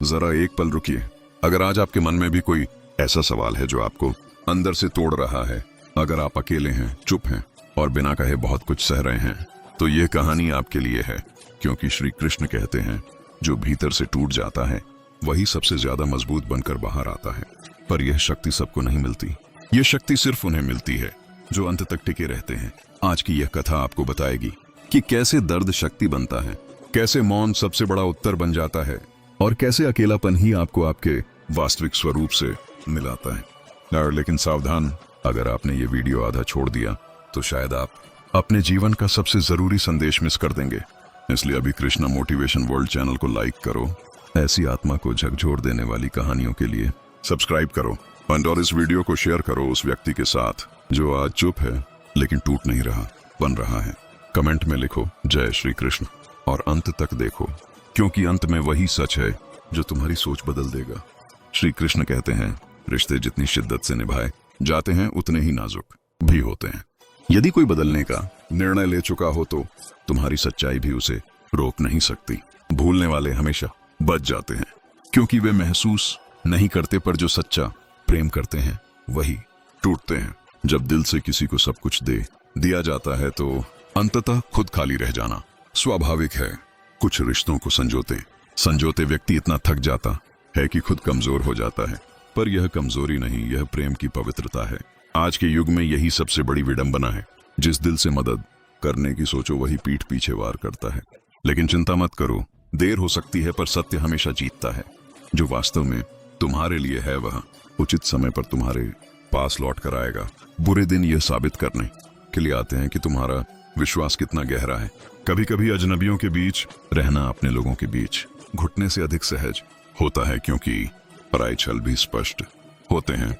जरा एक पल रुकिए। अगर आज आपके मन में भी कोई ऐसा सवाल है जो आपको अंदर से तोड़ रहा है, अगर आप अकेले हैं, चुप हैं और बिना कहे बहुत कुछ सह रहे हैं, तो ये कहानी आपके लिए है। क्योंकि श्री कृष्ण कहते हैं, जो भीतर से टूट जाता है वही सबसे ज्यादा मजबूत बनकर बाहर आता है। पर यह शक्ति सबको नहीं मिलती। यह शक्ति सिर्फ उन्हें मिलती है जो अंत तक टिके रहते हैं। आज की यह कथा आपको बताएगी कि कैसे दर्द शक्ति बनता है, कैसे मौन सबसे बड़ा उत्तर बन जाता है और कैसे अकेलापन ही आपको आपके वास्तविक स्वरूप से मिलाता है। लेकिन सावधान, अगर आपने ये वीडियो आधा छोड़ दिया तो शायद आप अपने जीवन का सबसे जरूरी संदेश मिस कर देंगे। इसलिए अभी कृष्णा मोटिवेशन वर्ल्ड चैनल को लाइक करो, ऐसी आत्मा को झकझोर देने वाली कहानियों के लिए सब्सक्राइब करो और इस वीडियो को शेयर करो उस व्यक्ति के साथ जो आज चुप है लेकिन टूट नहीं रहा, बन रहा है। कमेंट में लिखो जय श्री कृष्ण और अंत तक देखो, क्योंकि अंत में वही सच है जो तुम्हारी सोच बदल देगा। श्री कृष्ण कहते हैं, रिश्ते जितनी शिद्दत से निभाए जाते हैं उतने ही नाजुक भी होते हैं। यदि कोई बदलने का निर्णय ले चुका हो तो तुम्हारी सच्चाई भी उसे रोक नहीं सकती। भूलने वाले हमेशा बच जाते हैं, क्योंकि वे महसूस नहीं करते, पर जो सच्चा प्रेम करते हैं वही टूटते हैं। जब दिल से किसी को सब कुछ दे दिया जाता है तो अंततः खुद खाली रह जाना स्वाभाविक है। कुछ रिश्तों को संजोते व्यक्ति इतना थक जाता है कि खुद कमजोर हो जाता है, पर यह कमजोरी नहीं, यह प्रेम की पवित्रता है। आज के युग में यही सबसे बड़ी विडंबना है। जिस दिल से मदद करने की सोचो वही पीठ पीछे वार करता है। लेकिन चिंता मत करो, देर हो सकती है पर सत्य हमेशा जीतता है। जो वास्तव में तुम्हारे लिए है वह उचित समय पर तुम्हारे पास लौट कर आएगा। बुरे दिन यह साबित करने के लिए आते हैं कि तुम्हारा विश्वास कितना गहरा है। कभी कभी अजनबियों के बीच रहना अपने लोगों के बीच घुटने से अधिक सहज होता है, क्योंकि पराई छल भी स्पष्ट होते हैं।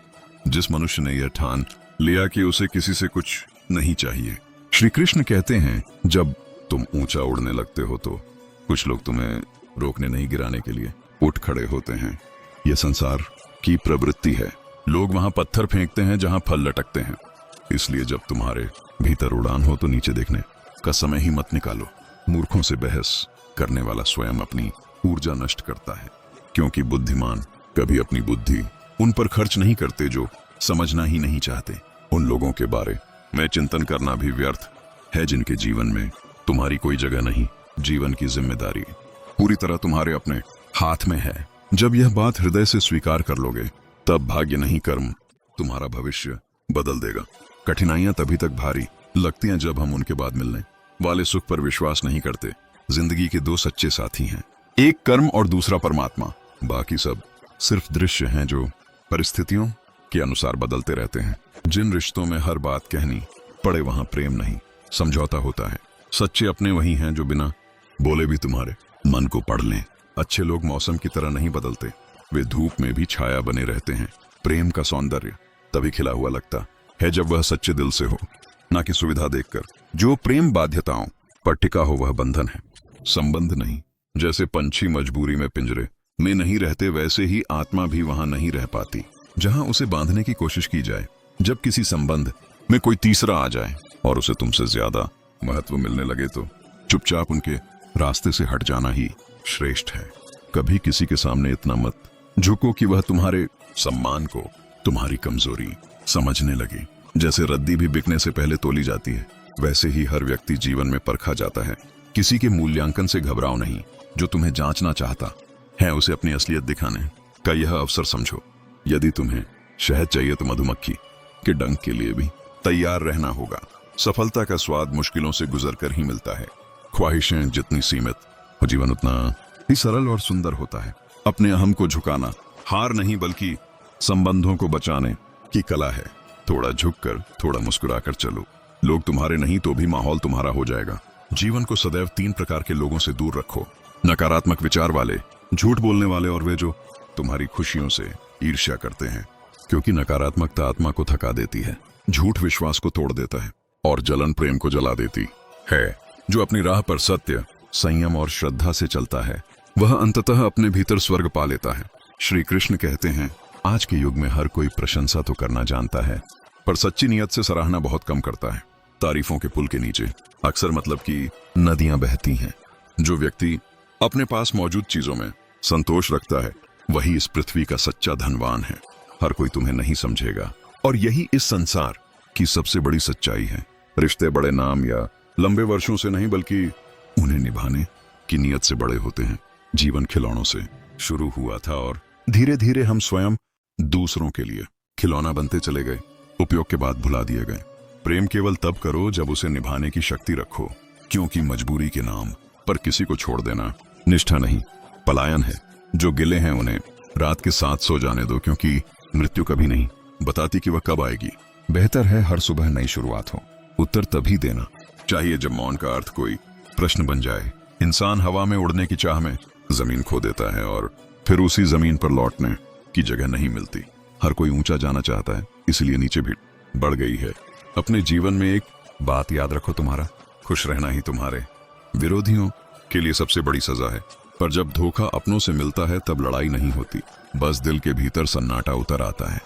जिस मनुष्य ने यह ठान लिया कि उसे किसी से कुछ नहीं चाहिए। श्री कृष्ण कहते हैं, जब तुम ऊंचा उड़ने लगते हो तो कुछ लोग तुम्हें रोकने नहीं, गिराने के लिए उठ खड़े होते हैं। यह संसार की प्रवृत्ति है। लोग वहां पत्थर फेंकते हैं जहां फल लटकते हैं। इसलिए जब तुम्हारे भीतर उड़ान हो तो नीचे देखने का समय ही मत निकालो। मूर्खों से बहस करने वाला स्वयं अपनी ऊर्जा नष्ट करता है, क्योंकि बुद्धिमान कभी अपनी बुद्धि उन पर खर्च नहीं करते जो समझना ही नहीं चाहते। उन लोगों के बारे में चिंतन करना भी व्यर्थ है जिनके जीवन में तुम्हारी कोई जगह नहीं। जीवन की जिम्मेदारी पूरी तरह तुम्हारे अपने हाथ में है। जब यह बात हृदय से स्वीकार कर लोगे तब भाग्य नहीं, कर्म तुम्हारा भविष्य बदल देगा। कठिनाइयां तभी तक भारी लगती हैं जब हम उनके बाद मिलने वाले सुख पर विश्वास नहीं करते। जिंदगी के दो सच्चे साथी हैं, एक कर्म और दूसरा परमात्मा। बाकी सब सिर्फ दृश्य हैं जो परिस्थितियों के अनुसार बदलते रहते हैं। जिन रिश्तों में हर बात कहनी पड़े वहां प्रेम नहीं, समझौता होता है। सच्चे अपने वही हैं जो बिना बोले भी तुम्हारे मन को पढ़ लें। अच्छे लोग मौसम की तरह नहीं बदलते, वे धूप में भी छाया बने रहते हैं। प्रेम का सौंदर्य तभी खिला हुआ लगता है जब वह सच्चे दिल से हो, ना कि सुविधा देखकर। जो प्रेम बाध्यताओं पर टिका हो वह बंधन है, संबंध नहीं। जैसे पंछी मजबूरी में पिंजरे में नहीं रहते, वैसे ही आत्मा भी वहां नहीं रह पाती जहां उसे बांधने की कोशिश की जाए। जब किसी संबंध में कोई तीसरा आ जाए और उसे तुमसे ज्यादा महत्व मिलने लगे तो चुपचाप उनके रास्ते से हट जाना ही श्रेष्ठ है। कभी किसी के सामने इतना मत झुको कि वह तुम्हारे सम्मान को तुम्हारी कमजोरी समझने लगे। जैसे रद्दी भी बिकने से पहले तोली जाती है, वैसे ही हर व्यक्ति जीवन में परखा जाता है। किसी के मूल्यांकन से घबराओ नहीं। जो तुम्हें जांचना चाहता है उसे अपनी असलियत दिखाने का यह अवसर समझो। यदि तुम्हें शहद चाहिए तो मधुमक्खी के डंक के लिए भी तैयार रहना होगा। सफलता का स्वाद मुश्किलों से गुजर कर ही मिलता है। ख्वाहिशें जितनी सीमित हो, जीवन उतना ही सरल और सुंदर होता है। अपने अहम को झुकाना हार नहीं बल्कि संबंधों को बचाने की कला है। थोड़ा झुककर, थोड़ा मुस्कुराकर चलो। लोग तुम्हारे नहीं तो भी माहौल तुम्हारा हो जाएगा। जीवन को सदैव 3 प्रकार के लोगों से दूर रखो, नकारात्मक विचार वाले, झूठ बोलने वाले और वे जो तुम्हारी खुशियों से ईर्ष्या करते हैं। क्योंकि नकारात्मकता आत्मा को थका देती है, झूठ विश्वास को तोड़ देता है और जलन प्रेम को जला देती है। जो अपनी राह पर सत्य, संयम और श्रद्धा से चलता है वह अंततः अपने भीतर स्वर्ग पा लेता है। श्री कृष्ण कहते हैं, आज के युग में हर कोई प्रशंसा तो करना जानता है, पर सच्ची नियत से सराहना बहुत कम करता है। तारीफों के पुल के नीचे अक्सर मतलब कि नदियां बहती हैं। जो व्यक्ति अपने पास मौजूद चीजों में संतोष रखता है, वही इस पृथ्वी का सच्चा धनवान है। हर कोई तुम्हें नहीं समझेगा, और यही इस संसार की सबसे बड़ी सच्चाई है। रिश्ते बड़े नाम या लंबे वर्षों से नहीं, बल्कि उन्हें निभाने की नीयत से बड़े होते हैं। जीवन खिलौनों से शुरू हुआ था और धीरे धीरे हम स्वयं दूसरों के लिए खिलौना बनते चले गए। उपयोग के बाद भुला दिए गए। प्रेम केवल तब करो जब उसे निभाने की शक्ति रखो, क्योंकि मजबूरी के नाम पर किसी को छोड़ देना निष्ठा नहीं, पलायन है। जो गिले हैं उन्हें रात के साथ सो जाने दो, क्योंकि मृत्यु कभी नहीं बताती कि वह कब आएगी। बेहतर है हर सुबह नई शुरुआत हो। उत्तर तभी देना चाहिए जब मौन का अर्थ कोई प्रश्न बन जाए। इंसान हवा में उड़ने की चाह में जमीन खो देता है और फिर उसी जमीन पर लौटने की जगह नहीं मिलती। हर कोई ऊंचा जाना चाहता है, इसलिए नीचे भी बढ़ गई है। अपने जीवन में एक बात याद रखो, तुम्हारा खुश रहना ही तुम्हारे विरोधियों के लिए सबसे बड़ी सजा है। पर जब धोखा अपनों से मिलता है तब लड़ाई नहीं होती, बस दिल के भीतर सन्नाटा उतर आता है।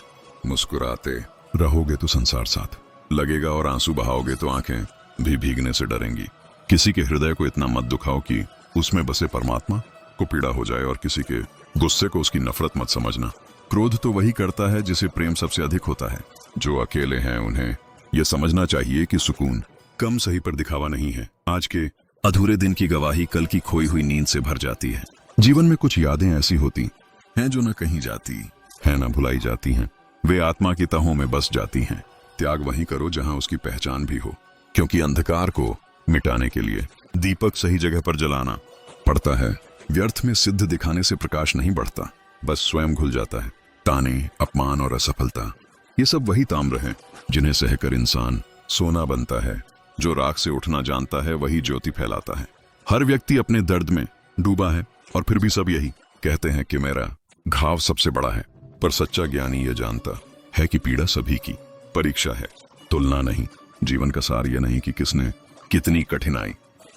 मुस्कुराते रहोगे तो संसार साथ लगेगा, और आंसू बहाओगे तो आंखें भी भीगने से डरेंगी। किसी के हृदय को इतना मत दुखाओ कि उसमें बसे परमात्मा को पीड़ा हो जाए, और किसी के गुस्से को उसकी नफरत मत समझना। क्रोध तो वही करता है जिसे प्रेम सबसे अधिक होता है। जो अकेले हैं उन्हें यह समझना चाहिए कि सुकून कम सही पर दिखावा नहीं है। आज के अधूरे दिन की गवाही कल की खोई हुई नींद से भर जाती है। जीवन में कुछ यादें ऐसी होती हैं जो न कहीं जाती है न भुलाई जाती हैं। वे आत्मा की तहों में बस जाती हैं। त्याग वहीं करो जहां उसकी पहचान भी हो, क्योंकि अंधकार को मिटाने के लिए दीपक सही जगह पर जलाना पड़ता है। व्यर्थ में सिद्ध दिखाने से प्रकाश नहीं बढ़ता, बस स्वयं घुल जाता है। ताने, अपमान और असफलता, ये सब वही ताम्र हैं जिन्हें सहकर इंसान सोना बनता है। जो राख से उठना जानता है वही ज्योति फैलाता है। हर व्यक्ति अपने दर्द में डूबा है, और फिर भी सब यही कहते हैं कि मेरा घाव सबसे बड़ा है। पर सच्चा ज्ञानी यह जानता है कि पीड़ा सभी की परीक्षा है, तुलना नहीं। जीवन का सार यह नहीं कि किसने कितनी कठिनाई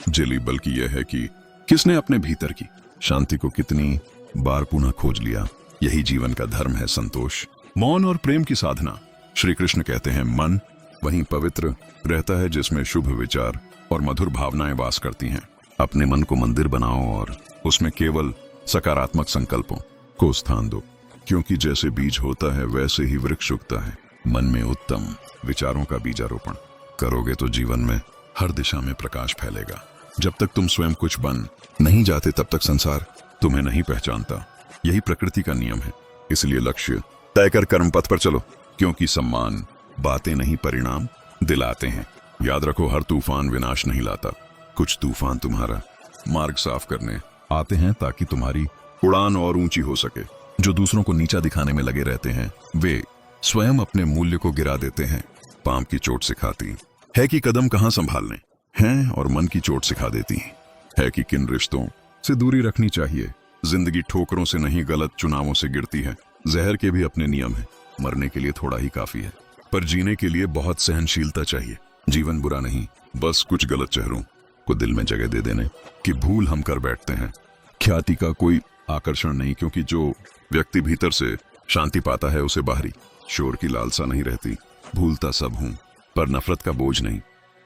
झेली, बल्कि यह है कि किसने अपने भीतर की शांति को कितनी बार पुनः खोज लिया। यही जीवन का धर्म है, संतोष, मौन और प्रेम की साधना। श्री कृष्ण कहते हैं, मन वहीं पवित्र रहता है जिसमें शुभ विचार और मधुर भावनाएं वास करती हैं। अपने मन को मंदिर बनाओ और उसमें केवल सकारात्मक संकल्पों को स्थान दो, क्योंकि जैसे बीज होता है वैसे ही वृक्ष उगता है। मन में उत्तम विचारों का बीजारोपण करोगे तो जीवन में हर दिशा में प्रकाश फैलेगा। जब तक तुम स्वयं कुछ बन नहीं जाते तब तक संसार तुम्हें नहीं पहचानता। यही प्रकृति का नियम है। इसलिए लक्ष्य तय कर कर्म पथ पर चलो, क्योंकि सम्मान बातें नहीं परिणाम दिलाते हैं। याद रखो, हर तूफान विनाश नहीं लाता। कुछ तूफान तुम्हारा मार्ग साफ करने आते हैं ताकि तुम्हारी उड़ान और ऊंची हो सके। जो दूसरों को नीचा दिखाने में लगे रहते हैं वे स्वयं अपने मूल्य को गिरा देते हैं। पांव की चोट सिखाती है कि कदम कहाँ संभालने हैं, और मन की चोट सिखा देती है कि किन रिश्तों से दूरी रखनी चाहिए। जिंदगी ठोकरों से नहीं, गलत चुनावों से गिरती है। जहर के भी अपने नियम है। मरने के लिए थोड़ा ही काफी है, पर जीने के लिए बहुत सहनशीलता चाहिए। जीवन बुरा नहीं, बस कुछ गलत चेहरों को दिल में जगह दे देने की भूल हम कर बैठते हैं। ख्याति का कोई आकर्षण नहीं, क्योंकि जो व्यक्ति भीतर से शांति पाता है उसे बाहरी शोर की लालसा नहीं रहती। भूलता सब हूं, पर नफरत का बोझ नहीं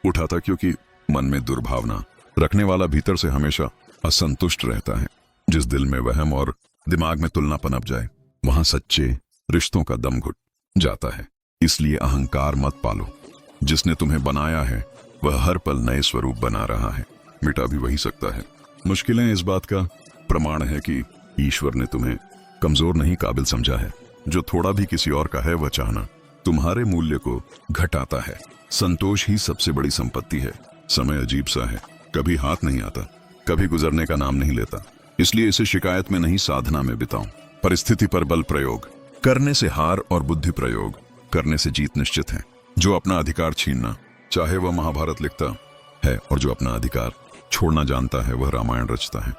उठाता, क्योंकि मन में दुर्भावना रखने वाला भीतर से हमेशा असंतुष्ट रहता है। जिस दिल में वहम और दिमाग में तुलना पनप जाए वहां सच्चे रिश्तों का दम घुट जाता है। इसलिए अहंकार मत पालो। जिसने तुम्हें बनाया है वह हर पल नए स्वरूप बना रहा है, मिटा भी वही सकता है। मुश्किलें इस बात का प्रमाण है कि ईश्वर ने तुम्हें कमजोर नहीं काबिल समझा है। जो थोड़ा भी किसी और का है वह चाहना तुम्हारे मूल्य को घटाता है। संतोष ही सबसे बड़ी संपत्ति है। समय अजीब सा है, कभी हाथ नहीं आता, कभी गुजरने का नाम नहीं लेता। इसलिए इसे शिकायत में नहीं, साधना में बिताओ। परिस्थिति पर बल प्रयोग करने से हार और बुद्धि प्रयोग करने से जीत निश्चित है। जो अपना अधिकार छीनना चाहे वह महाभारत लिखता है, और जो अपना अधिकार छोड़ना जानता है वह रामायण रचता है।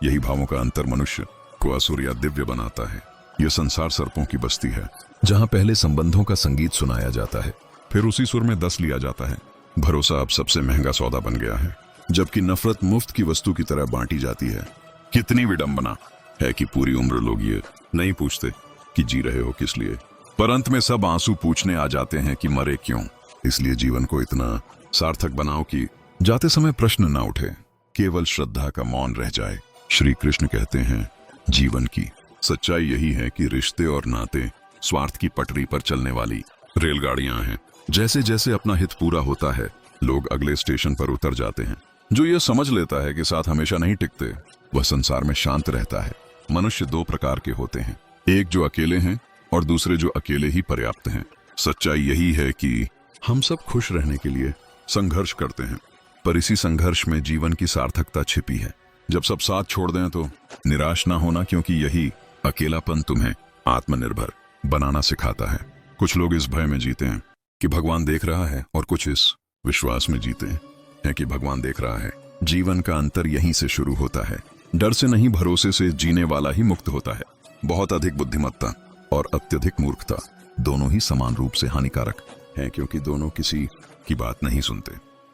यही भावों का अंतर मनुष्य को असुर या दिव्य बनाता है। यह संसार सर्पों की बस्ती है, जहां पहले संबंधों का संगीत सुनाया जाता है, फिर उसी सुर में दस लिया जाता है। भरोसा अब सबसे महंगा सौदा बन गया है, जबकि नफरत मुफ्त की वस्तु की तरह बांटी जाती है। कितनी विडंबना है कि पूरी उम्र लोग ये नहीं पूछते कि जी रहे हो किस लिए, पर अंत में सब आंसू पूछने आ जाते हैं कि मरे क्यों। इसलिए जीवन को इतना सार्थक बनाओ कि जाते समय प्रश्न ना उठे, केवल श्रद्धा का मौन रह जाए। श्री कृष्ण कहते हैं, जीवन की सच्चाई यही है कि रिश्ते और नाते स्वार्थ की पटरी पर चलने वाली रेलगाड़ियां हैं। जैसे जैसे अपना हित पूरा होता है, लोग अगले स्टेशन पर उतर जाते हैं। जो ये समझ लेता है कि साथ हमेशा नहीं टिकते, वह संसार में शांत रहता है। मनुष्य दो प्रकार के होते हैं, एक जो अकेले हैं और दूसरे जो अकेले ही पर्याप्त हैं। सच्चाई यही है कि हम सब खुश रहने के लिए संघर्ष करते हैं, पर इसी संघर्ष में जीवन की सार्थकता छिपी है। जब सब साथ छोड़ दें तो निराश ना होना, क्योंकि यही अकेलापन तुम्हें आत्मनिर्भर बनाना सिखाता है। कुछ लोग इस भय में जीते हैं कि भगवान देख रहा है, और कुछ इस विश्वास में जीते हैं कि भगवान देख रहा है। जीवन का अंतर यहीं से शुरू होता है। डर से नहीं, भरोसे से जीने वाला ही मुक्त होता है। बहुत अधिक बुद्धिमत्ता और अत्यधिक मूर्खता दोनों ही समान रूप से हानिकारक हैं, क्योंकि दोनों किसी की बात नहीं सुनते।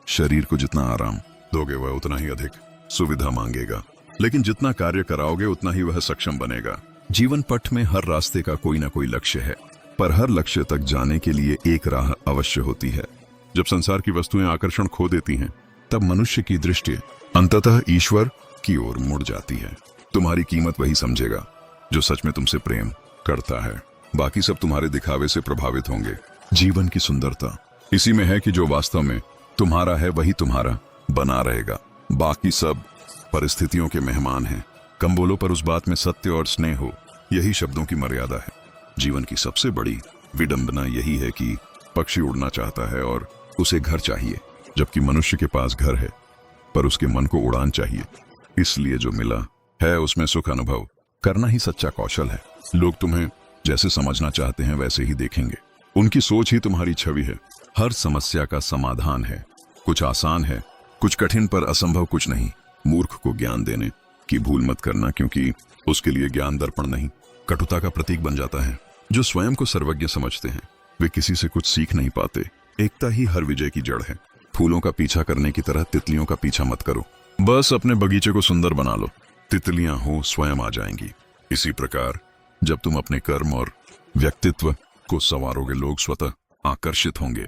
शरीर को जितना आराम दोगे वह उतना ही अधिक सुविधा मांगेगा, लेकिन जितना कार्य कराओगे उतना ही वह सक्षम बनेगा। जीवन पथ में हर रास्ते का कोई ना कोई लक्ष्य है, पर हर लक्ष्य तक जाने के लिए एक राह अवश्य होती है। जब संसार की वस्तुएं आकर्षण खो देती हैं, तब मनुष्य की दृष्टि अंततः ईश्वर की ओर मुड़ जाती है। तुम्हारी कीमत वही समझेगा जो सच में तुमसे प्रेम करता है। बाकी सब तुम्हारे दिखावे से प्रभावित होंगे। जीवन की सुंदरता इसी में है कि जो वास्तव में तुम्हारा है वही तुम्हारा बना रहेगा। बाकी सब परिस्थितियों के मेहमान हैं। कम बोलो, पर उस बात में सत्य और स्नेह हो, यही शब्दों की मर्यादा है। जीवन की सबसे बड़ी विडंबना यही है कि पक्षी उड़ना चाहता है और उसे घर चाहिए, जबकि मनुष्य के पास घर है पर उसके मन को उड़ान चाहिए। इसलिए जो मिला है उसमें सुख अनुभव करना ही सच्चा कौशल है। लोग तुम्हें जैसे समझना चाहते हैं वैसे ही देखेंगे। उनकी सोच ही तुम्हारी छवि है। हर समस्या का समाधान है। कुछ आसान है, कुछ कठिन, पर असंभव कुछ नहीं। मूर्ख को ज्ञान देने की भूल मत करना, क्योंकि उसके लिए ज्ञान दर्पण नहीं, कटुता का प्रतीक बन जाता है। जो स्वयं को सर्वज्ञ समझते हैं वे किसी से कुछ सीख नहीं पाते। एकता ही हर विजय की जड़ है। फूलों का पीछा करने की तरह तितलियों का पीछा मत करो। बस अपने बगीचे को सुंदर बना लो, तितलियां हो स्वयं आ जाएंगी। इसी प्रकार जब तुम अपने कर्म और व्यक्तित्व को संवारोगे, लोग स्वतः आकर्षित होंगे।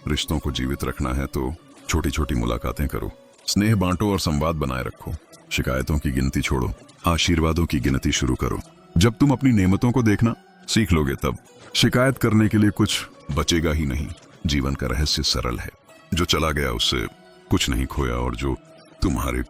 रिश्तों को जीवित रखना है तो छोटी छोटी मुलाकातें करो, स्नेह बांटो और संवाद बनाए रखो। शिकायतों की गिनती छोड़ो, आशीर्वादों की गिनती शुरू करो। जब तुम अपनी नेमतों को देखना सीख लोगे, तब शिकायत करने के लिए कुछ बचेगा ही नहीं। जीवन का रहस्य सरल है। जो चला गया उससे कुछ नहीं खोया, और जो तुम्हारे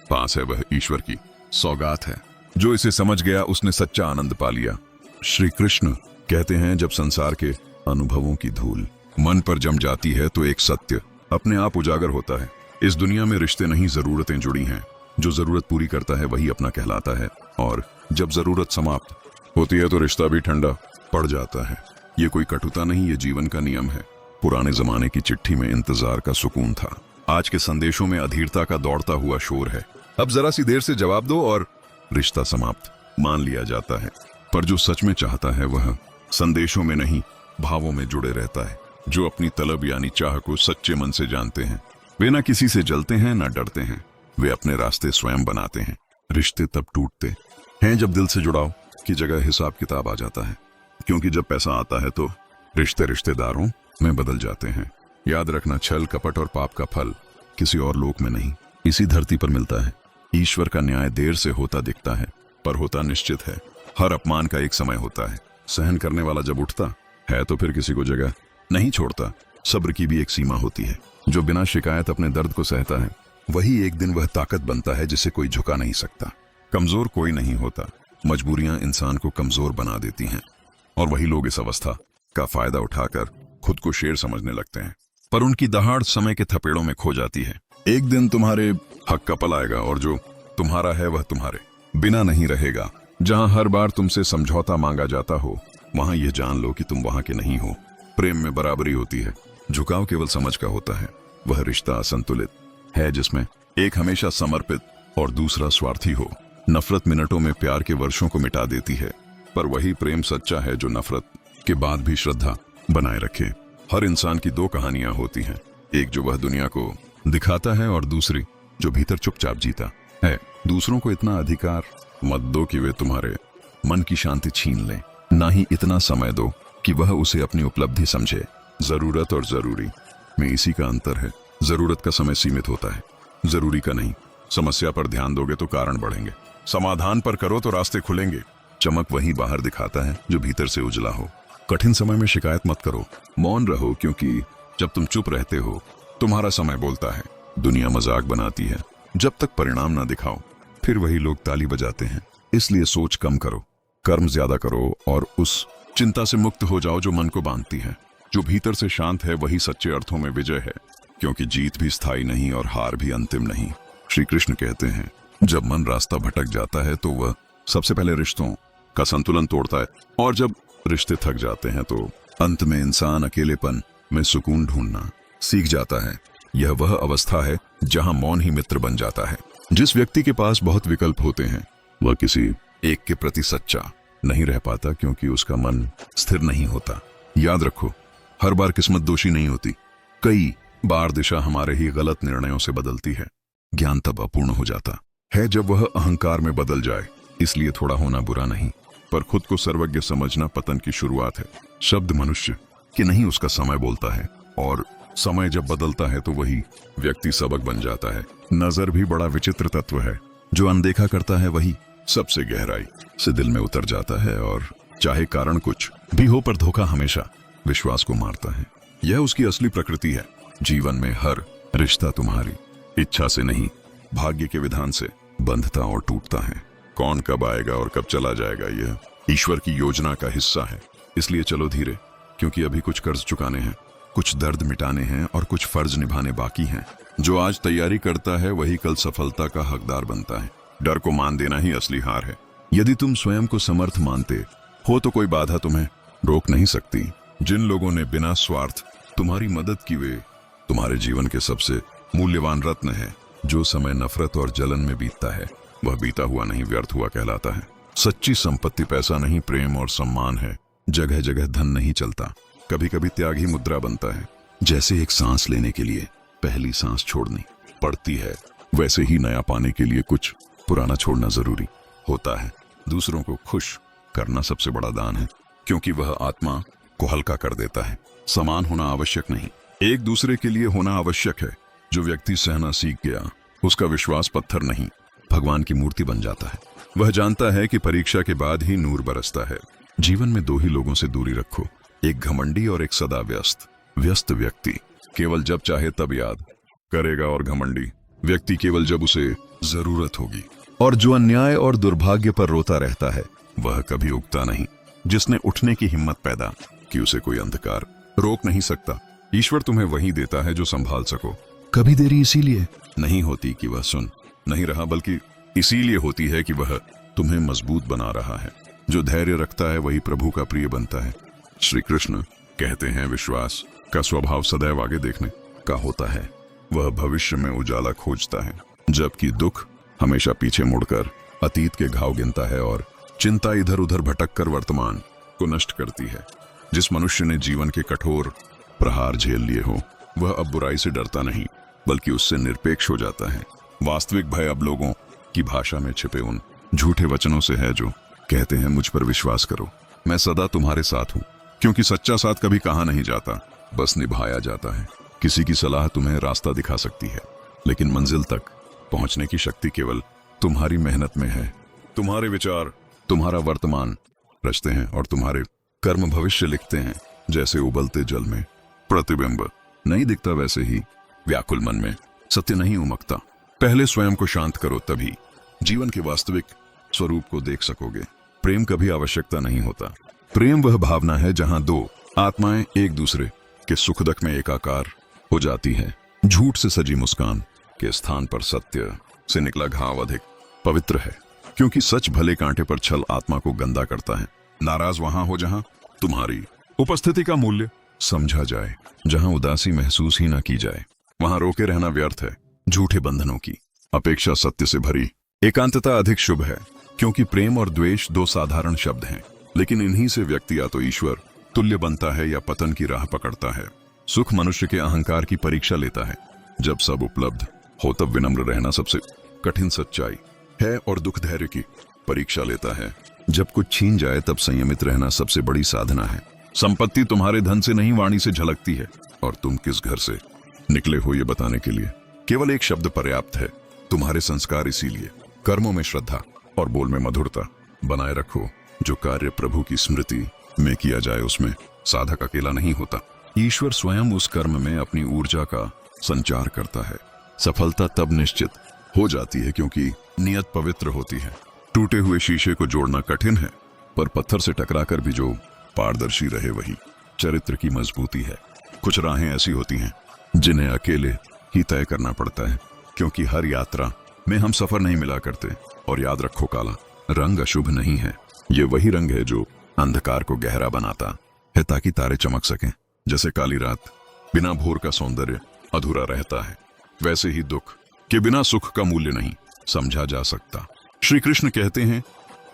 पास है वह ईश्वर की सौगात है। जो इसे समझ गया उसने सच्चा आनंद पा लिया। श्री कृष्ण कहते हैं, जब संसार के अनुभवों की धूल मन पर जम जाती है तो एक सत्य अपने आप उजागर होता है। इस दुनिया में रिश्ते नहीं, जरूरतें जुड़ी हैं। जो जरूरत पूरी करता है वही अपना कहलाता है, और जब जरूरत समाप्त होती है तो रिश्ता भी ठंडा पड़ जाता है। ये कोई कटुता नहीं, ये जीवन का नियम है। पुराने जमाने की चिट्ठी में इंतजार का सुकून था, आज के संदेशों में अधीरता का दौड़ता हुआ शोर है। अब जरा सी देर से जवाब दो और रिश्ता समाप्त मान लिया जाता है। पर जो सच में चाहता है वह संदेशों में नहीं, भावों में जुड़े रहता है। जो अपनी तलब यानी चाह को सच्चे मन से जानते हैं, वे ना किसी से जलते हैं ना डरते हैं। वे अपने रास्ते स्वयं बनाते हैं। रिश्ते तब टूटते हैं जब दिल से जुड़ाव की जगह हिसाब किताब आ जाता है, क्योंकि जब पैसा आता है तो रिश्ते रिश्तेदारों में बदल जाते हैं। याद रखना, छल कपट और पाप का फल किसी और लोक में नहीं, इसी धरती पर मिलता है। ईश्वर का न्याय देर से होता दिखता है, पर होता निश्चित है। हर अपमान का एक समय होता है। सहन करने वाला जब उठता है तो फिर किसी को जगह नहीं छोड़ता। सब्र की भी एक सीमा होती है। जो बिना शिकायत अपने दर्द को सहता है, वही एक दिन वह ताकत बनता है जिसे कोई झुका नहीं सकता। कमजोर कोई नहीं होता, मजबूरियां इंसान को कमजोर बना देती हैं, और वही लोग इस अवस्था का फायदा उठाकर खुद को शेर समझने लगते हैं। पर उनकी दहाड़ समय के थपेड़ों में खो जाती है। एक दिन तुम्हारे हक का पल आएगा और जो तुम्हारा है वह तुम्हारे बिना नहीं रहेगा। जहां हर बार तुमसे समझौता मांगा जाता हो, वहां यह जान लो कि तुम वहां के नहीं हो। प्रेम में बराबरी होती है, झुकाव केवल समझ का होता है। वह रिश्ता असंतुलित है जिसमें एक हमेशा समर्पित और दूसरा स्वार्थी हो। नफरत मिनटों में प्यार के वर्षों को मिटा देती है, पर वही प्रेम सच्चा है जो नफरत के बाद भी श्रद्धा बनाए रखे। हर इंसान की दो कहानियां होती हैं, एक जो वह दुनिया को दिखाता है और दूसरी जो भीतर चुपचाप जीता है। दूसरों को इतना अधिकार मत दो कि वे तुम्हारे मन की शांति छीन लें, ना ही इतना समय दो कि वह उसे अपनी उपलब्धि समझे। जरूरत और जरूरी में इसी का अंतर है। जरूरत का समय सीमित होता है, जरूरी का नहीं। समस्या पर ध्यान दोगे तो कारण बढ़ेंगे, समाधान पर करो तो रास्ते खुलेंगे। चमक वही बाहर दिखाता है जो भीतर से उजला हो। कठिन समय में शिकायत मत करो, मौन रहो, क्योंकि जब तुम चुप रहते हो तुम्हारा समय बोलता है। दुनिया मजाक बनाती है, जब तक परिणाम ना दिखाओ फिर वही लोग ताली बजाते हैं। इसलिए सोच कम करो, कर्म ज्यादा करो और उस चिंता से मुक्त हो जाओ जो मन को बांधती है। जो भीतर से शांत है वही सच्चे अर्थों में विजय है, क्योंकि जीत भी स्थायी नहीं और हार भी अंतिम नहीं। श्री कृष्ण कहते हैं, जब मन रास्ता भटक जाता है तो वह सबसे पहले रिश्तों का संतुलन तोड़ता है, और जब रिश्ते थक जाते हैं तो अंत में इंसान अकेलेपन में सुकून ढूंढना सीख जाता है। यह वह अवस्था है जहां मौन ही मित्र बन जाता है। जिस व्यक्ति के पास बहुत विकल्प होते हैं वह किसी एक के प्रति सच्चा नहीं रह पाता, क्योंकि उसका मन स्थिर नहीं होता। याद रखो, हर बार किस्मत दोषी नहीं होती, कई बार दिशा हमारे ही गलत निर्णयों से बदलती है। ज्ञान तब अपूर्ण हो जाता है जब वह अहंकार में बदल जाए। इसलिए थोड़ा होना बुरा नहीं, पर खुद को सर्वज्ञ समझना पतन की शुरुआत है। शब्द मनुष्य कि नहीं उसका समय बोलता है, और समय जब बदलता है तो वही व्यक्ति सबक बन जाता है। नजर भी बड़ा विचित्र तत्व है, जो अनदेखा करता है वही सबसे गहराई से दिल में उतर जाता है, और चाहे कारण कुछ भी हो पर धोखा हमेशा विश्वास को मारता है। यह उसकी असली प्रकृति है। जीवन में हर रिश्ता तुम्हारी इच्छा से नहीं, भाग्य के विधान से बंधता और टूटता है। कौन कब आएगा और कब चला जाएगा यह ईश्वर की योजना का हिस्सा है। इसलिए चलो धीरे, क्योंकि अभी कुछ कर्ज चुकाने हैं, कुछ दर्द मिटाने हैं और कुछ फर्ज निभाने बाकी हैं। जो आज तैयारी करता है वही कल सफलता का हकदार बनता है। डर को मान देना ही असली हार है। यदि तुम स्वयं को समर्थ मानते हो तो कोई बाधा तुम्हें रोक नहीं सकती। जिन लोगों ने बिना स्वार्थ तुम्हारी मदद की वे तुम्हारे जीवन के सबसे मूल्यवान रत्न है। जो समय नफरत और जलन में बीतता है वह बीता हुआ नहीं व्यर्थ हुआ कहलाता है। सच्ची संपत्ति पैसा नहीं, प्रेम और सम्मान है। जगह जगह धन नहीं चलता, कभी कभी त्याग ही मुद्रा बनता है। जैसे एक सांस लेने के लिए पहली सांस छोड़नी पड़ती है, वैसे ही नया पाने के लिए कुछ पुराना छोड़ना जरूरी होता है। दूसरों को खुश करना सबसे बड़ा दान है, क्योंकि वह आत्मा को हल्का कर देता है। समान होना आवश्यक नहीं, एक दूसरे के लिए होना आवश्यक है। जो व्यक्ति सहना सीख गया उसका विश्वास पत्थर नहीं भगवान की मूर्ति बन जाता है। वह जानता है कि परीक्षा के बाद ही नूर बरसता है। जीवन में दो ही लोगों से दूरी रखो, एक घमंडी और एक सदा व्यस्त व्यक्ति केवल जब चाहे तब याद करेगा, और घमंडी व्यक्ति केवल जब उसे जरूरत होगी। और जो अन्याय और दुर्भाग्य पर रोता रहता है वह कभी उगता नहीं। जिसने उठने की हिम्मत पैदा की उसे कोई अंधकार रोक नहीं सकता। ईश्वर तुम्हें वही देता है जो संभाल सको। कभी देरी इसीलिए नहीं होती कि वह सुन नहीं रहा, बल्कि इसीलिए होती है कि वह तुम्हें मजबूत बना रहा है। जो धैर्य रखता है वही प्रभु का प्रिय बनता है। श्री कृष्ण कहते हैं, विश्वास का स्वभाव सदैव आगे देखने का होता है। वह भविष्य में उजाला खोजता है, जबकि दुख हमेशा पीछे मुड़कर अतीत के घाव गिनता है, और चिंता इधर उधर भटक कर वर्तमान को नष्ट करती है। जिस मनुष्य ने जीवन के कठोर प्रहार झेल लिए हो वह अब बुराई से डरता नहीं, बल्कि उससे निरपेक्ष हो जाता है। वास्तविक भय अब लोगों की भाषा में छिपे उन झूठे वचनों से है जो कहते हैं, मुझ पर विश्वास करो, मैं सदा तुम्हारे साथ हूँ। क्योंकि सच्चा साथ कभी कहा नहीं जाता, बस निभाया जाता है। किसी की सलाह तुम्हें रास्ता दिखा सकती है, लेकिन मंजिल तक पहुंचने की शक्ति केवल तुम्हारी मेहनत में है। तुम्हारे विचार तुम्हारा वर्तमान रचते हैं और तुम्हारे कर्म भविष्य लिखते हैं। जैसे उबलते जल में प्रतिबिंब नहीं दिखता, वैसे ही व्याकुल मन में सत्य नहीं उमकता। पहले स्वयं को शांत करो, तभी जीवन के वास्तविक स्वरूप को देख सकोगे। प्रेम कभी आवश्यकता नहीं होता। प्रेम वह भावना है जहां दो आत्माएं एक दूसरे के सुख दुख में एकाकार हो जाती है। झूठ से सजी मुस्कान के स्थान पर सत्य से निकला घाव अधिक पवित्र है, क्योंकि सच भले कांटे पर छल आत्मा को गंदा करता है। नाराज वहां हो जहां तुम्हारी उपस्थिति का मूल्य समझा जाए, जहां उदासी महसूस ही ना की जाए, वहां रोके रहना व्यर्थ है। झूठे बंधनों की अपेक्षा सत्य से भरी एकांतता अधिक शुभ है, क्योंकि प्रेम और द्वेष दो साधारण शब्द हैं, लेकिन इन्हीं से व्यक्ति या तो ईश्वर तुल्य बनता है या पतन की राह पकड़ता है। सुख मनुष्य के अहंकार की परीक्षा लेता है। जब सब उपलब्ध हो तब विनम्र रहना सबसे कठिन सच्चाई है, और दुख धैर्य की परीक्षा लेता है। जब कुछ छीन जाए तब संयमित रहना सबसे बड़ी साधना है। संपत्ति तुम्हारे धन से नहीं वाणी से झलकती है, और तुम किस घर से निकले हो ये बताने के लिए केवल एक शब्द पर्याप्त है, तुम्हारे संस्कार। इसीलिए कर्मों में श्रद्धा और बोल में मधुरता बनाए रखो। जो कार्य प्रभु की स्मृति में किया जाए उसमें साधक अकेला नहीं होता, ईश्वर स्वयं उस कर्म में अपनी ऊर्जा का संचार करता है। सफलता तब निश्चित हो जाती है क्योंकि नियत पवित्र होती है। टूटे हुए शीशे को जोड़ना कठिन है, पर पत्थर से टकराकर भी जो पारदर्शी रहे वही चरित्र की मजबूती है। कुछ राहें ऐसी होती हैं जिन्हें अकेले ही तय करना पड़ता है, क्योंकि हर यात्रा में हम सफर नहीं मिला करते। और याद रखो, काला रंग अशुभ नहीं है, ये वही रंग है जो अंधकार को गहरा बनाता है ताकि तारे चमक सकें। जैसे काली रात बिना भोर का सौंदर्य अधूरा रहता है, वैसे ही दुख के बिना सुख का मूल्य नहीं समझा जा सकता। श्री कृष्ण कहते हैं,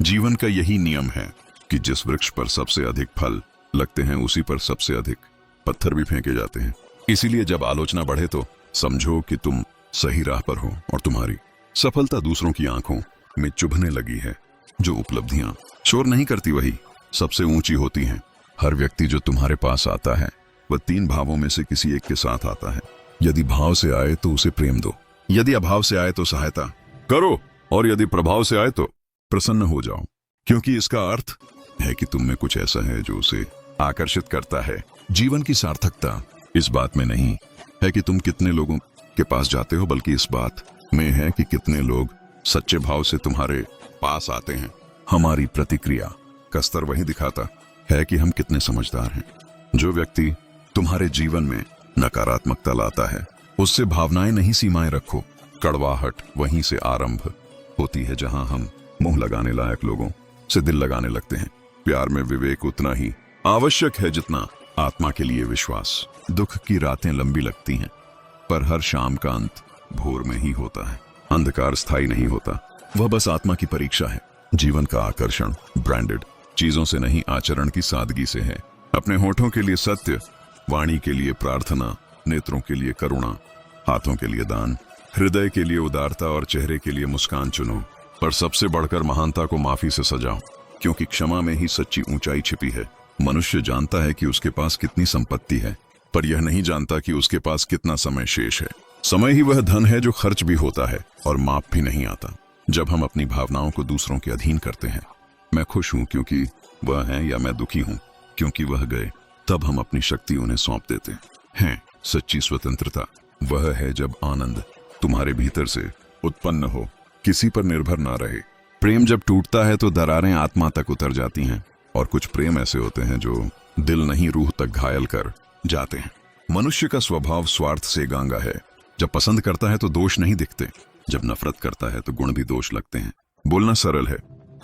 जीवन का यही नियम है कि जिस वृक्ष पर सबसे अधिक फल लगते हैं उसी पर सबसे अधिक पत्थर भी फेंके जाते हैं। इसीलिए जब आलोचना बढ़े तो समझो कि तुम सही राह पर हो और तुम्हारी सफलता दूसरों की आंखों में चुभने लगी है। जो उपलब्धियां शोर नहीं करती वही सबसे ऊंची होती हैं। हर व्यक्ति जो तुम्हारे पास आता है वह 3 भावों में से किसी एक के साथ आता है। यदि भाव से आए तो उसे प्रेम दो, यदि अभाव से आए तो सहायता करो, और यदि प्रभाव से आए तो प्रसन्न हो जाओ, क्योंकि इसका अर्थ है कि तुम में कुछ ऐसा है जो उसे आकर्षित करता है। जीवन की सार्थकता इस बात में नहीं है कि तुम कितने लोगों के पास जाते हो, बल्कि इस बात में है कि कितने लोग सच्चे भाव से तुम्हारे पास आते हैं। हमारी प्रतिक्रिया का स्तर वही दिखाता है कि हम कितने समझदार हैं। जो व्यक्ति तुम्हारे जीवन में नकारात्मकता लाता है उससे भावनाएं नहीं सीमाएं रखो। कड़वाहट वहीं से आरंभ होती है जहां हम मुंह लगाने लायक लोगों से दिल लगाने लगते हैं। प्यार में विवेक उतना ही आवश्यक है जितना आत्मा के लिए विश्वास। दुख की रातें लंबी लगती हैं, पर हर शाम का अंत भोर में ही होता है। अंधकार स्थायी नहीं होता, वह बस आत्मा की परीक्षा है। जीवन का आकर्षण ब्रांडेड चीजों से नहीं, आचरण की सादगी से है। अपने होठों के लिए सत्य, वाणी के लिए प्रार्थना, नेत्रों के लिए करुणा, हाथों के लिए दान, हृदय के लिए उदारता और चेहरे के लिए मुस्कान चुनो। पर सबसे बढ़कर महानता को माफी से सजाओ, क्योंकि क्षमा में ही सच्ची ऊंचाई छिपी है। मनुष्य जानता है कि उसके पास कितनी संपत्ति है, पर यह नहीं जानता कि उसके पास कितना समय शेष है। समय ही वह धन है जो खर्च भी होता है और माप भी नहीं आता। जब हम अपनी भावनाओं को दूसरों के अधीन करते हैं, मैं खुश हूं क्योंकि वह है, या मैं दुखी हूं क्योंकि वह गए, तब हम अपनी शक्ति उन्हें सौंप देते हैं। सच्ची स्वतंत्रता वह है जब आनंद तुम्हारे भीतर से उत्पन्न हो, किसी पर निर्भर ना रहे। प्रेम जब टूटता है तो दरारें आत्मा तक उतर जाती हैं, और कुछ प्रेम ऐसे होते हैं जो दिल नहीं रूह तक घायल कर जाते हैं। मनुष्य का स्वभाव स्वार्थ से गांगा है। जब पसंद करता है तो दोष नहीं दिखते, जब नफरत करता है तो गुण भी दोष लगते हैं। बोलना सरल है,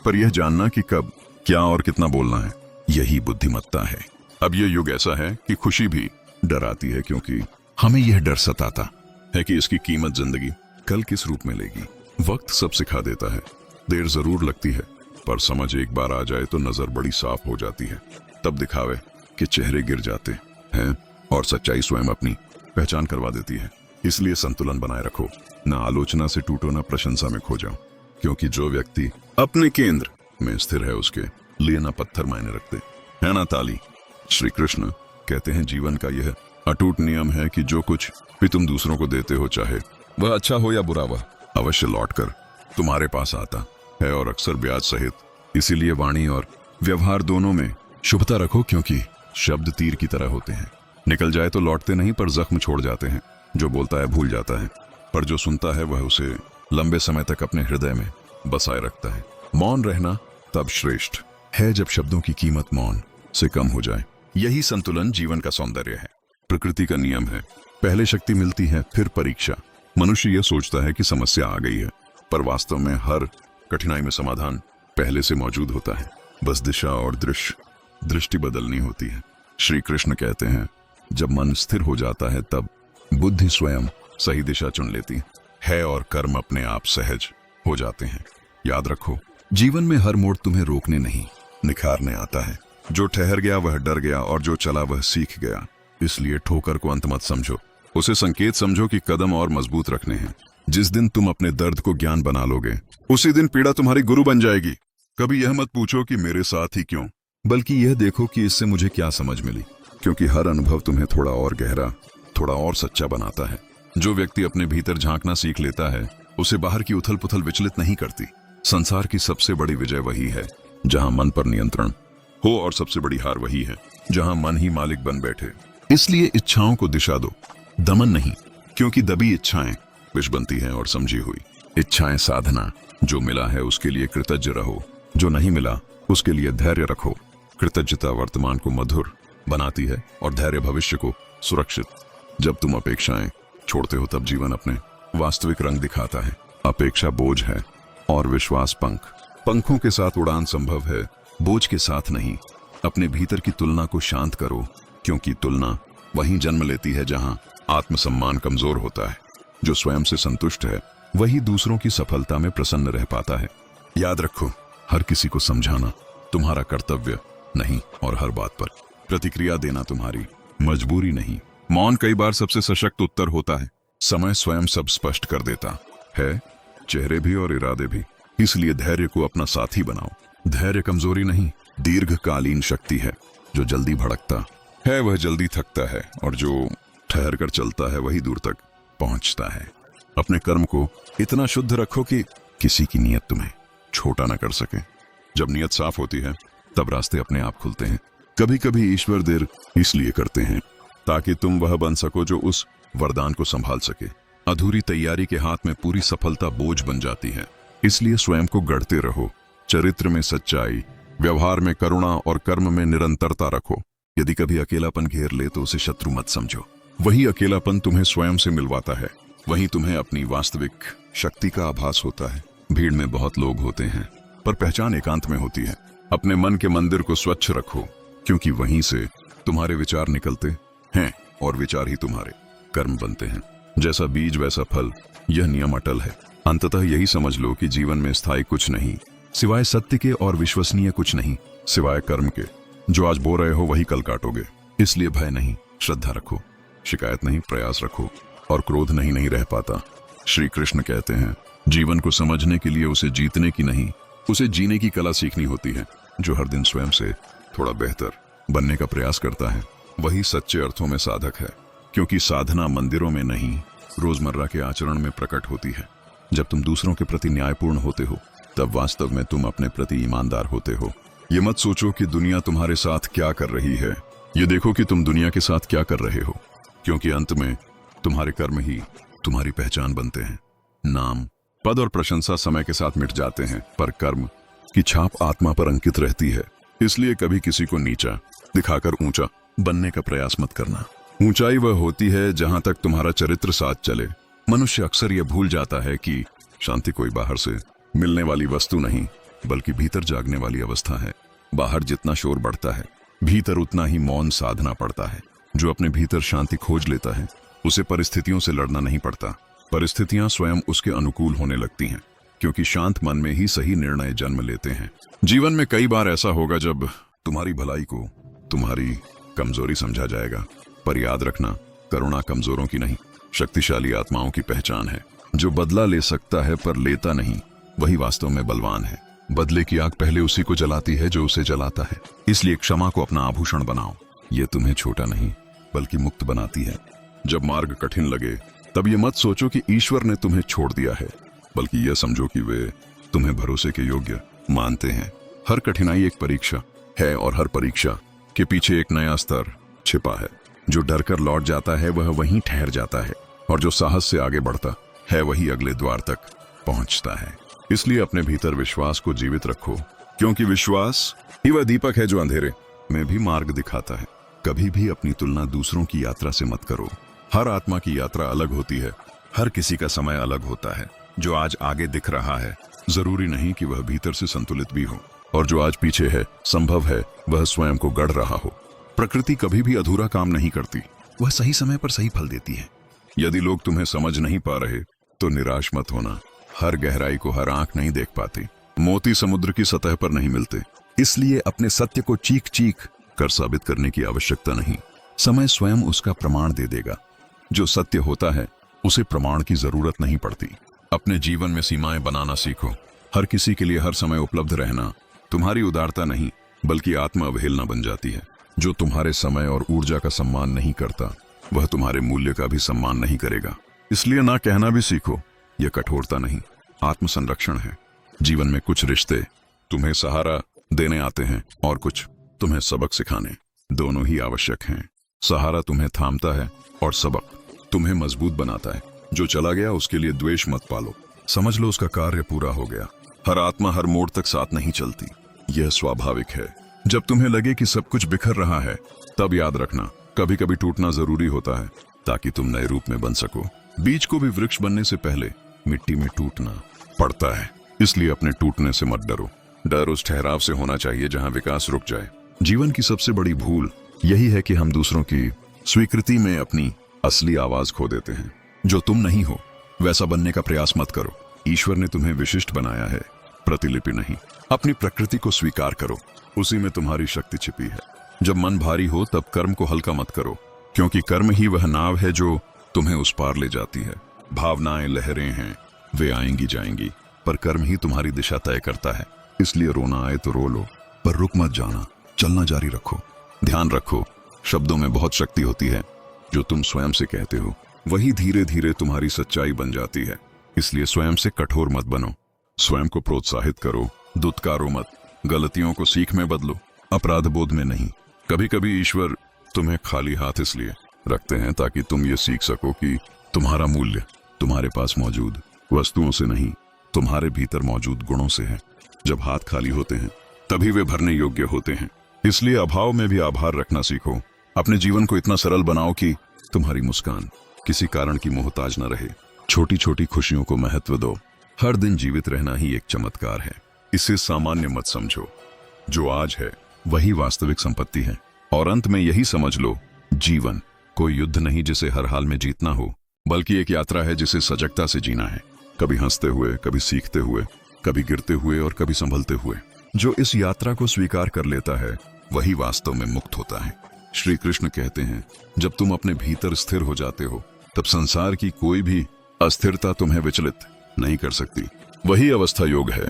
पर यह जानना कि कब, क्या और कितना बोलना है, यही बुद्धिमत्ता है। अब यह युग ऐसा है कि खुशी भी डराती है, क्योंकि हमें यह डर सताता है कि इसकी कीमत जिंदगी कल किस रूप में लेगी। वक्त सब सिखा देता है, देर जरूर लगती है, पर समझ एक बार आ जाए तो नजर बड़ी साफ हो जाती है। तब दिखावे कि चेहरे गिर जाते हैं और सच्चाई स्वयं अपनी पहचान करवा देती है। इसलिए संतुलन बनाए रखो, न आलोचना से टूटो, न प्रशंसा में खो जाओ, क्योंकि जो व्यक्ति अपने केंद्र में स्थिर है उसके लिए न पत्थर मायने रखते है ना ताली। श्री कृष्ण कहते हैं, जीवन का यह अटूट नियम है कि जो कुछ भी तुम दूसरों को देते हो, चाहे वह अच्छा हो या बुरा, वह अवश्य लौटकर तुम्हारे पास आता है, और अक्सर ब्याज सहित। इसीलिए वाणी और व्यवहार दोनों में शुभता रखो, क्योंकि शब्द तीर की तरह होते हैं। निकल जाए तो लौटते नहीं, पर जख्म छोड़ जाते हैं। जो बोलता है भूल जाता है, पर जो सुनता है वह उसे लंबे समय तक अपने हृदय में बसाए रखता है। मौन रहना तब श्रेष्ठ है जब शब्दों की कीमत मौन से कम हो जाए। यही संतुलन जीवन का सौंदर्य है। प्रकृति का नियम है, पहले शक्ति मिलती है फिर परीक्षा। मनुष्य यह सोचता है कि समस्या आ गई है, पर वास्तव में हर कठिनाई में समाधान पहले से मौजूद होता है। बस दिशा और दृष्टि बदलनी होती है। श्री कृष्ण कहते हैं, जब मन स्थिर हो जाता है तब बुद्धि स्वयं सही दिशा चुन लेती है और कर्म अपने आप सहज हो जाते हैं। याद रखो, जीवन में हर मोड़ तुम्हें रोकने नहीं, निखारने आता है। जो ठहर गया वह डर गया, और जो चला वह सीख गया। इसलिए ठोकर को अंत मत समझो, उसे संकेत समझो कि कदम और मजबूत रखने हैं। जिस दिन तुम अपने दर्द को ज्ञान बना लोगे, उसी दिन पीड़ा तुम्हारी गुरु बन जाएगी। कभी यह मत पूछो कि मेरे साथ ही क्यों, बल्कि यह देखो कि इससे मुझे क्या समझ मिली, क्योंकि हर अनुभव तुम्हें थोड़ा और गहरा, थोड़ा और सच्चा बनाता है। जो व्यक्ति अपने भीतर झांकना सीख लेता है, उसे बाहर की उथल पुथल विचलित नहीं करती। संसार की सबसे बड़ी विजय वही है जहां मन पर नियंत्रण हो, और सबसे बड़ी हार वही है जहां मन ही मालिक बन बैठे। इसलिए इच्छाओं को दिशा दो, दमन नहीं, क्योंकि दबी इच्छाएं विष बनती हैं और समझी हुई इच्छाएं साधना। जो मिला है उसके लिए कृतज्ञ रहो, जो नहीं मिला उसके लिए धैर्य रखो। कृतज्ञता वर्तमान को मधुर बनाती है और धैर्य भविष्य को सुरक्षित। जब तुम अपेक्षाएं छोड़ते हो तब जीवन अपने वास्तविक रंग दिखाता है। अपेक्षा बोझ है और विश्वास पंख। पंखों के साथ उड़ान संभव है, बोझ के साथ नहीं। अपने भीतर की तुलना को शांत करो, क्योंकि तुलना वहीं जन्म लेती है जहां आत्मसम्मान कमजोर होता है। जो स्वयं से संतुष्ट है वही दूसरों की सफलता में प्रसन्न रह पाता है। याद रखो, हर किसी को समझाना तुम्हारा कर्तव्य नहीं और हर बात पर प्रतिक्रिया देना तुम्हारी मजबूरी नहीं। मौन कई बार सबसे सशक्त उत्तर होता है। समय स्वयं सब स्पष्ट कर देता है, चेहरे भी और इरादे भी। इसलिए धैर्य को अपना साथी बनाओ। धैर्य कमजोरी नहीं, दीर्घकालीन शक्ति है। जो जल्दी भड़कता है वह जल्दी थकता है, और जो ठहर कर चलता है वही दूर तक पहुंचता है। अपने कर्म को इतना शुद्ध रखो कि किसी की नीयत तुम्हें छोटा ना कर सके। जब नीयत साफ होती है तब रास्ते अपने आप खुलते हैं। कभी कभी ईश्वर देर इसलिए करते हैं ताकि तुम वह बन सको जो उस वरदान को संभाल सके। अधूरी तैयारी के हाथ में पूरी सफलता बोझ बन जाती है। इसलिए स्वयं को गढ़ते रहो। चरित्र में सच्चाई, व्यवहार में करुणा और कर्म में निरंतरता रखो। यदि कभी अकेलापन घेर ले तो उसे शत्रु मत समझो। वही अकेलापन तुम्हें स्वयं से मिलवाता है। वहीं तुम्हें अपनी वास्तविक शक्ति का आभास होता है। भीड़ में बहुत लोग होते हैं पर पहचान एकांत में होती है। अपने मन के मंदिर को स्वच्छ रखो, क्योंकि वहीं से तुम्हारे विचार निकलते हैं और विचार ही तुम्हारे कर्म बनते हैं। जैसा बीज वैसा फल, यह नियम अटल है। अंततः यही समझ लो कि जीवन में स्थायी कुछ नहीं सिवाय सत्य के, और विश्वसनीय कुछ नहीं सिवाय कर्म के। जो आज बो रहे हो वही कल काटोगे। इसलिए भय नहीं, श्रद्धा रखो। शिकायत नहीं, प्रयास रखो। और क्रोध नहीं रह पाता। श्री कृष्ण कहते हैं, जीवन को समझने के लिए उसे जीतने की नहीं, उसे जीने की कला सीखनी होती है। जो हर दिन स्वयं से थोड़ा बेहतर बनने का प्रयास करता है वही सच्चे अर्थों में साधक है। क्योंकि साधना मंदिरों में नहीं, रोजमर्रा के आचरण में प्रकट होती है। जब तुम दूसरों के प्रति न्यायपूर्ण होते हो तब वास्तव में तुम अपने प्रति ईमानदार होते हो। ये मत सोचो कि दुनिया तुम्हारे साथ क्या कर रही है, ये देखो कि तुम दुनिया के साथ क्या कर रहे हो। क्योंकि अंत में तुम्हारे कर्म ही तुम्हारी पहचान बनते हैं। नाम, पद और प्रशंसा समय के साथ मिट जाते हैं, पर कर्म की छाप आत्मा पर अंकित रहती है। इसलिए कभी किसी को नीचा दिखाकर ऊंचा बनने का प्रयास मत करना। ऊंचाई वह होती है जहां तक तुम्हारा चरित्र साथ चले। मनुष्य अक्सर यह भूल जाता है कि शांति कोई बाहर से मिलने वाली वस्तु नहीं, बल्कि भीतर जागने वाली अवस्था है। बाहर जितना शोर बढ़ता है, भीतर उतना ही मौन साधना पड़ता है। जो अपने भीतर शांति खोज लेता है उसे परिस्थितियों से लड़ना नहीं पड़ता। परिस्थितियां स्वयं उसके अनुकूल होने लगती हैं, क्योंकि शांत मन में ही सही निर्णय जन्म लेते हैं। जीवन में कई बार ऐसा होगा जब तुम्हारी भलाई को तुम्हारी कमजोरी समझा जाएगा, पर याद रखना, करुणा कमजोरों की नहीं, शक्तिशाली आत्माओं की पहचान है। जो बदला ले सकता है पर लेता नहीं, वही वास्तव में बलवान है। बदले की आग पहले उसी को जलाती है जो उसे जलाता है। इसलिए क्षमा को अपना आभूषण बनाओ। ये तुम्हें छोटा नहीं बल्कि मुक्त बनाती है। जब मार्ग कठिन लगे तब ये मत सोचो कि ईश्वर ने तुम्हें छोड़ दिया है, बल्कि यह समझो कि वे तुम्हें भरोसे के योग्य मानते हैं। हर कठिनाई एक परीक्षा है, और हर परीक्षा के पीछे एक नया स्तर छिपा है। जो डर कर लौट जाता है वह वहीं ठहर जाता है, और जो साहस से आगे बढ़ता है वही अगले द्वार तक पहुंचता है। इसलिए अपने भीतर विश्वास को जीवित रखो, क्योंकि विश्वास ही वह दीपक है जो अंधेरे में भी मार्ग दिखाता है। कभी भी अपनी तुलना दूसरों की यात्रा से मत करो। हर आत्मा की यात्रा अलग होती है, हर किसी का समय अलग होता है। जो आज आगे दिख रहा है जरूरी नहीं कि वह भीतर से संतुलित भी हो, और जो आज पीछे है संभव है वह स्वयं को गढ़ रहा हो। प्रकृति कभी भी अधूरा काम नहीं करती, वह सही समय पर सही फल देती है। यदि लोग तुम्हें समझ नहीं पा रहे तो निराश मत होना। हर गहराई को हर आंख नहीं देख पाती। मोती समुद्र की सतह पर नहीं मिलते। इसलिए अपने सत्य को चीख चीख कर साबित करने की आवश्यकता नहीं। समय स्वयं उसका प्रमाण दे देगा। जो सत्य होता है उसे प्रमाण की जरूरत नहीं पड़ती। अपने जीवन में सीमाएं बनाना सीखो। हर किसी के लिए हर समय उपलब्ध रहना तुम्हारी उदारता नहीं बल्कि आत्म अवहेलना बन जाती है। जो तुम्हारे समय और ऊर्जा का सम्मान नहीं करता वह तुम्हारे मूल्य का भी सम्मान नहीं करेगा। इसलिए ना कहना भी सीखो। यह कठोरता नहीं, आत्म संरक्षण है। जीवन में कुछ रिश्ते तुम्हें सहारा देने आते हैं और कुछ तुम्हें सबक सिखाने। दोनों ही आवश्यक हैं। सहारा तुम्हें थामता है और सबक तुम्हें मजबूत बनाता है। जो चला गया उसके लिए द्वेष मत पालो, समझ लो उसका कार्य पूरा हो गया। हर आत्मा हर मोड़ तक साथ नहीं चलती, यह स्वाभाविक है। जब तुम्हें लगे कि सब कुछ बिखर रहा है, तब याद रखना कभी कभी टूटना जरूरी होता है ताकि तुम नए रूप में बन सको। बीज को भी वृक्ष बनने से पहले मिट्टी में टूटना पड़ता है, इसलिए अपने टूटने से मत डरो। डर उस ठहराव से होना चाहिए जहां विकास रुक जाए। जीवन की सबसे बड़ी भूल यही है कि हम दूसरों की स्वीकृति में अपनी असली आवाज खो देते हैं। जो तुम नहीं हो वैसा बनने का प्रयास मत करो। ईश्वर ने तुम्हें विशिष्ट बनाया है, प्रतिलिपि नहीं। अपनी प्रकृति को स्वीकार करो, उसी में तुम्हारी शक्ति छिपी है। जब मन भारी हो तब कर्म को हल्का मत करो, क्योंकि कर्म ही वह नाव है जो तुम्हें उस पार ले जाती है। भावनाएं लहरें हैं, वे आएंगी जाएंगी, पर कर्म ही तुम्हारी दिशा तय करता है। इसलिए रोना आए तो रो लो, पर रुक मत जाना, चलना जारी रखो। ध्यान रखो, शब्दों में बहुत शक्ति होती है। जो तुम स्वयं से कहते हो वही धीरे धीरे तुम्हारी सच्चाई बन जाती है। इसलिए स्वयं से कठोर मत बनो, स्वयं को प्रोत्साहित करो, दुत्कारो मत। गलतियों को सीख में बदलो, अपराध बोध में नहीं। कभी कभी ईश्वर तुम्हें खाली हाथ इसलिए रखते हैं ताकि तुम ये सीख सको कि तुम्हारा मूल्य तुम्हारे पास मौजूद वस्तुओं से नहीं, तुम्हारे भीतर मौजूद गुणों से है। जब हाथ खाली होते हैं तभी वे भरने योग्य होते हैं। इसलिए अभाव में भी आभार रखना सीखो। अपने जीवन को इतना सरल बनाओ कि तुम्हारी मुस्कान किसी कारण की मोहताज न रहे। छोटी छोटी खुशियों को महत्व दो। हर दिन जीवित रहना ही एक चमत्कार है, इसे सामान्य मत समझो। जो आज है वही वास्तविक संपत्ति है। और अंत में यही समझ लो, जीवन कोई युद्ध नहीं जिसे हर हाल में जीतना हो, बल्कि एक यात्रा है जिसे सजगता से जीना है। कभी हंसते हुए, कभी सीखते हुए, कभी गिरते हुए और कभी संभलते हुए। जो इस यात्रा को स्वीकार कर लेता है वही वास्तव में मुक्त होता है। श्री कृष्ण कहते हैं, जब तुम अपने भीतर स्थिर हो जाते हो तब संसार की कोई भी अस्थिरता तुम्हें विचलित नहीं कर सकती। वही अवस्था योग है,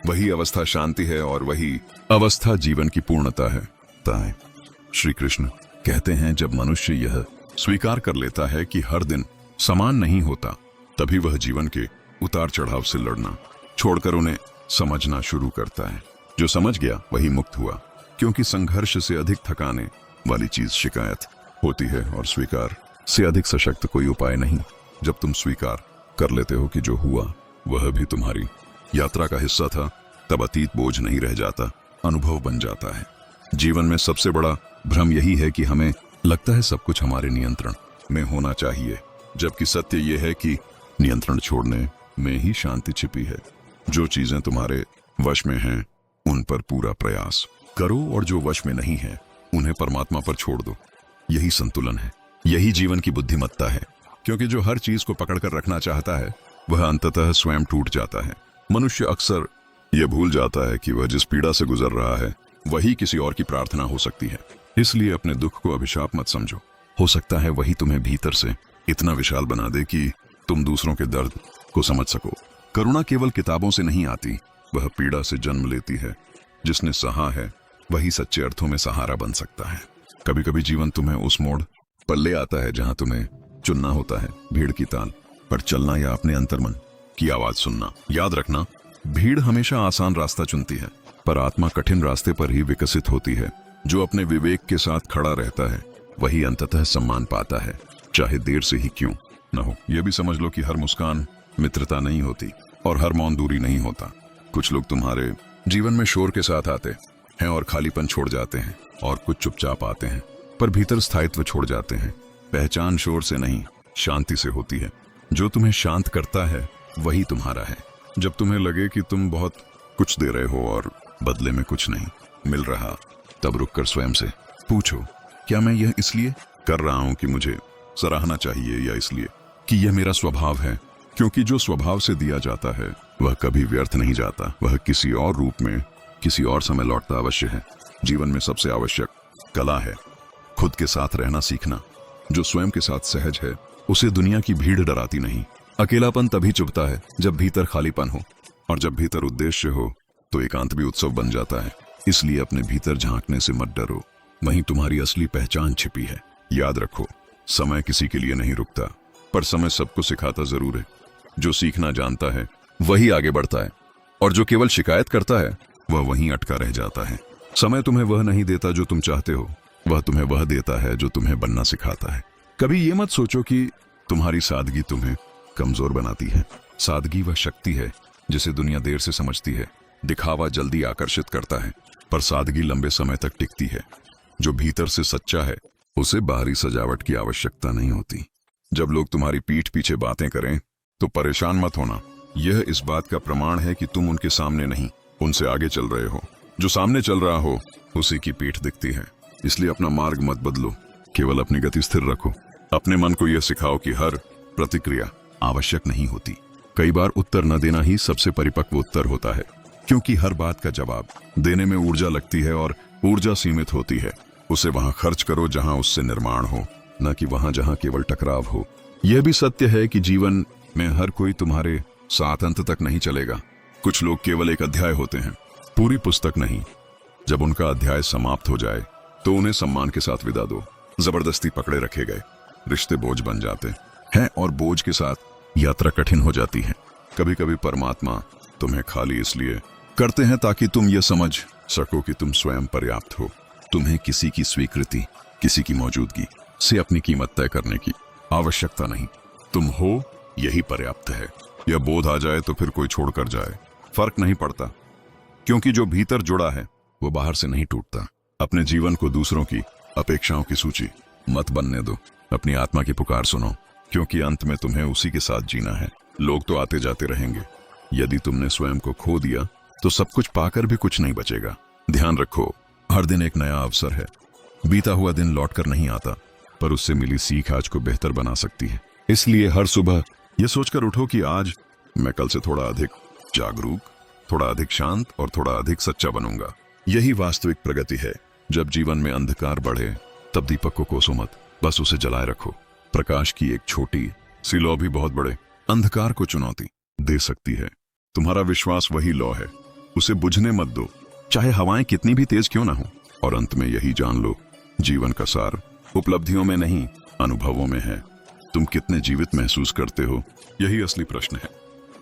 वही अवस्था शांति है और वही अवस्था जीवन की पूर्णता है। ताए श्री कृष्ण कहते हैं, जब मनुष्य यह स्वीकार कर लेता है कि हर दिन समान नहीं होता, तभी वह जीवन के उतार चढ़ाव से लड़ना छोड़कर उन्हें समझना शुरू करता है। जो समझ गया वही मुक्त हुआ, क्योंकि संघर्ष से अधिक थकाने वाली चीज शिकायत होती है और स्वीकार से अधिक सशक्त कोई उपाय नहीं। जब तुम स्वीकार कर लेते हो कि जो हुआ वह भी तुम्हारी यात्रा का हिस्सा था, तब अतीत बोझ नहीं रह जाता, अनुभव बन जाता है। जीवन में सबसे बड़ा भ्रम यही है कि हमें लगता है सब कुछ हमारे नियंत्रण में होना चाहिए, जबकि सत्य यह है कि नियंत्रण छोड़ने में ही शांति छिपी है। जो चीजें तुम्हारे वश में हैं उन पर पूरा प्रयास करो और जो वश में नहीं है उन्हें परमात्मा पर छोड़ दो। यही संतुलन है, यही जीवन की बुद्धिमत्ता है। क्योंकि जो हर चीज को पकड़कर रखना चाहता है वह अंततः स्वयं टूट जाता है। मनुष्य अक्सर यह भूल जाता है कि वह जिस पीड़ा से गुजर रहा है वही किसी और की प्रार्थना हो सकती है। इसलिए अपने दुख को अभिशाप मत समझो। हो सकता है वही तुम्हें भीतर से इतना विशाल बना दे कि तुम दूसरों के दर्द को समझ सको। करुणा केवल किताबों से नहीं आती, वह पीड़ा से जन्म लेती है। जिसने सहा है वही सच्चे अर्थों में सहारा बन सकता है। कभी कभी जीवन तुम्हें उस मोड़ पर ले आता है जहां तुम्हें चुनना होता है, भीड़ की ताल पर चलना या अपने अंतर्मन की आवाज सुनना। याद रखना, भीड़ हमेशा आसान रास्ता चुनती है, पर आत्मा कठिन रास्ते पर ही विकसित होती है। जो अपने विवेक के साथ खड़ा रहता है वही अंततः सम्मान पाता है, चाहे देर से ही क्यों न हो। यह भी समझ लो कि हर मुस्कान मित्रता नहीं होती और हर मौन दूरी नहीं होता। कुछ लोग तुम्हारे जीवन में शोर के साथ आते हैं और खालीपन छोड़ जाते हैं, और कुछ चुपचाप आते हैं पर भीतर स्थायित्व छोड़ जाते हैं। पहचान शोर से नहीं, शांति से होती है। जो तुम्हें शांत करता है वही तुम्हारा है। जब तुम्हें लगे कि तुम बहुत कुछ दे रहे हो और बदले में कुछ नहीं मिल रहा, तब रुककर स्वयं से पूछो, क्या मैं यह इसलिए कर रहा हूं कि मुझे सराहना चाहिए, या इसलिए कि यह मेरा स्वभाव है? क्योंकि जो स्वभाव से दिया जाता है वह कभी व्यर्थ नहीं जाता, वह किसी और रूप में किसी और समय लौटता अवश्य है। जीवन में सबसे आवश्यक कला है खुद के साथ रहना सीखना। जो स्वयं के साथ सहज है उसे दुनिया की भीड़ डराती नहीं। अकेलापन तभी चुभता है जब भीतर खालीपन हो, और जब भीतर उद्देश्य हो तो एकांत भी उत्सव बन जाता है। इसलिए अपने भीतर झांकने से मत डरो, वहीं तुम्हारी असली पहचान छिपी है। याद रखो, समय किसी के लिए नहीं रुकता, पर समय सबको सिखाता जरूर है। जो सीखना जानता है वही आगे बढ़ता है। और जो केवल शिकायत करता है वह वहीं अटका रह जाता है। समय तुम्हें वह नहीं देता जो तुम चाहते हो, वह तुम्हें वह देता है जो तुम्हें बनना सिखाता है। कभी ये मत सोचो कि तुम्हारी सादगी तुम्हें कमजोर बनाती है। सादगी वह शक्ति है जिसे दुनिया देर से समझती है। दिखावा जल्दी आकर्षित करता है, पर सादगी लंबे समय तक टिकती है। जो भीतर से सच्चा है उसे बाहरी सजावट की आवश्यकता नहीं होती। जब लोग तुम्हारी पीठ पीछे बातें करें तो परेशान मत होना। यह इस बात का प्रमाण है कि तुम उनके सामने नहीं, उनसे आगे चल रहे हो। जो सामने चल रहा हो उसी की पीठ दिखती है। इसलिए अपना मार्ग मत बदलो, केवल अपनी गति स्थिर रखो। अपने मन को यह सिखाओ कि हर प्रतिक्रिया आवश्यक नहीं होती। कई बार उत्तर न देना ही सबसे परिपक्व उत्तर होता है, क्योंकि हर बात का जवाब देने में ऊर्जा लगती है और ऊर्जा सीमित होती है। उसे वहां खर्च करो जहां उससे निर्माण हो, न कि वहां जहां केवल टकराव हो। यह भी सत्य है कि जीवन में हर कोई तुम्हारे साथ अंत तक नहीं चलेगा। कुछ लोग केवल एक अध्याय होते हैं, पूरी पुस्तक नहीं। जब उनका अध्याय समाप्त हो जाए तो उन्हें सम्मान के साथ विदा दो। जबरदस्ती पकड़े रखे गए रिश्ते बोझ बन जाते हैं और बोझ के साथ यात्रा कठिन हो जाती है। कभी कभी परमात्मा तुम्हें खाली इसलिए करते हैं ताकि तुम ये समझ सको कि तुम स्वयं पर्याप्त हो। तुम्हें किसी की स्वीकृति, किसी की मौजूदगी से अपनी कीमत तय करने की आवश्यकता नहीं। तुम हो, यही पर्याप्त है। यह बोध आ जाए तो फिर कोई छोड़कर जाए, फर्क नहीं पड़ता, क्योंकि जो भीतर जुड़ा है वो बाहर से नहीं टूटता। अपने जीवन को दूसरों की अपेक्षाओं की सूची मत बनने दो। अपनी आत्मा की पुकार सुनो, क्योंकि अंत में तुम्हें उसी के साथ जीना है। लोग तो आते जाते रहेंगे। यदि तुमने स्वयं को खो दिया तो सब कुछ पाकर भी कुछ नहीं बचेगा। ध्यान रखो, हर दिन एक नया अवसर है। बीता हुआ दिन लौटकर नहीं आता, पर उससे मिली सीख आज को बेहतर बना सकती है। इसलिए हर सुबह यह सोचकर उठो कि आज मैं कल से थोड़ा अधिक जागरूक, थोड़ा अधिक शांत और थोड़ा अधिक सच्चा बनूंगा। यही वास्तविक प्रगति है। जब जीवन में अंधकार बढ़े तब दीपक को कोसो मत, बस उसे जलाए रखो। प्रकाश की एक छोटी सी लौ भी बहुत बड़े अंधकार को चुनौती दे सकती है। तुम्हारा विश्वास वही लौ है, उसे बुझने मत दो, चाहे हवाएं कितनी भी तेज क्यों ना हो। और अंत में यही जान लो, जीवन का सार उपलब्धियों में नहीं, अनुभवों में है। तुम कितने जीवित महसूस करते हो, यही असली प्रश्न है।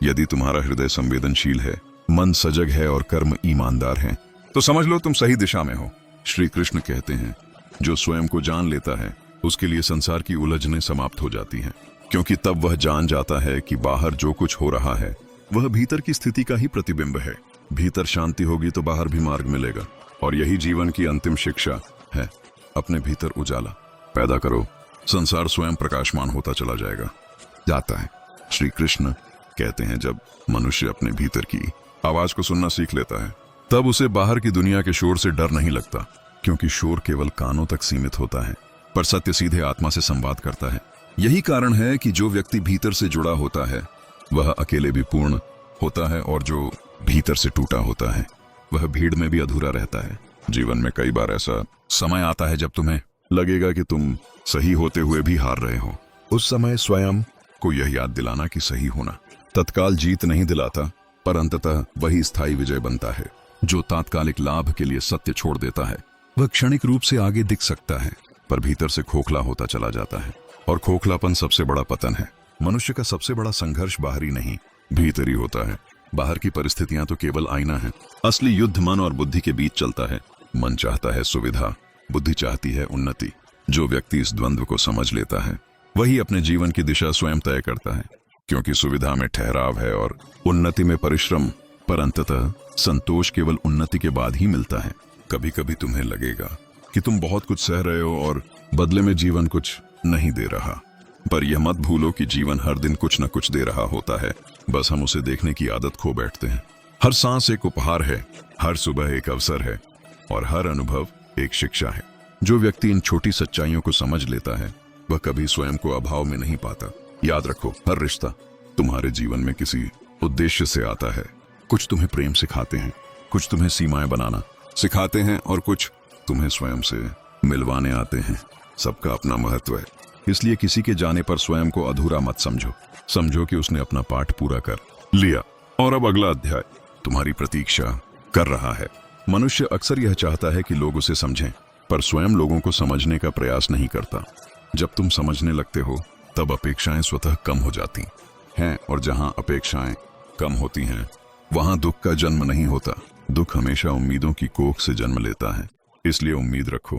यदि तुम्हारा हृदय संवेदनशील है, मन सजग है और कर्म ईमानदार है, तो समझ लो तुम सही दिशा में हो। श्री कृष्ण कहते हैं, जो स्वयं को जान लेता है उसके लिए संसार की उलझनें समाप्त हो जाती हैं, क्योंकि तब वह जान जाता है कि बाहर जो कुछ हो रहा है वह भीतर की स्थिति का ही प्रतिबिंब है। भीतर शांति होगी तो बाहर भी मार्ग मिलेगा, और यही जीवन की अंतिम शिक्षा है। अपने भीतर उजाला पैदा करो, संसार स्वयं प्रकाशमान होता चला जाता है। श्री कृष्ण कहते हैं, जब मनुष्य अपने भीतर की आवाज को सुनना सीख लेता है तब उसे बाहर की दुनिया के शोर से डर नहीं लगता, क्योंकि शोर केवल कानों तक सीमित होता है, पर सत्य सीधे आत्मा से संवाद करता है। यही कारण है कि जो व्यक्ति भीतर से जुड़ा होता है वह अकेले भी पूर्ण होता है, और जो भीतर से टूटा होता है वह भीड़ में भी अधूरा रहता है। जीवन में कई बार ऐसा समय आता है जब तुम्हें लगेगा कि तुम सही होते हुए भी हार रहे हो। उस समय स्वयं को यह याद दिलाना कि सही होना तत्काल जीत नहीं दिलाता, पर अंततः वही स्थायी विजय बनता है। जो तात्कालिक लाभ के लिए सत्य छोड़ देता है वह क्षणिक रूप से आगे दिख सकता है, पर भीतर से खोखला होता चला जाता है, और खोखलापन सबसे बड़ा पतन है। मनुष्य का सबसे बड़ा संघर्ष बाहरी नहीं, भीतरी होता है। बाहर की परिस्थितियां तो केवल आईना है। असली युद्ध मन और बुद्धि के बीच चलता है। मन चाहता है सुविधा, बुद्धि चाहती है उन्नति। जो व्यक्ति इस द्वंद्व को समझ लेता है वही अपने जीवन की दिशा स्वयं तय करता है, क्योंकि सुविधा में ठहराव है और उन्नति में परिश्रम, पर अंततः संतोष केवल उन्नति के बाद ही मिलता है। कभी कभी तुम्हें लगेगा कि तुम बहुत कुछ सह रहे हो और बदले में जीवन कुछ नहीं दे रहा, पर यह मत भूलो कि जीवन हर दिन कुछ न कुछ दे रहा होता है, बस हम उसे देखने की आदत खो बैठते हैं। हर सांस एक उपहार है, हर सुबह एक अवसर है, और हर अनुभव एक शिक्षा है। जो व्यक्ति इन छोटी सच्चाइयों को समझ लेता है वह कभी स्वयं को अभाव में नहीं पाता। याद रखो, हर रिश्ता तुम्हारे जीवन में किसी उद्देश्य से आता है। कुछ तुम्हें प्रेम सिखाते हैं, कुछ तुम्हें सीमाएं बनाना सिखाते हैं, और कुछ तुम्हें स्वयं से मिलवाने आते हैं। सबका अपना महत्व है, इसलिए किसी के जाने पर स्वयं को अधूरा मत समझो। समझो कि उसने अपना पाठ पूरा कर लिया और अब अगला अध्याय तुम्हारी प्रतीक्षा कर रहा है। मनुष्य अक्सर यह चाहता है कि लोग उसे समझें, पर स्वयं लोगों को समझने का प्रयास नहीं करता। जब तुम समझने लगते हो तब अपेक्षाएं स्वतः कम हो जाती हैं, और जहां अपेक्षाएं कम होती हैं वहां दुख का जन्म नहीं होता। दुख हमेशा उम्मीदों की कोख से जन्म लेता है। इसलिए उम्मीद रखो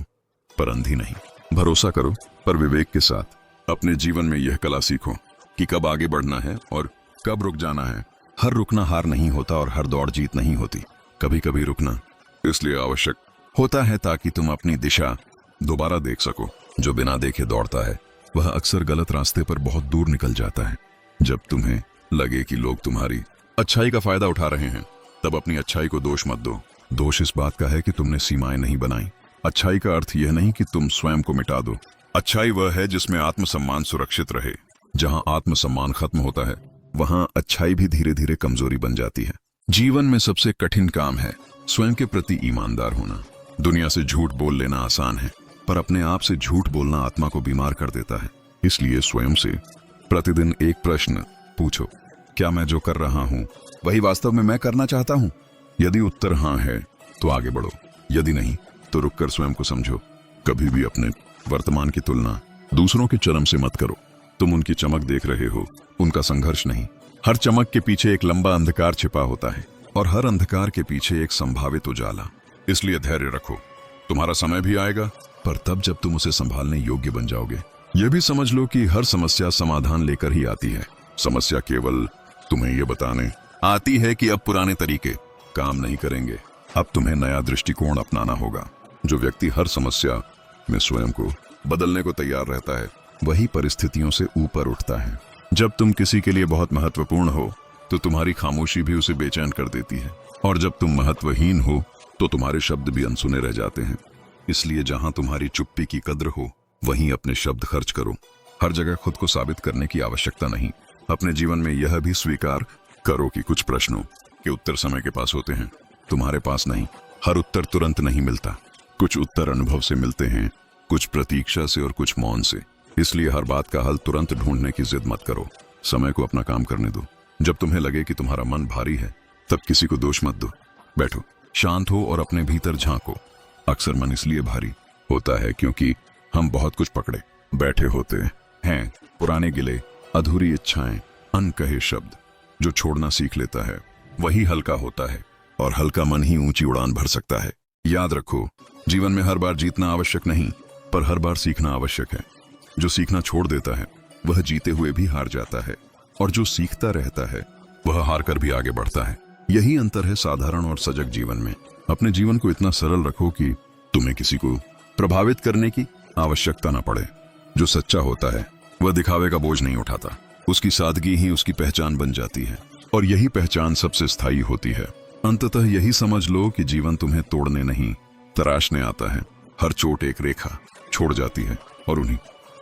पर अंधी नहीं। भरोसा करो पर विवेक के साथ। अपने जीवन में यह कला सीखो कि कब आगे बढ़ना है और कब रुक जाना है। हर रुकना हार नहीं होता और हर दौड़ जीत नहीं होती। कभी कभी रुकना इसलिए आवश्यक होता है ताकि तुम अपनी दिशा दोबारा देख सको। जो बिना देखे दौड़ता है वह अक्सर गलत रास्ते पर बहुत दूर निकल जाता है। जब तुम्हें लगे कि लोग तुम्हारी अच्छाई का फायदा उठा रहे हैं तब अपनी अच्छाई को दोष मत दो। दोष इस बात का है कि तुमने सीमाएं नहीं बनाई। अच्छाई का अर्थ यह नहीं कि तुम स्वयं को मिटा दो। अच्छाई वह है जिसमें आत्मसम्मान सुरक्षित रहे। जहां आत्मसम्मान खत्म होता है वहां अच्छाई भी धीरे धीरे कमजोरी बन जाती है। जीवन में सबसे कठिन काम है स्वयं के प्रति ईमानदार होना। दुनिया से झूठ बोल लेना आसान है पर अपने आप से झूठ बोलना आत्मा को बीमार कर देता है। इसलिए स्वयं से प्रतिदिन एक प्रश्न पूछो, क्या मैं जो कर रहा हूं वही वास्तव में मैं करना चाहता हूं? यदि उत्तर हाँ है तो आगे बढ़ो, यदि नहीं तो रुककर स्वयं को समझो। कभी भी अपने वर्तमान की तुलना दूसरों के चरम से मत करो। तुम उनकी चमक देख रहे हो, उनका संघर्ष नहीं। हर चमक के पीछे एक लंबा अंधकार छिपा होता है और हर अंधकार के पीछे एक संभावित उजाला। इसलिए धैर्य रखो, तुम्हारा समय भी आएगा पर तब जब तुम उसे संभालने योग्य बन जाओगे। यह भी समझ लो कि हर समस्या समाधान लेकर ही आती है। समस्या केवल तुम्हें यह बताने आती है कि अब पुराने तरीके काम नहीं करेंगे, अब तुम्हें नया दृष्टिकोण अपनाना होगा। जो व्यक्ति हर समस्या में स्वयं को बदलने को तैयार रहता है वही परिस्थितियों से ऊपर उठता है। जब तुम किसी के लिए बहुत महत्वपूर्ण हो तो तुम्हारी खामोशी भी उसे बेचैन कर देती है और जब तुम महत्वहीन हो तो तुम्हारे शब्द भी अनसुने रह जाते हैं। इसलिए जहां तुम्हारी चुप्पी की कद्र हो वहीं अपने शब्द खर्च करो। हर जगह खुद को साबित करने की आवश्यकता नहीं। अपने जीवन में यह भी स्वीकार करो कि कुछ प्रश्नों के उत्तर समय के पास होते हैं, तुम्हारे पास नहीं। हर उत्तर तुरंत नहीं मिलता। कुछ उत्तर अनुभव से मिलते हैं, कुछ प्रतीक्षा से और कुछ मौन से। इसलिए हर बात का हल तुरंत ढूंढने की जिद मत करो। समय को अपना काम करने दो। जब तुम्हें लगे कि तुम्हारा मन भारी है तब किसी को दोष मत दो। बैठो, शांत हो और अपने भीतर झांको। अक्सर मन इसलिए भारी होता है क्योंकि हम बहुत कुछ पकड़े बैठे होते हैं। पुराने गिले, अधूरी इच्छाएं, अनकहे शब्द। जो छोड़ना सीख लेता है वही हल्का होता है और हल्का मन ही ऊंची उड़ान भर सकता है। याद रखो, जीवन में हर बार जीतना आवश्यक नहीं पर हर बार सीखना आवश्यक है। जो सीखना छोड़ देता है वह जीते हुए भी हार जाता है और जो सीखता रहता है वह हार कर भी आगे बढ़ता है। यही अंतर है साधारण और सजग जीवन में। अपने जीवन को इतना सरल रखो कि तुम्हें किसी को प्रभावित करने की आवश्यकता न पड़े। जो सच्चा होता है वह दिखावे का बोझ नहीं उठाता। उसकी सादगी ही उसकी पहचान बन जाती है और यही पहचान सबसे स्थायी होती है। अंततः यही समझ लो कि जीवन तुम्हें तोड़ने नहीं तराशने आता है। हर चोट एक रेखा छोड़ जाती है और उन्हीं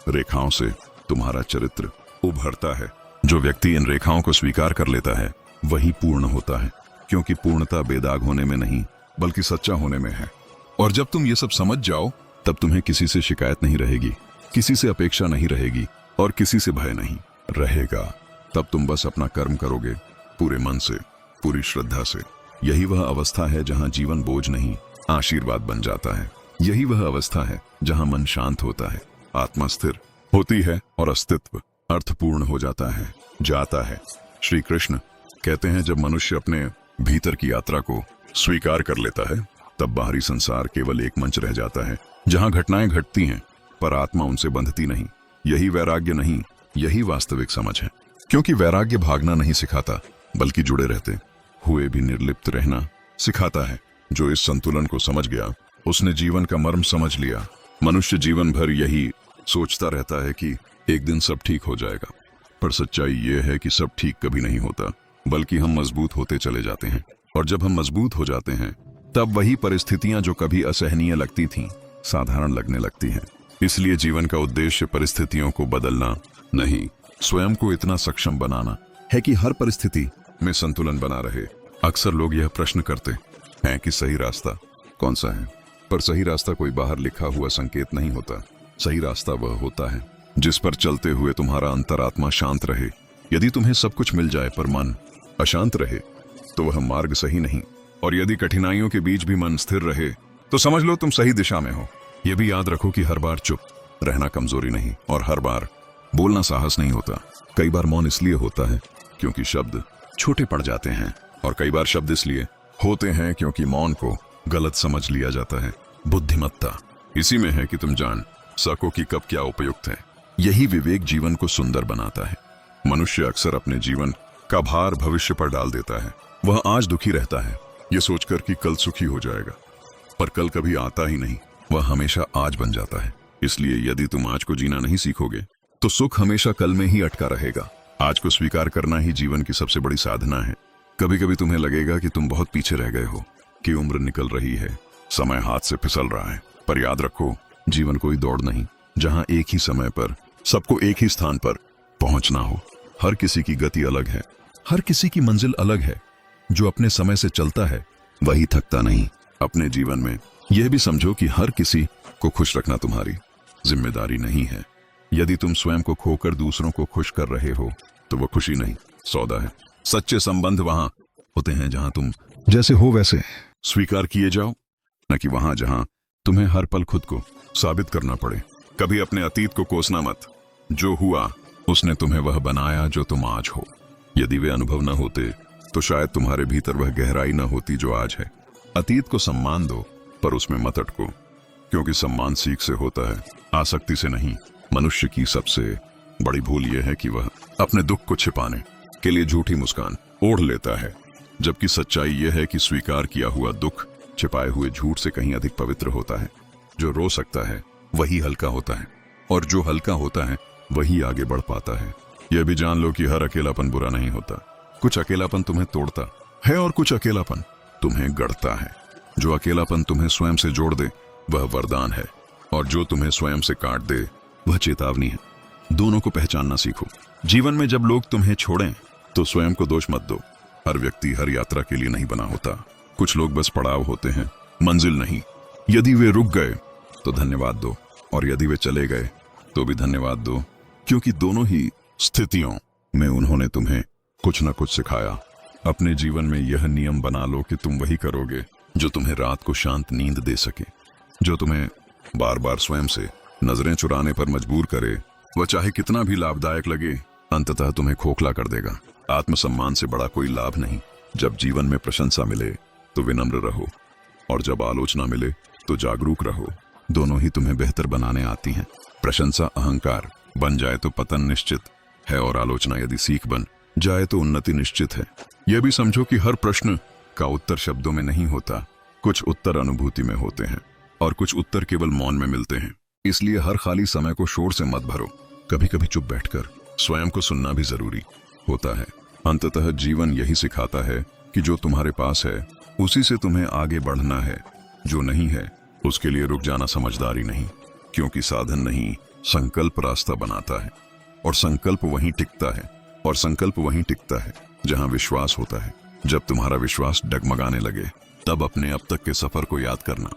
रेखाओं से तुम्हारा चरित्र उभरता है। जो व्यक्ति इन रेखाओं को स्वीकार कर लेता है वही पूर्ण होता है, क्योंकि पूर्णता बेदाग होने में नहीं बल्कि सच्चा होने में है। और जब तुम ये सब समझ जाओ तब तुम्हें किसी से शिकायत नहीं रहेगी, किसी से अपेक्षा नहीं रहेगी और किसी से भय नहीं रहेगा। तब तुम बस अपना कर्म करोगे पूरे मन से, पूरी श्रद्धा से। यही वह अवस्था है जहां जीवन बोझ नहीं आशीर्वाद बन जाता है। यही वह अवस्था है जहां मन शांत होता है, आत्मा स्थिर होती है और अस्तित्व अर्थपूर्ण हो जाता है, जाता है। श्री कृष्ण कहते हैं, जब मनुष्य अपने भीतर की यात्रा को स्वीकार कर लेता है तब बाहरी संसार केवल एक मंच रह जाता है जहां घटनाएं घटती हैं पर आत्मा उनसे बंधती नहीं। यही वैराग्य नहीं, यही वास्तविक समझ है। क्योंकि वैराग्य भागना नहीं सिखाता बल्कि जुड़े रहते हुए भी निर्लिप्त रहना सिखाता है। जो इस संतुलन को समझ गया उसने जीवन का मर्म समझ लिया। मनुष्य जीवन भर यही सोचता रहता है कि एक दिन सब ठीक हो जाएगा, पर सच्चाई यह है कि सब ठीक कभी नहीं होता, बल्कि हम मजबूत होते चले जाते हैं। और जब हम मजबूत हो जाते हैं तब वही परिस्थितियां जो कभी असहनीय लगती थीं साधारण लगने लगती हैं। इसलिए जीवन का उद्देश्य परिस्थितियों को बदलना नहीं, स्वयं को इतना सक्षम बनाना है कि हर परिस्थिति में संतुलन बना रहे। अक्सर लोग यह प्रश्न करते हैं कि सही रास्ता कौन सा है, पर सही रास्ता कोई बाहर लिखा हुआ संकेत नहीं होता। सही रास्ता वह होता है जिस पर चलते हुए तुम्हारा अंतरात्मा शांत रहे। यदि तुम्हें सब कुछ मिल जाए पर मन अशांत रहे तो वह मार्ग सही नहीं, और यदि कठिनाइयों के बीच भी मन स्थिर रहे तो समझ लो तुम सही दिशा में हो। यह भी याद रखो कि हर बार चुप रहना कमजोरी नहीं और हर बार बोलना साहस नहीं होता। कई बार मौन इसलिए होता है क्योंकि शब्द छोटे पड़ जाते हैं और कई बार शब्द इसलिए होते हैं क्योंकि मौन को गलत समझ लिया जाता है। बुद्धिमत्ता इसी में है कि तुम जान सको कि कब क्या उपयुक्त है। यही विवेक जीवन को सुंदर बनाता है। मनुष्य अक्सर अपने जीवन का भार भविष्य पर डाल देता है। वह आज दुखी रहता है ये सोचकर कि कल सुखी हो जाएगा, पर कल कभी आता ही नहीं, वह हमेशा आज बन जाता है। इसलिए यदि तुम आज को जीना नहीं सीखोगे तो सुख हमेशा कल में ही अटका रहेगा। आज को स्वीकार करना ही जीवन की सबसे बड़ी साधना है। कभी कभी तुम्हें लगेगा कि तुम बहुत पीछे रह गए हो, कि उम्र निकल रही है, समय हाथ से फिसल रहा है, पर याद रखो जीवन कोई दौड़ नहीं जहां एक ही समय पर सबको एक ही स्थान पर पहुंचना हो। हर किसी की गति अलग है, हर किसी की मंजिल अलग है। जो अपने समय से चलता है वही थकता नहीं। अपने जीवन में यह भी समझो कि हर किसी को खुश रखना तुम्हारी जिम्मेदारी नहीं है। यदि तुम स्वयं को खोकर दूसरों को खुश कर रहे हो तो वह खुशी नहीं, सौदा है। सच्चे संबंध वहां होते हैं जहां तुम जैसे हो वैसे स्वीकार किए जाओ, न कि वहां जहां तुम्हें हर पल खुद को साबित करना पड़े। कभी अपने अतीत को कोसना मत। जो हुआ उसने तुम्हें वह बनाया जो तुम आज हो। यदि वे अनुभव न होते तो शायद तुम्हारे भीतर वह गहराई न होती जो आज है। अतीत को सम्मान दो पर उसमें मत अटको, क्योंकि सम्मान सीख से होता है, आसक्ति से नहीं। मनुष्य की सबसे बड़ी भूल यह है कि वह अपने दुख को छिपाने के लिए झूठी मुस्कान ओढ़ लेता है, जबकि सच्चाई यह है कि स्वीकार किया हुआ दुख छिपाए हुए झूठ से कहीं अधिक पवित्र होता है। जो रो सकता है वही हल्का होता है, और जो हल्का होता है वही आगे बढ़ पाता है। यह भी जान लो कि हर अकेलापन बुरा नहीं होता। कुछ अकेलापन तुम्हें तोड़ता है और कुछ अकेलापन तुम्हें गढ़ता है। जो अकेलापन तुम्हें स्वयं से जोड़ दे वह वरदान है, और जो तुम्हें स्वयं से काट दे वह चेतावनी है। दोनों को पहचानना सीखो। जीवन में जब लोग तुम्हें छोड़ें तो स्वयं को दोष मत दो। हर व्यक्ति हर यात्रा के लिए नहीं बना होता। कुछ लोग बस पड़ाव होते हैं, मंजिल नहीं। यदि वे रुक गए तो धन्यवाद दो, और यदि वे चले गए तो भी धन्यवाद दो, क्योंकि दोनों ही स्थितियों में उन्होंने तुम्हें कुछ न कुछ सिखाया। अपने जीवन में यह नियम बना लो कि तुम वही करोगे जो तुम्हें रात को शांत नींद दे सके। जो तुम्हें बार बार स्वयं से नजरें चुराने पर मजबूर करे, वह चाहे कितना भी लाभदायक लगे, अंततः तुम्हें खोखला कर देगा। आत्मसम्मान से बड़ा कोई लाभ नहीं। जब जीवन में प्रशंसा मिले तो विनम्र रहो, और जब आलोचना मिले तो जागरूक रहो। दोनों ही तुम्हें बेहतर बनाने आती हैं। प्रशंसा अहंकार बन जाए तो पतन निश्चित है, और आलोचना यदि सीख बन जाए तो उन्नति निश्चित है। यह भी समझो कि हर प्रश्न का उत्तर शब्दों में नहीं होता। कुछ उत्तर अनुभूति में होते हैं, और कुछ उत्तर केवल मौन में मिलते हैं। इसलिए हर खाली समय को शोर से मत भरो। कभी कभी चुप बैठकर स्वयं को सुनना भी जरूरी होता है। अंततः जीवन यही सिखाता है कि जो तुम्हारे पास है उसी से तुम्हें आगे बढ़ना है। जो नहीं है उसके लिए रुक जाना समझदारी नहीं, क्योंकि साधन नहीं संकल्प रास्ता बनाता है, और संकल्प वहीं टिकता है जहां विश्वास होता है। जब तुम्हारा विश्वास डगमगाने लगे तब अपने अब तक के सफर को याद करना।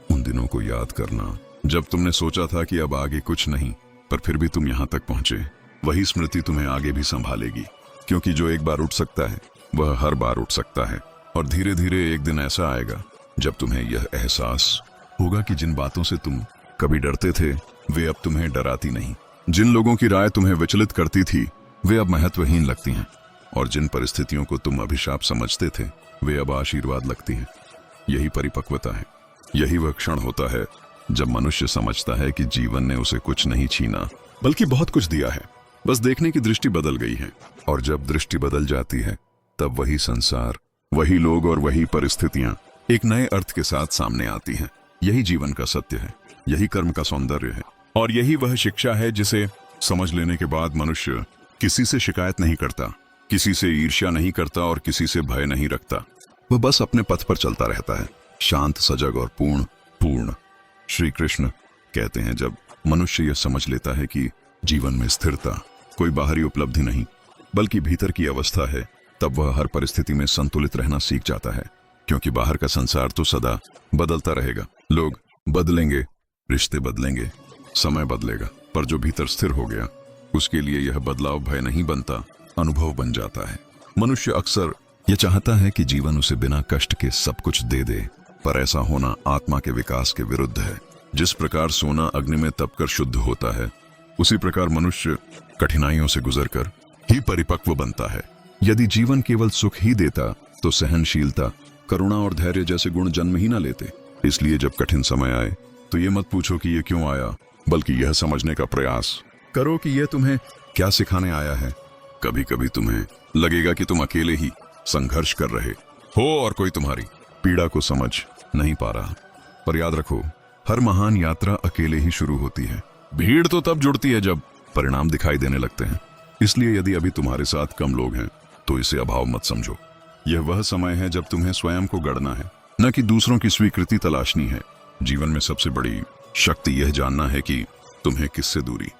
उन दिनों को याद करना जब तुमने सोचा था कि अब आगे कुछ नहीं, पर फिर भी तुम यहां तक पहुंचे। वही स्मृति तुम्हें आगे भी संभालेगी, क्योंकि जो एक बार उठ सकता है वह हर बार उठ सकता है। और धीरे धीरे एक दिन ऐसा आएगा जब तुम्हें यह एहसास होगा कि जिन बातों से तुम कभी डरते थे वे अब तुम्हें डराती नहीं। जिन लोगों की राय तुम्हें विचलित करती थी वे अब महत्वहीन लगती हैं, और जिन परिस्थितियों को तुम अभिशाप समझते थे वे अब आशीर्वाद लगती हैं। यही परिपक्वता है। यही वह क्षण होता है जब मनुष्य समझता है कि जीवन ने उसे कुछ नहीं छीना बल्कि बहुत कुछ दिया है। बस देखने की दृष्टि बदल गई है, और जब दृष्टि बदल जाती है तब वही संसार, वही लोग और वही परिस्थितियां एक नए अर्थ के साथ सामने आती हैं। यही जीवन का सत्य है, यही कर्म का सौंदर्य है, और यही वह शिक्षा है जिसे समझ लेने के बाद मनुष्य किसी से शिकायत नहीं करता, किसी से ईर्ष्या नहीं करता और किसी से भय नहीं रखता। वह बस अपने पथ पर चलता रहता है, शांत, सजग और पूर्ण। श्री कृष्ण कहते हैं, जब मनुष्य यह समझ लेता है कि जीवन में स्थिरता कोई बाहरी उपलब्धि नहीं बल्कि भीतर की अवस्था है, तब वह हर परिस्थिति में संतुलित रहना सीख जाता है। क्योंकि बाहर का संसार तो सदा बदलता रहेगा। लोग बदलेंगे, रिश्ते बदलेंगे, समय बदलेगा, पर जो भीतर स्थिर हो गया उसके लिए यह बदलाव भय नहीं बनता, अनुभव बन जाता है। मनुष्य अक्सर यह चाहता है कि जीवन उसे बिना कष्ट के सब कुछ दे दे, पर ऐसा होना आत्मा के विकास के विरुद्ध है। जिस प्रकार सोना अग्नि में तपकर शुद्ध होता है, उसी प्रकार मनुष्य कठिनाइयों से गुजरकर ही परिपक्व बनता है। यदि जीवन केवल सुख ही देता तो सहनशीलता, करुणा और धैर्य जैसे गुण जन्म ही ना लेते। इसलिए जब कठिन समय आए तो ये मत पूछो कि ये क्यों आया, बल्कि यह समझने का प्रयास करो कि यह तुम्हें क्या सिखाने आया है। कभी कभी तुम्हें लगेगा कि तुम अकेले ही संघर्ष कर रहे हो और कोई तुम्हारी पीड़ा को समझ नहीं पा रहा, पर याद रखो, हर महान यात्रा अकेले ही शुरू होती है। भीड़ तो तब जुड़ती है जब परिणाम दिखाई देने लगते हैं। इसलिए यदि अभी तुम्हारे साथ कम लोग हैं तो इसे अभाव मत समझो। यह वह समय है जब तुम्हें स्वयं को गढ़ना है, न कि दूसरों की स्वीकृति तलाशनी है। जीवन में सबसे बड़ी शक्ति यह जानना है कि तुम्हें किससे दूरी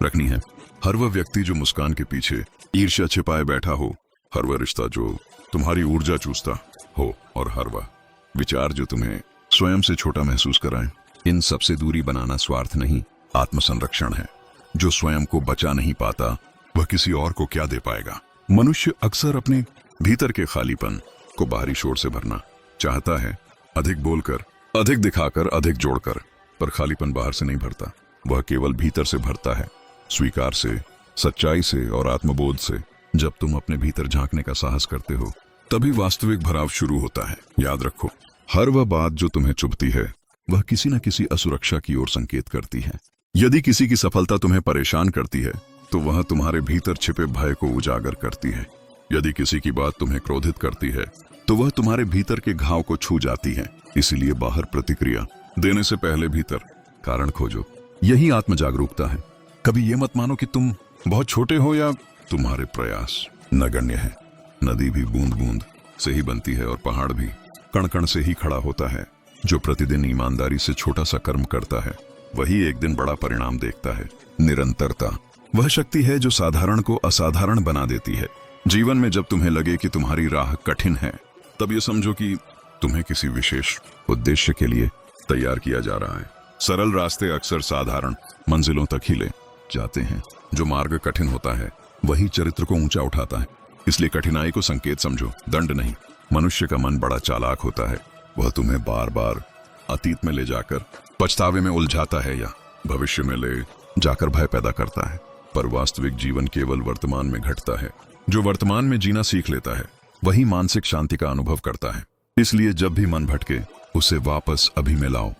रखनी है। हर वह व्यक्ति जो मुस्कान के पीछे ईर्ष्या छिपाए बैठा हो, हर वह रिश्ता जो तुम्हारी ऊर्जा चूसता हो, और हर वह विचार जो तुम्हें स्वयं से छोटा महसूस कराए, इन सबसे दूरी बनाना स्वार्थ नहीं, आत्मसंरक्षण है। जो स्वयं को बचा नहीं पाता वह किसी और को क्या दे पाएगा। मनुष्य अक्सर अपने भीतर के खालीपन को बाहरी शोर से भरना चाहता है, अधिक बोलकर, अधिक दिखाकर, अधिक जोड़कर, पर खालीपन बाहर से नहीं भरता, वह केवल भीतर से भरता है, स्वीकार से, सच्चाई से और आत्मबोध से। जब तुम अपने भीतर झांकने का साहस करते हो तभी वास्तविक भराव शुरू होता है। याद रखो, हर वह बात जो तुम्हें चुभती है वह किसी न किसी असुरक्षा की ओर संकेत करती है। यदि किसी की सफलता तुम्हें परेशान करती है तो वह तुम्हारे भीतर छिपे भय को उजागर करती है। यदि किसी की बात तुम्हें क्रोधित करती है तो वह तुम्हारे भीतर के घाव को छू जाती है। इसीलिए बाहर प्रतिक्रिया देने से पहले भीतर कारण खोजो। यही आत्म जागरूकता है। कभी ये मत मानो कि तुम बहुत छोटे हो या तुम्हारे प्रयास नगण्य है। नदी भी बूंद बूंद से ही बनती है और पहाड़ भी कण कण से ही खड़ा होता है। जो प्रतिदिन ईमानदारी से छोटा सा कर्म करता है वही एक दिन बड़ा परिणाम देखता है। निरंतरता वह शक्ति है जो साधारण को असाधारण बना देती है। जीवन में जब तुम्हें लगे कि तुम्हारी राह कठिन है तब ये समझो कि तुम्हें किसी विशेष उद्देश्य के लिए तैयार किया जा रहा है। सरल रास्ते अक्सर साधारण मंजिलों तक ही ले जाते हैं। जो मार्ग कठिन होता है वही चरित्र को ऊंचा उठाता है। इसलिए कठिनाई को संकेत समझो, दंड नहीं। मनुष्य का मन बड़ा चालाक होता है। वह तुम्हें बार बार अतीत में ले जाकर पछतावे में उलझाता है या भविष्य में ले जाकर भय पैदा करता है। पर वास्तविक जीवन केवल वर्तमान में घटता है। जो वर्तमान में जीना सीख लेता है वही मानसिक शांति का अनुभव करता है। इसलिए जब भी मन भटके उसे वापस अभी में लाओ,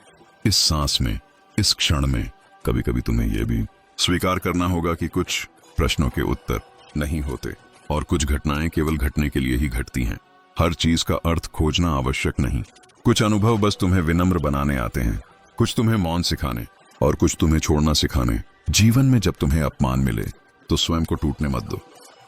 इस सांस में, इस क्षण में। कभी कभी तुम्हें यह भी स्वीकार करना होगा कि कुछ प्रश्नों के उत्तर नहीं होते और कुछ घटनाएं केवल घटने के लिए ही घटती हैं। हर चीज का अर्थ खोजना आवश्यक नहीं। कुछ अनुभव बस तुम्हें विनम्र बनाने आते हैं, कुछ तुम्हें मौन सिखाने और कुछ तुम्हें छोड़ना सिखाने। जीवन में जब तुम्हें अपमान मिले तो स्वयं को टूटने मत दो।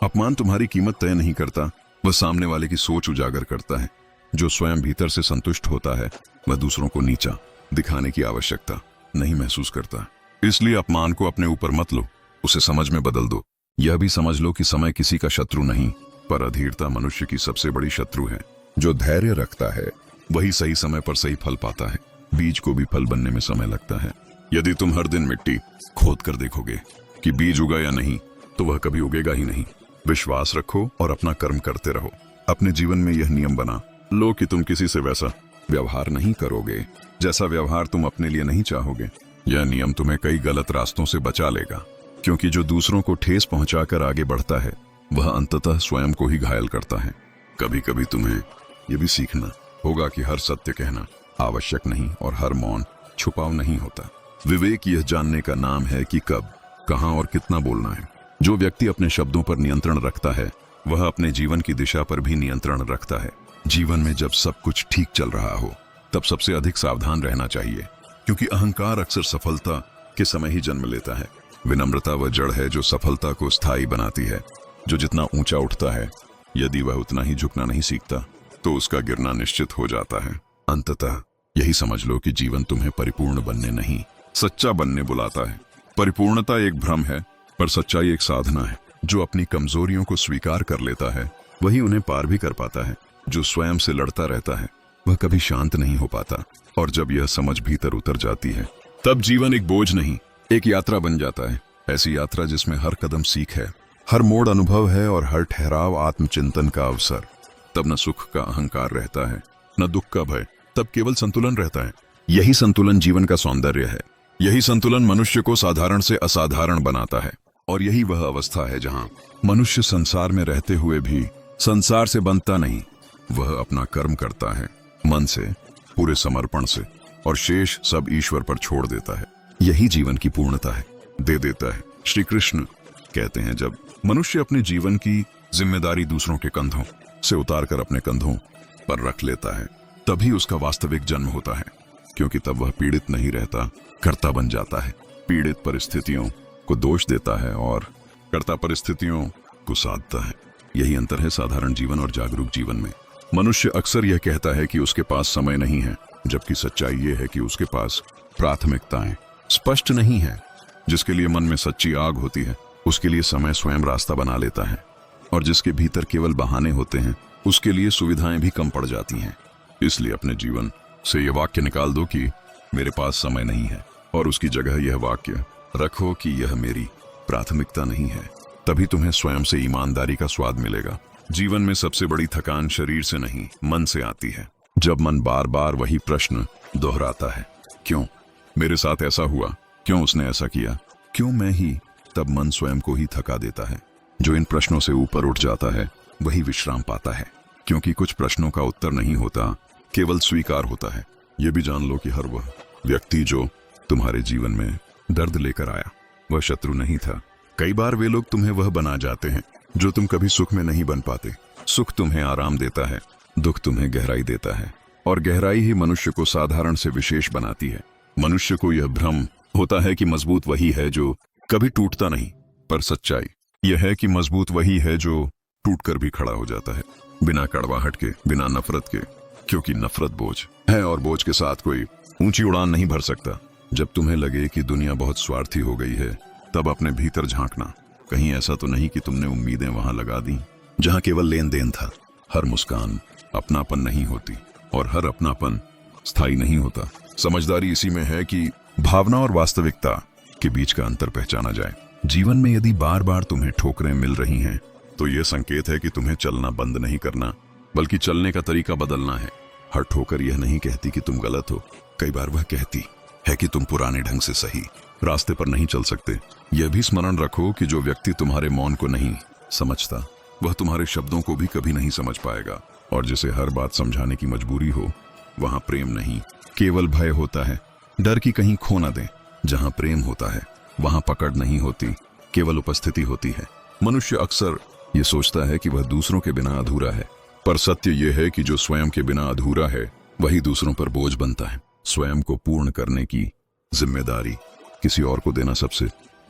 अपमान तुम्हारी कीमत तय नहीं करता, वह सामने वाले की सोच उजागर करता है। जो स्वयं भीतर से संतुष्ट होता है वह दूसरों को नीचा दिखाने की आवश्यकता नहीं महसूस करता। इसलिए अपमान को अपने ऊपर मत लो, उसे समझ में बदल दो। यह भी समझ लो कि समय किसी का शत्रु नहीं, पर अधीरता मनुष्य की सबसे बड़ी शत्रु है। जो धैर्य रखता है वही सही समय पर सही फल पाता है। बीज को भी फल बनने में समय लगता है। यदि तुम हर दिन मिट्टी खोद कर देखोगे कि बीज उगा या नहीं तो वह कभी उगेगा ही नहीं। विश्वास रखो और अपना कर्म करते रहो। अपने जीवन में यह नियम बना लो कि तुम किसी से वैसा व्यवहार नहीं करोगे जैसा व्यवहार तुम अपने लिए नहीं चाहोगे। यह नियम तुम्हें कई गलत रास्तों से बचा लेगा, क्योंकि जो दूसरों को ठेस पहुंचाकर आगे बढ़ता है वह अंततः स्वयं को ही घायल करता है। कभी कभी तुम्हें यह भी सीखना होगा कि हर सत्य कहना आवश्यक नहीं और हर मौन छुपाव नहीं होता। विवेक यह जानने का नाम है कि कब, कहां और कितना बोलना है। जो व्यक्ति अपने शब्दों पर नियंत्रण रखता है वह अपने जीवन की दिशा पर भी नियंत्रण रखता है। जीवन में जब सब कुछ ठीक चल रहा हो तब सबसे अधिक सावधान रहना चाहिए, क्योंकि अहंकार अक्सर सफलता के समय ही जन्म लेता है। विनम्रता वह जड़ है जो सफलता को स्थायी बनाती है। जो जितना ऊंचा उठता है, यदि वह उतना ही झुकना नहीं सीखता तो उसका गिरना निश्चित हो जाता है। अंततः यही समझ लो कि जीवन तुम्हें परिपूर्ण बनने नहीं, सच्चा बनने बुलाता है। परिपूर्णता एक भ्रम है, पर सच्चाई एक साधना है। जो अपनी कमजोरियों को स्वीकार कर लेता है वही उन्हें पार भी कर पाता है। जो स्वयं से लड़ता रहता है वह कभी शांत नहीं हो पाता। और जब यह समझ भीतर उतर जाती है तब जीवन एक बोझ नहीं, एक यात्रा बन जाता है। ऐसी यात्रा जिसमें हर कदम सीख है, हर मोड़ अनुभव है और हर ठहराव आत्मचिंतन का अवसर। तब न सुख का अहंकार रहता है, न दुख का भय, तब केवल संतुलन रहता है। यही संतुलन जीवन का सौंदर्य है। यही संतुलन मनुष्य को साधारण से असाधारण बनाता है। और यही वह अवस्था है जहां मनुष्य संसार में रहते हुए भी संसार से बनता नहीं, वह अपना कर्म करता है मन से, पूरे समर्पण से, और शेष सब ईश्वर पर छोड़ देता है। यही जीवन की पूर्णता है, दे देता है। श्री कृष्ण कहते हैं, जब मनुष्य अपने जीवन की जिम्मेदारी दूसरों के कंधों से उतारकर अपने कंधों पर रख लेता है, तभी उसका वास्तविक जन्म होता है, क्योंकि तब वह पीड़ित नहीं रहता, कर्ता बन जाता है। पीड़ित परिस्थितियों को दोष देता है और कर्ता परिस्थितियों को साधता है। यही अंतर है साधारण जीवन और जागरूक जीवन में। मनुष्य अक्सर यह कहता है कि उसके पास समय नहीं है, जबकि सच्चाई यह है कि उसके पास प्राथमिकताएं स्पष्ट नहीं है। जिसके लिए मन में सच्ची आग होती है, उसके लिए समय स्वयं रास्ता बना लेता है, और जिसके भीतर केवल बहाने होते हैं, उसके लिए सुविधाएं भी कम पड़ जाती हैं। इसलिए अपने जीवन से यह वाक्य निकाल दो कि मेरे पास समय नहीं है, और उसकी जगह यह वाक्य रखो कि यह मेरी प्राथमिकता नहीं है। तभी तुम्हें स्वयं से ईमानदारी का स्वाद मिलेगा। जीवन में सबसे बड़ी थकान शरीर से नहीं, मन से आती है। जब मन बार बार वही प्रश्न दोहराता है, क्यों मेरे साथ ऐसा हुआ, क्यों उसने ऐसा किया, क्यों मैं ही, तब मन स्वयं को ही थका देता है। जो इन प्रश्नों से ऊपर उठ जाता है वही विश्राम पाता है, क्योंकि कुछ प्रश्नों का उत्तर नहीं होता, केवल स्वीकार होता है। यह भी जान लो कि हर वह व्यक्ति जो तुम्हारे जीवन में दर्द लेकर आया, वह शत्रु नहीं था। कई बार वे लोग तुम्हें वह बना जाते हैं जो तुम कभी सुख में नहीं बन पाते। सुख तुम्हें आराम देता है, दुख तुम्हें गहराई देता है, और गहराई ही मनुष्य को साधारण से विशेष बनाती है। मनुष्य को यह भ्रम होता है कि मजबूत वही है जो कभी टूटता नहीं, पर सच्चाई यह है कि मजबूत वही है जो टूटकर भी खड़ा हो जाता है, बिना कड़वाहट के, बिना नफरत के, क्योंकि नफरत बोझ है और बोझ के साथ कोई ऊंची उड़ान नहीं भर सकता। जब तुम्हें लगे कि दुनिया बहुत स्वार्थी हो गई है, तब अपने भीतर झांकना, कहीं ऐसा तो नहीं कि तुमने उम्मीदें वहां लगा दी जहां केवल लेन देन था। हर मुस्कान अपनापन नहीं होती, और हर अपनापन स्थायी नहीं होता। समझदारी इसी में है कि भावना और वास्तविकता के बीच का अंतर पहचाना जाए। जीवन में यदि बार बार तुम्हें ठोकरें मिल रही हैं, तो यह संकेत है कि तुम्हें चलना बंद नहीं करना, बल्कि चलने का तरीका बदलना है। हर ठोकर यह नहीं कहती कि तुम गलत हो, कई बार वह कहती है कि तुम पुराने ढंग से सही रास्ते पर नहीं चल सकते। यह भी स्मरण रखो कि जो व्यक्ति तुम्हारे मौन को नहीं समझता, वह तुम्हारे शब्दों को भी कभी नहीं समझ पाएगा, और जिसे हर बात समझाने की मजबूरी हो, वहां प्रेम नहीं, केवल भय होता है। डर की कहीं खो न दें। जहां प्रेम होता है वहां पकड़ नहीं होती, केवल उपस्थिति होती है। मनुष्य अक्सर ये सोचता है कि वह दूसरों के बिना अधूरा है, पर सत्य यह है कि जो स्वयं के बिना अधूरा है, वही दूसरों पर बोझ बनता है। स्वयं को पूर्ण करने की जिम्मेदारी किसी और को देना सबसे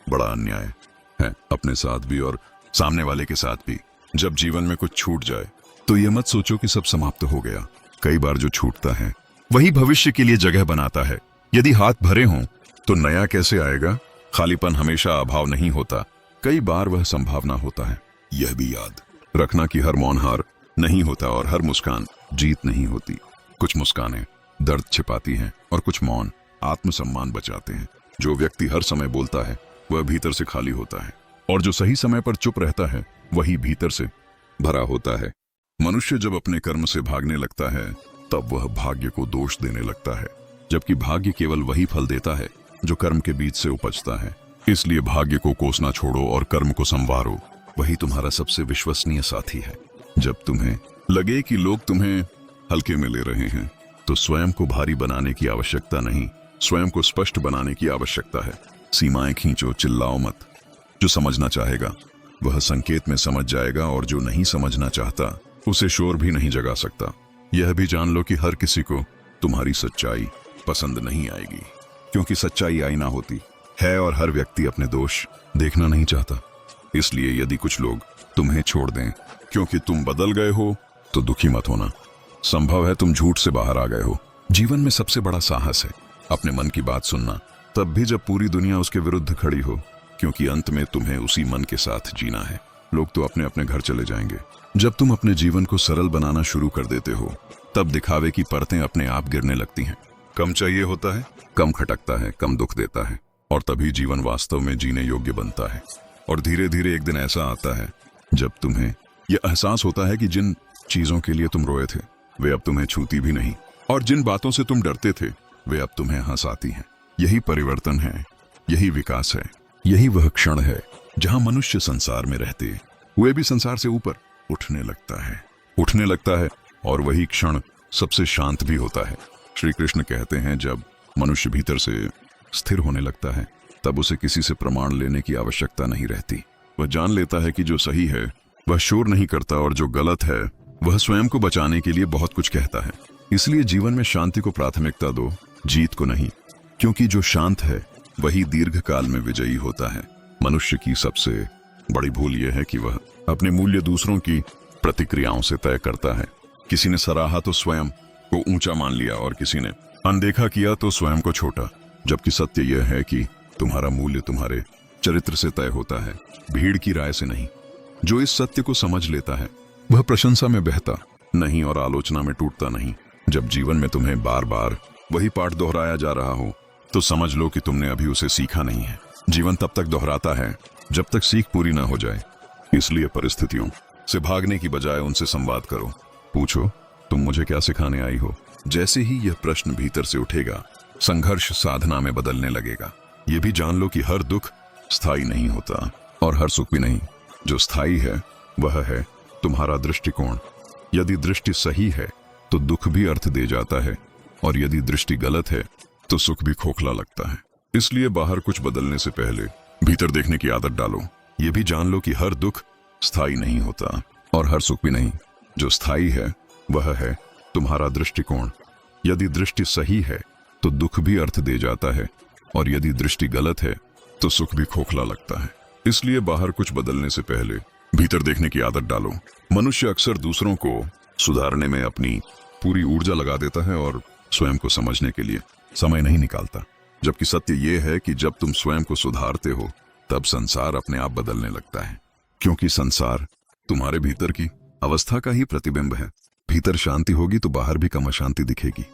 बड़ा अन्याय है, अपने साथ भी और सामने वाले के साथ भी। जब जीवन में कुछ छूट जाए तो यह मत सोचो कि सब समाप्त हो गया। कई बार जो छूटता है वही भविष्य के लिए जगह बनाता है। यदि हाथ भरे हों तो नया कैसे आएगा? खालीपन हमेशा अभाव नहीं होता, कई बार वह संभावना होता है। यह भी याद रखना कि हर मौन हार नहीं होता और हर मुस्कान जीत नहीं होती। कुछ मुस्कानें दर्द छिपाती हैं और कुछ मौन आत्मसम्मान बचाते हैं। जो व्यक्ति हर समय बोलता है वह भीतर से खाली होता है, और जो सही समय पर चुप रहता है वही भीतर से भरा होता है। मनुष्य जब अपने कर्म से भागने लगता है तब वह भाग्य को दोष देने लगता है, जबकि भाग्य केवल वही फल देता है जो कर्म के बीच से उपजता है। इसलिए भाग्य को कोसना छोड़ो और कर्म को संवारो, वही तुम्हारा सबसे विश्वसनीय साथी है। जब तुम्हें लगे कि लोग तुम्हें हल्के में ले रहे हैं, तो स्वयं को भारी बनाने की आवश्यकता नहीं, स्वयं को स्पष्ट बनाने की आवश्यकता है। सीमाएं खींचो, चिल्लाओ मत। जो समझना चाहेगा वह संकेत में समझ जाएगा, और जो नहीं समझना चाहता उसे शोर भी नहीं जगा सकता। यह भी जान लो कि हर किसी को तुम्हारी सच्चाई पसंद नहीं आएगी, क्योंकि सच्चाई आईना होती है और हर व्यक्ति अपने दोष देखना नहीं चाहता। इसलिए यदि कुछ लोग तुम्हें छोड़ दें क्योंकि तुम बदल गए हो, तो दुखी मत होना। संभव है तुम झूठ से बाहर आ गए हो। जीवन में सबसे बड़ा साहस है अपने मन की बात सुनना, तब भी जब पूरी दुनिया उसके विरुद्ध खड़ी हो, क्योंकि अंत में तुम्हें उसी मन के साथ जीना है। लोग तो अपने अपने घर चले जाएंगे। जब तुम अपने जीवन को सरल बनाना शुरू कर देते हो, तब दिखावे की परतें अपने आप गिरने लगती हैं। कम चाहिए होता है, कम खटकता है, कम दुख देता है, और तभी जीवन वास्तव में जीने योग्य बनता है। और धीरे धीरे एक दिन ऐसा आता है जब तुम्हें यह एहसास होता है कि जिन चीजों के लिए तुम रोए थे वे अब तुम्हें छूती भी नहीं, और जिन बातों से तुम डरते थे वे अब तुम्हें हंसाती हैं। यही परिवर्तन है, यही विकास है, यही वह क्षण है जहां मनुष्य संसार में रहते हुए भी संसार से ऊपर उठने लगता है और वही क्षण सबसे शांत भी होता है। श्री कृष्ण कहते हैं, जब मनुष्य भीतर से स्थिर होने लगता है तब उसे किसी से प्रमाण लेने की आवश्यकता नहीं रहती। वह जान लेता है कि जो सही है वह शोर नहीं करता और जो गलत है वह स्वयं को बचाने के लिए बहुत कुछ कहता है। इसलिए जीवन में शांति को प्राथमिकता दो, जीत को नहीं, क्योंकि जो शांत है वही दीर्घ काल में विजयी होता है। मनुष्य की सबसे बड़ी भूल यह है कि वह अपने मूल्य दूसरों की प्रतिक्रियाओं से तय करता है। किसी ने सराहा तो स्वयं को ऊंचा मान लिया और किसी ने अनदेखा किया तो स्वयं को छोटा, जबकि सत्य यह है कि तुम्हारा मूल्य तुम्हारे चरित्र से तय होता है, भीड़ की राय से नहीं। जो इस सत्य को समझ लेता है वह प्रशंसा में बहता नहीं और आलोचना में टूटता नहीं। जब जीवन में तुम्हें बार बार वही पाठ दोहराया जा रहा हो तो समझ लो कि तुमने अभी उसे सीखा नहीं है। जीवन तब तक दोहराता है जब तक सीख पूरी ना हो जाए। इसलिए परिस्थितियों से भागने की बजाय उनसे संवाद करो। पूछो, तुम मुझे क्या सिखाने आई हो? जैसे ही यह प्रश्न भीतर से उठेगा, संघर्ष साधना में बदलने लगेगा। यह भी जान लो कि हर दुख स्थायी नहीं होता और हर सुख भी नहीं। जो स्थायी है वह है तुम्हारा दृष्टिकोण। यदि दृष्टि सही है तो दुख भी अर्थ दे जाता है, और यदि दृष्टि गलत है तो सुख भी खोखला लगता है। इसलिए बाहर कुछ बदलने से पहले भीतर देखने की आदत डालो। ये भी जान लो कि हर दुख स्थायी नहीं होता और हर सुख भी नहीं। जो स्थायी है वह है तुम्हारा दृष्टिकोण। यदि दृष्टि सही है तो दुख भी अर्थ दे जाता है, और यदि दृष्टि गलत है तो सुख भी खोखला लगता है। इसलिए बाहर कुछ बदलने से पहले भीतर देखने की आदत डालो। मनुष्य अक्सर दूसरों को सुधारने में अपनी पूरी ऊर्जा लगा देता है और स्वयं को समझने के लिए समय नहीं निकालता, जबकि सत्य यह है कि जब तुम स्वयं को सुधारते हो तब संसार अपने आप बदलने लगता है, क्योंकि संसार तुम्हारे भीतर की अवस्था का ही प्रतिबिंब है। भीतर शांति होगी तो बाहर भी कम अशांति दिखेगी।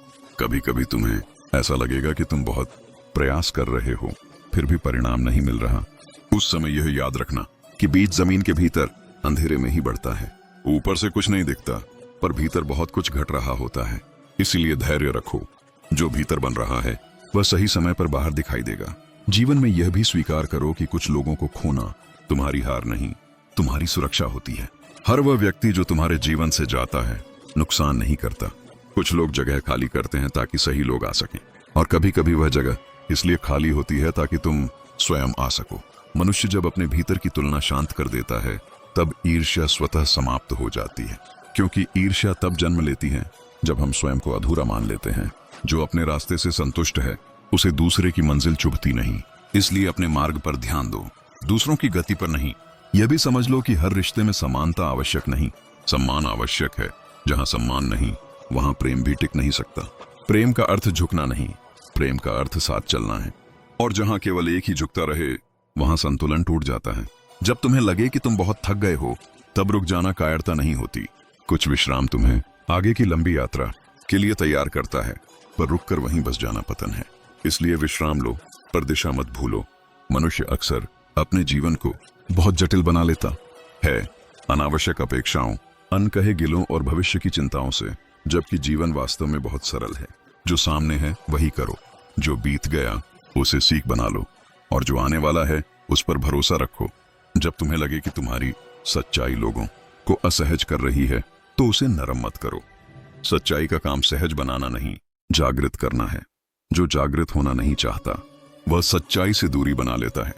कभी कभी तुम्हें ऐसा लगेगा कि तुम बहुत प्रयास कर रहे हो फिर भी परिणाम नहीं मिल रहा। उस समय यह याद रखना कि बीज जमीन के भीतर अंधेरे में ही बढ़ता है। ऊपर से कुछ नहीं दिखता पर भीतर बहुत कुछ घट रहा होता है। इसीलिए धैर्य रखो। जो भीतर बन रहा है वह सही समय पर बाहर दिखाई देगा। जीवन में यह भी स्वीकार करो कि कुछ लोगों को खोना तुम्हारी हार नहीं, तुम्हारी सुरक्षा होती है। हर वह व्यक्ति जो तुम्हारे जीवन से जाता है नुकसान नहीं करता। कुछ लोग जगह खाली करते हैं ताकि सही लोग आ सकें, और कभी कभी वह जगह इसलिए खाली होती है ताकि तुम स्वयं आ सको। मनुष्य जब अपने भीतर की तुलना शांत कर देता है तब ईर्ष्या स्वतः समाप्त हो जाती है, क्योंकि ईर्ष्या तब जन्म लेती है जब हम स्वयं को अधूरा मान लेते हैं। जो अपने रास्ते से संतुष्ट है उसे दूसरे की मंजिल चुभती नहीं। इसलिए अपने मार्ग पर ध्यान दो, दूसरों की गति पर नहीं। यह भी समझ लो कि हर रिश्ते में समानता आवश्यक नहीं, सम्मान आवश्यक है। जहां सम्मान नहीं वहां प्रेम भी टिक नहीं सकता। प्रेम का अर्थ झुकना नहीं, प्रेम का अर्थ साथ चलना है। और जहां केवल एक ही झुकता रहे वहां संतुलन टूट जाता है। जब तुम्हें लगे कि तुम बहुत थक गए हो तब रुक जाना कायरता नहीं होती। कुछ विश्राम तुम्हें आगे की लंबी यात्रा के लिए तैयार करता है, पर रुककर वहीं बस जाना पतन है। इसलिए विश्राम लो पर दिशा मत भूलो। मनुष्य अक्सर अपने जीवन को बहुत जटिल बना लेता है, अनावश्यक अपेक्षाओं, अनकहे गिलों और भविष्य की चिंताओं से, जबकि जीवन वास्तव में बहुत सरल है। जो सामने है वही करो, जो बीत गया उसे सीख बना लो, और जो आने वाला है उस पर भरोसा रखो। जब तुम्हें लगे कि तुम्हारी सच्चाई लोगों को असहज कर रही है तो उसे नरम मत करो। सच्चाई का काम सहज बनाना नहीं, जागृत करना है। जो जागृत होना नहीं चाहता वह सच्चाई से दूरी बना लेता है।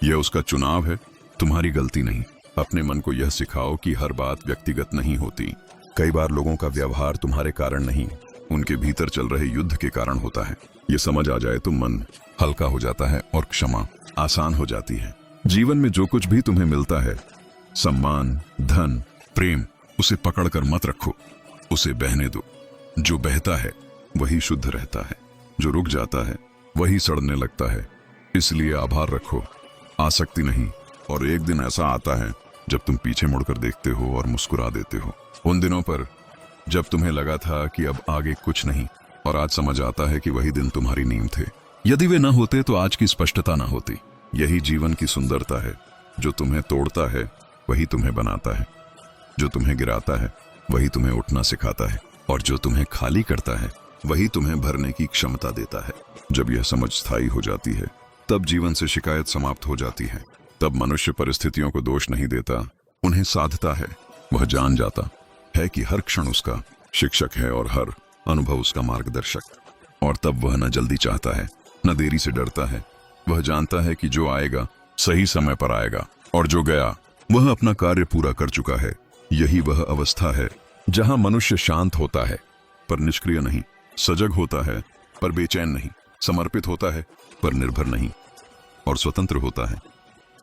यह उसका चुनाव है, तुम्हारी गलती नहीं। अपने मन को यह सिखाओ कि हर बात व्यक्तिगत नहीं होती। कई बार लोगों का व्यवहार तुम्हारे कारण नहीं, उनके भीतर चल रहे युद्ध के कारण होता है। ये समझ आ जाए तो मन हल्का हो जाता है और क्षमा आसान हो जाती है। जीवन में जो कुछ भी तुम्हें मिलता है, सम्मान, धन, प्रेम, उसे पकड़कर मत रखो, उसे बहने दो। जो बहता है वही शुद्ध रहता है, जो रुक जाता है वही सड़ने लगता है। इसलिए आभार रखो, आसक्ति नहीं। और एक दिन ऐसा आता है जब तुम पीछे मुड़कर देखते हो और मुस्कुरा देते हो उन दिनों पर जब तुम्हें लगा था कि अब आगे कुछ नहीं, और आज समझ आता है कि वही दिन तुम्हारी नींव थे। यदि वे न होते तो आज की स्पष्टता न होती। यही जीवन की सुंदरता है। जो तुम्हें तोड़ता है वही तुम्हें बनाता है, जो तुम्हें गिराता है वही तुम्हें उठना सिखाता है, और जो तुम्हें खाली करता है वही तुम्हें भरने की क्षमता देता है। जब यह समझ स्थायी हो जाती है तब जीवन से शिकायत समाप्त हो जाती है। तब मनुष्य परिस्थितियों को दोष नहीं देता, उन्हें साधता है। वह जान जाता है कि हर क्षण उसका शिक्षक है और हर अनुभव उसका मार्गदर्शक। और तब वह न जल्दी चाहता है न देरी से डरता है। वह जानता है कि जो आएगा सही समय पर आएगा, और जो गया वह अपना कार्य पूरा कर चुका है। यही वह अवस्था है जहां मनुष्य शांत होता है पर निष्क्रिय नहीं, सजग होता है पर बेचैन नहीं, समर्पित होता है पर निर्भर नहीं, और स्वतंत्र होता है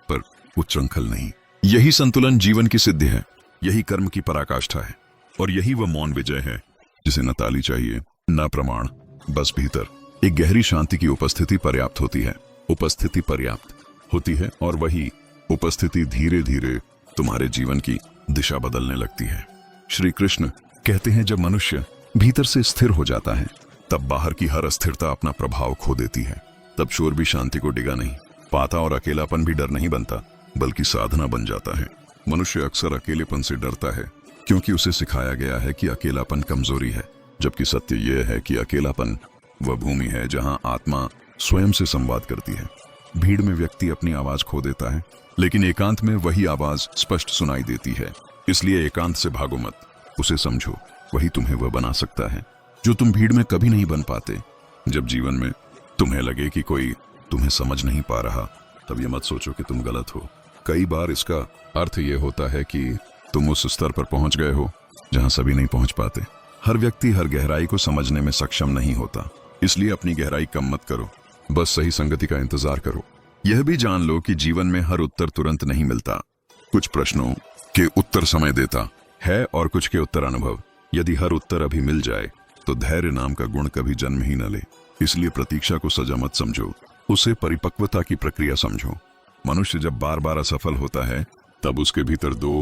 पर उच्छृंखल नहीं। यही संतुलन जीवन की सिद्धि है, यही कर्म की पराकाष्ठा है, और यही वह मौन विजय है जिसे न ताली चाहिए न प्रमाण, बस भीतर एक गहरी शांति की उपस्थिति पर्याप्त होती है। उपस्थिति पर्याप्त होती है और वही उपस्थिति धीरे धीरे तुम्हारे जीवन की दिशा बदलने लगती है। श्री कृष्ण कहते हैं, जब मनुष्य भीतर से स्थिर हो जाता है तब बाहर की हर अस्थिरता अपना प्रभाव खो देती है। तब शोर भी शांति को डिगा नहीं पाता और अकेलापन भी डर नहीं बनता बल्कि साधना बन जाता है। मनुष्य अक्सर अकेलेपन से डरता है क्योंकि उसे सिखाया गया है कि अकेलापन कमजोरी है, जबकि सत्य यह है कि अकेलापन वह भूमि है जहां आत्मा स्वयं से संवाद करती है। भीड़ में व्यक्ति अपनी आवाज खो देता है, लेकिन एकांत में वही आवाज स्पष्ट सुनाई देती है। इसलिए एकांत से भागो मत, उसे समझो, वही तुम्हें वह बना सकता है जो तुम भीड़ में कभी नहीं बन पाते। जब जीवन में तुम्हें लगे कि कोई तुम्हें समझ नहीं पा रहा, तब ये मत सोचो कि तुम गलत हो। कई बार इसका अर्थ ये होता है कि तुम उस स्तर पर पहुंच गए हो जहां सभी नहीं पहुंच पाते। हर व्यक्ति हर गहराई को समझने में सक्षम नहीं होता, इसलिए अपनी गहराई कम मत करो, बस सही संगति का इंतजार करो। यह भी जान लो कि जीवन में हर उत्तर तुरंत नहीं मिलता। कुछ प्रश्नों के उत्तर समय देता है और कुछ के उत्तर अनुभव। यदि हर उत्तर अभी मिल जाए तो धैर्य नाम का गुण कभी जन्म ही न ले। इसलिए प्रतीक्षा को सजा मत समझो, उसे परिपक्वता की प्रक्रिया समझो। मनुष्य जब बार बार असफल होता है तब उसके भीतर दो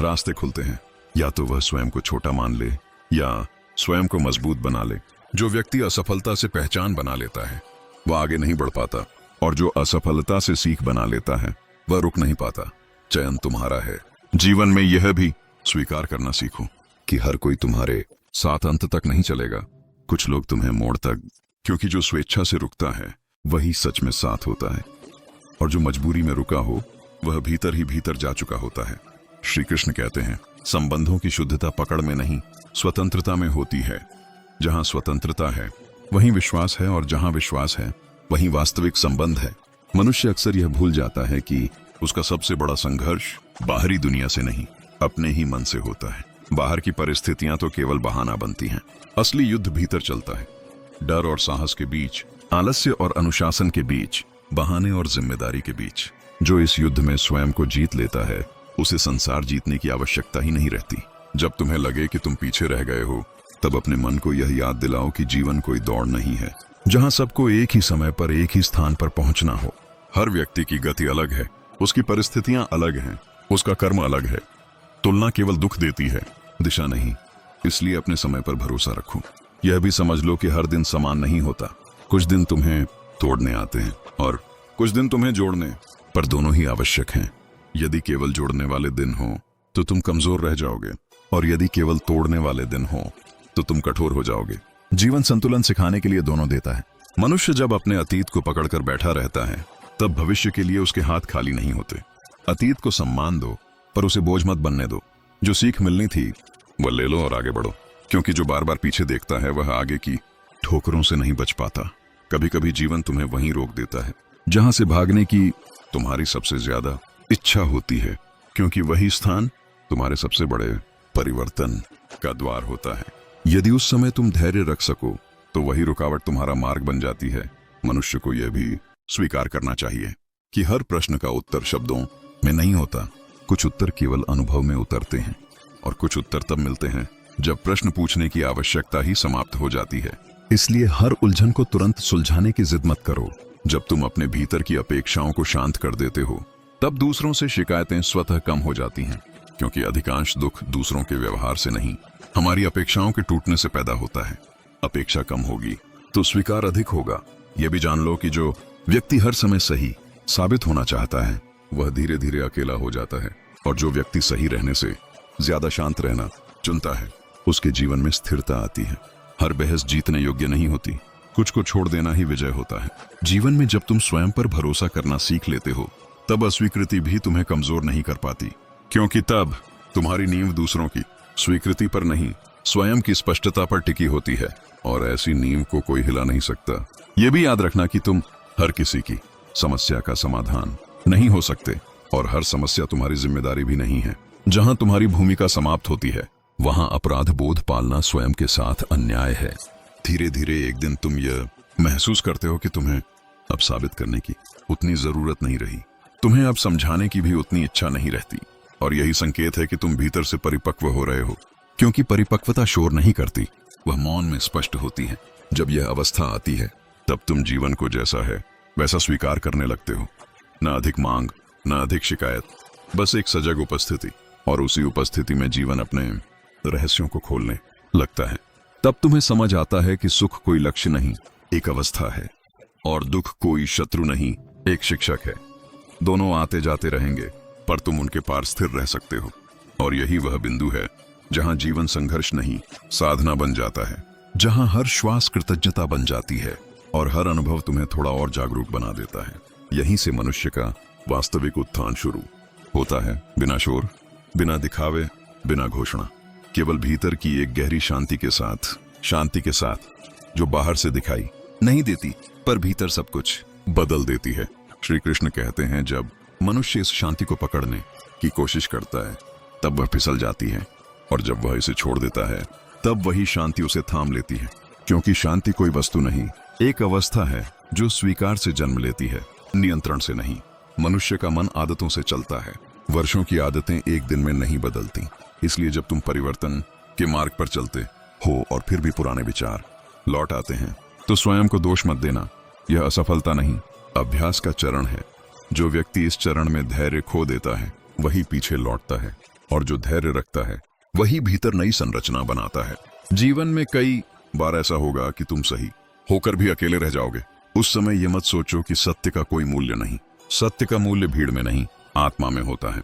रास्ते खुलते हैं, या तो वह स्वयं को छोटा मान ले या स्वयं को मजबूत बना ले। जो व्यक्ति असफलता से पहचान बना लेता है वह आगे नहीं बढ़ पाता, और जो असफलता से सीख बना लेता है वह रुक नहीं पाता। चयन तुम्हारा है। जीवन में यह भी स्वीकार करना सीखो कि हर कोई तुम्हारे साथ अंत तक नहीं चलेगा। कुछ लोग तुम्हें मोड़ तक, क्योंकि जो स्वेच्छा से रुकता है वही सच में साथ होता है, और जो मजबूरी में रुका हो वह भीतर ही भीतर जा चुका होता है। श्री कृष्ण कहते हैं, संबंधों की शुद्धता पकड़ में नहीं स्वतंत्रता में होती है। जहां स्वतंत्रता है वहीं विश्वास है, और जहां विश्वास है वहीं वास्तविक संबंध है। मनुष्य अक्सर यह भूल जाता है कि उसका सबसे बड़ा संघर्ष बाहरी दुनिया से नहीं, अपने ही मन से होता है। बाहर की परिस्थितियां तो केवल बहाना बनती हैं, असली युद्ध भीतर चलता है। डर और साहस के बीच, आलस्य और अनुशासन के बीच, बहाने और जिम्मेदारी के बीच। जो इस युद्ध में स्वयं को जीत लेता है उसे संसार जीतने की आवश्यकता ही नहीं रहती। जब तुम्हें लगे कि तुम पीछे रह गए हो तब अपने मन को यह याद दिलाओ कि जीवन कोई दौड़ नहीं है जहां सबको एक ही समय पर एक ही स्थान पर पहुंचना हो। हर व्यक्ति की गति अलग है, उसकी परिस्थितियां अलग हैं, उसका कर्म अलग है। तुलना केवल दुख देती है, दिशा नहीं। इसलिए अपने समय पर भरोसा रखो। यह भी समझ लो कि हर दिन समान नहीं होता। कुछ दिन तुम्हें तोड़ने आते हैं और कुछ दिन तुम्हें जोड़ने, पर दोनों ही आवश्यक हैं। यदि केवल जोड़ने वाले दिन हो तो तुम कमजोर रह जाओगे, और यदि केवल तोड़ने वाले दिन हो तो तुम कठोर हो जाओगे। जीवन संतुलन सिखाने के लिए दोनों देता है। मनुष्य जब अपने अतीत को पकड़कर बैठा रहता है तब भविष्य के लिए उसके हाथ खाली नहीं होते। अतीत को सम्मान दो पर उसे बोझ मत बनने दो। जो सीख मिलनी थी वह ले लो और आगे बढ़ो, क्योंकि जो बार बार पीछे देखता है वह आगे की ठोकरों से नहीं बच पाता। कभी कभी जीवन तुम्हें वहीं रोक देता है जहां से भागने की तुम्हारी सबसे ज्यादा इच्छा होती है, क्योंकि वही स्थान तुम्हारे सबसे बड़े परिवर्तन का द्वार होता है। यदि उस समय तुम धैर्य रख सको तो वही रुकावट तुम्हारा मार्ग बन जाती है। मनुष्य को यह भी स्वीकार करना चाहिए कि हर प्रश्न का उत्तर शब्दों में नहीं होता। कुछ उत्तर केवल अनुभव में उतरते हैं, और कुछ उत्तर तब मिलते हैं जब प्रश्न पूछने की आवश्यकता ही समाप्त हो जाती है। इसलिए हर उलझन को तुरंत सुलझाने की जिद मत करो। जब तुम अपने भीतर की अपेक्षाओं को शांत कर देते हो तब दूसरों से शिकायतें स्वतः कम हो जाती हैं, क्योंकि अधिकांश दुख दूसरों के व्यवहार से नहीं, हमारी अपेक्षाओं के टूटने से पैदा होता है। अपेक्षा कम होगी तो स्वीकार अधिक होगा। यह भी जान लो कि जो व्यक्ति हर समय सही साबित होना चाहता है वह धीरे धीरे अकेला हो जाता है, और जो व्यक्ति सही रहने से ज्यादा शांत रहना चुनता है उसके जीवन में स्थिरता आती है। हर बहस जीतने योग्य नहीं होती, कुछ को छोड़ देना ही विजय होता है। जीवन में जब तुम स्वयं पर भरोसा करना सीख लेते हो तब अस्वीकृति भी तुम्हें कमजोर नहीं कर पाती, क्योंकि तब तुम्हारी नींव दूसरों की स्वीकृति पर नहीं स्वयं की स्पष्टता पर टिकी होती है और ऐसी नींव को कोई हिला नहीं सकता। ये भी याद रखना कि तुम हर किसी की समस्या का समाधान नहीं हो सकते और हर समस्या तुम्हारी जिम्मेदारी भी नहीं है। जहां तुम्हारी भूमिका समाप्त होती है वहां अपराध बोध पालना स्वयं के साथ अन्याय है। धीरे धीरे एक दिन तुम यह महसूस करते हो कि तुम्हें अब साबित करने की उतनी जरूरत नहीं रही, तुम्हें अब समझाने की भी उतनी इच्छा नहीं रहती। और यही संकेत है कि तुम भीतर से परिपक्व हो रहे हो, क्योंकि परिपक्वता शोर नहीं करती, वह मौन में स्पष्ट होती है। जब यह अवस्था आती है तब तुम जीवन को जैसा है वैसा स्वीकार करने लगते हो। न अधिक मांग, न अधिक शिकायत, बस एक सजग उपस्थिति। और उसी उपस्थिति में जीवन अपने रहस्यों को खोलने लगता है। तब तुम्हें समझ आता है कि सुख कोई लक्ष्य नहीं, एक अवस्था है, और दुख कोई शत्रु नहीं, एक शिक्षक है। दोनों आते जाते रहेंगे पर तुम उनके पार स्थिर रह सकते हो। और यही वह बिंदु है जहां जीवन संघर्ष नहीं साधना बन जाता है, जहां हर श्वास कृतज्ञता बन जाती है और हर अनुभव तुम्हें थोड़ा और जागरूक बना देता है। यहीं से मनुष्य का वास्तविक उत्थान शुरू होता है, बिना शोर, बिना दिखावे, बिना घोषणा, केवल भीतर की एक गहरी शांति के साथ जो बाहर से दिखाई नहीं देती पर भीतर सब कुछ बदल देती है। श्री कृष्ण कहते हैं, जब मनुष्य इस शांति को पकड़ने की कोशिश करता है तब वह फिसल जाती है, और जब वह इसे छोड़ देता है तब वही शांति उसे थाम लेती है। क्योंकि शांति कोई वस्तु नहीं, एक अवस्था है जो स्वीकार से जन्म लेती है, नियंत्रण से नहीं। मनुष्य का मन आदतों से चलता है, वर्षों की आदतें एक दिन में नहीं बदलती। इसलिए जब तुम परिवर्तन के मार्ग पर चलते हो और फिर भी पुराने विचार लौट आते हैं तो स्वयं को दोष मत देना। यह असफलता नहीं, अभ्यास का चरण है। जो व्यक्ति इस चरण में धैर्य खो देता है वही पीछे लौटता है, और जो धैर्य रखता है वही भीतर नई संरचना बनाता है। जीवन में कई बार ऐसा होगा कि तुम सही होकर भी अकेले रह जाओगे। उस समय यह मत सोचो कि सत्य का कोई मूल्य नहीं। सत्य का मूल्य भीड़ में नहीं, आत्मा में होता है।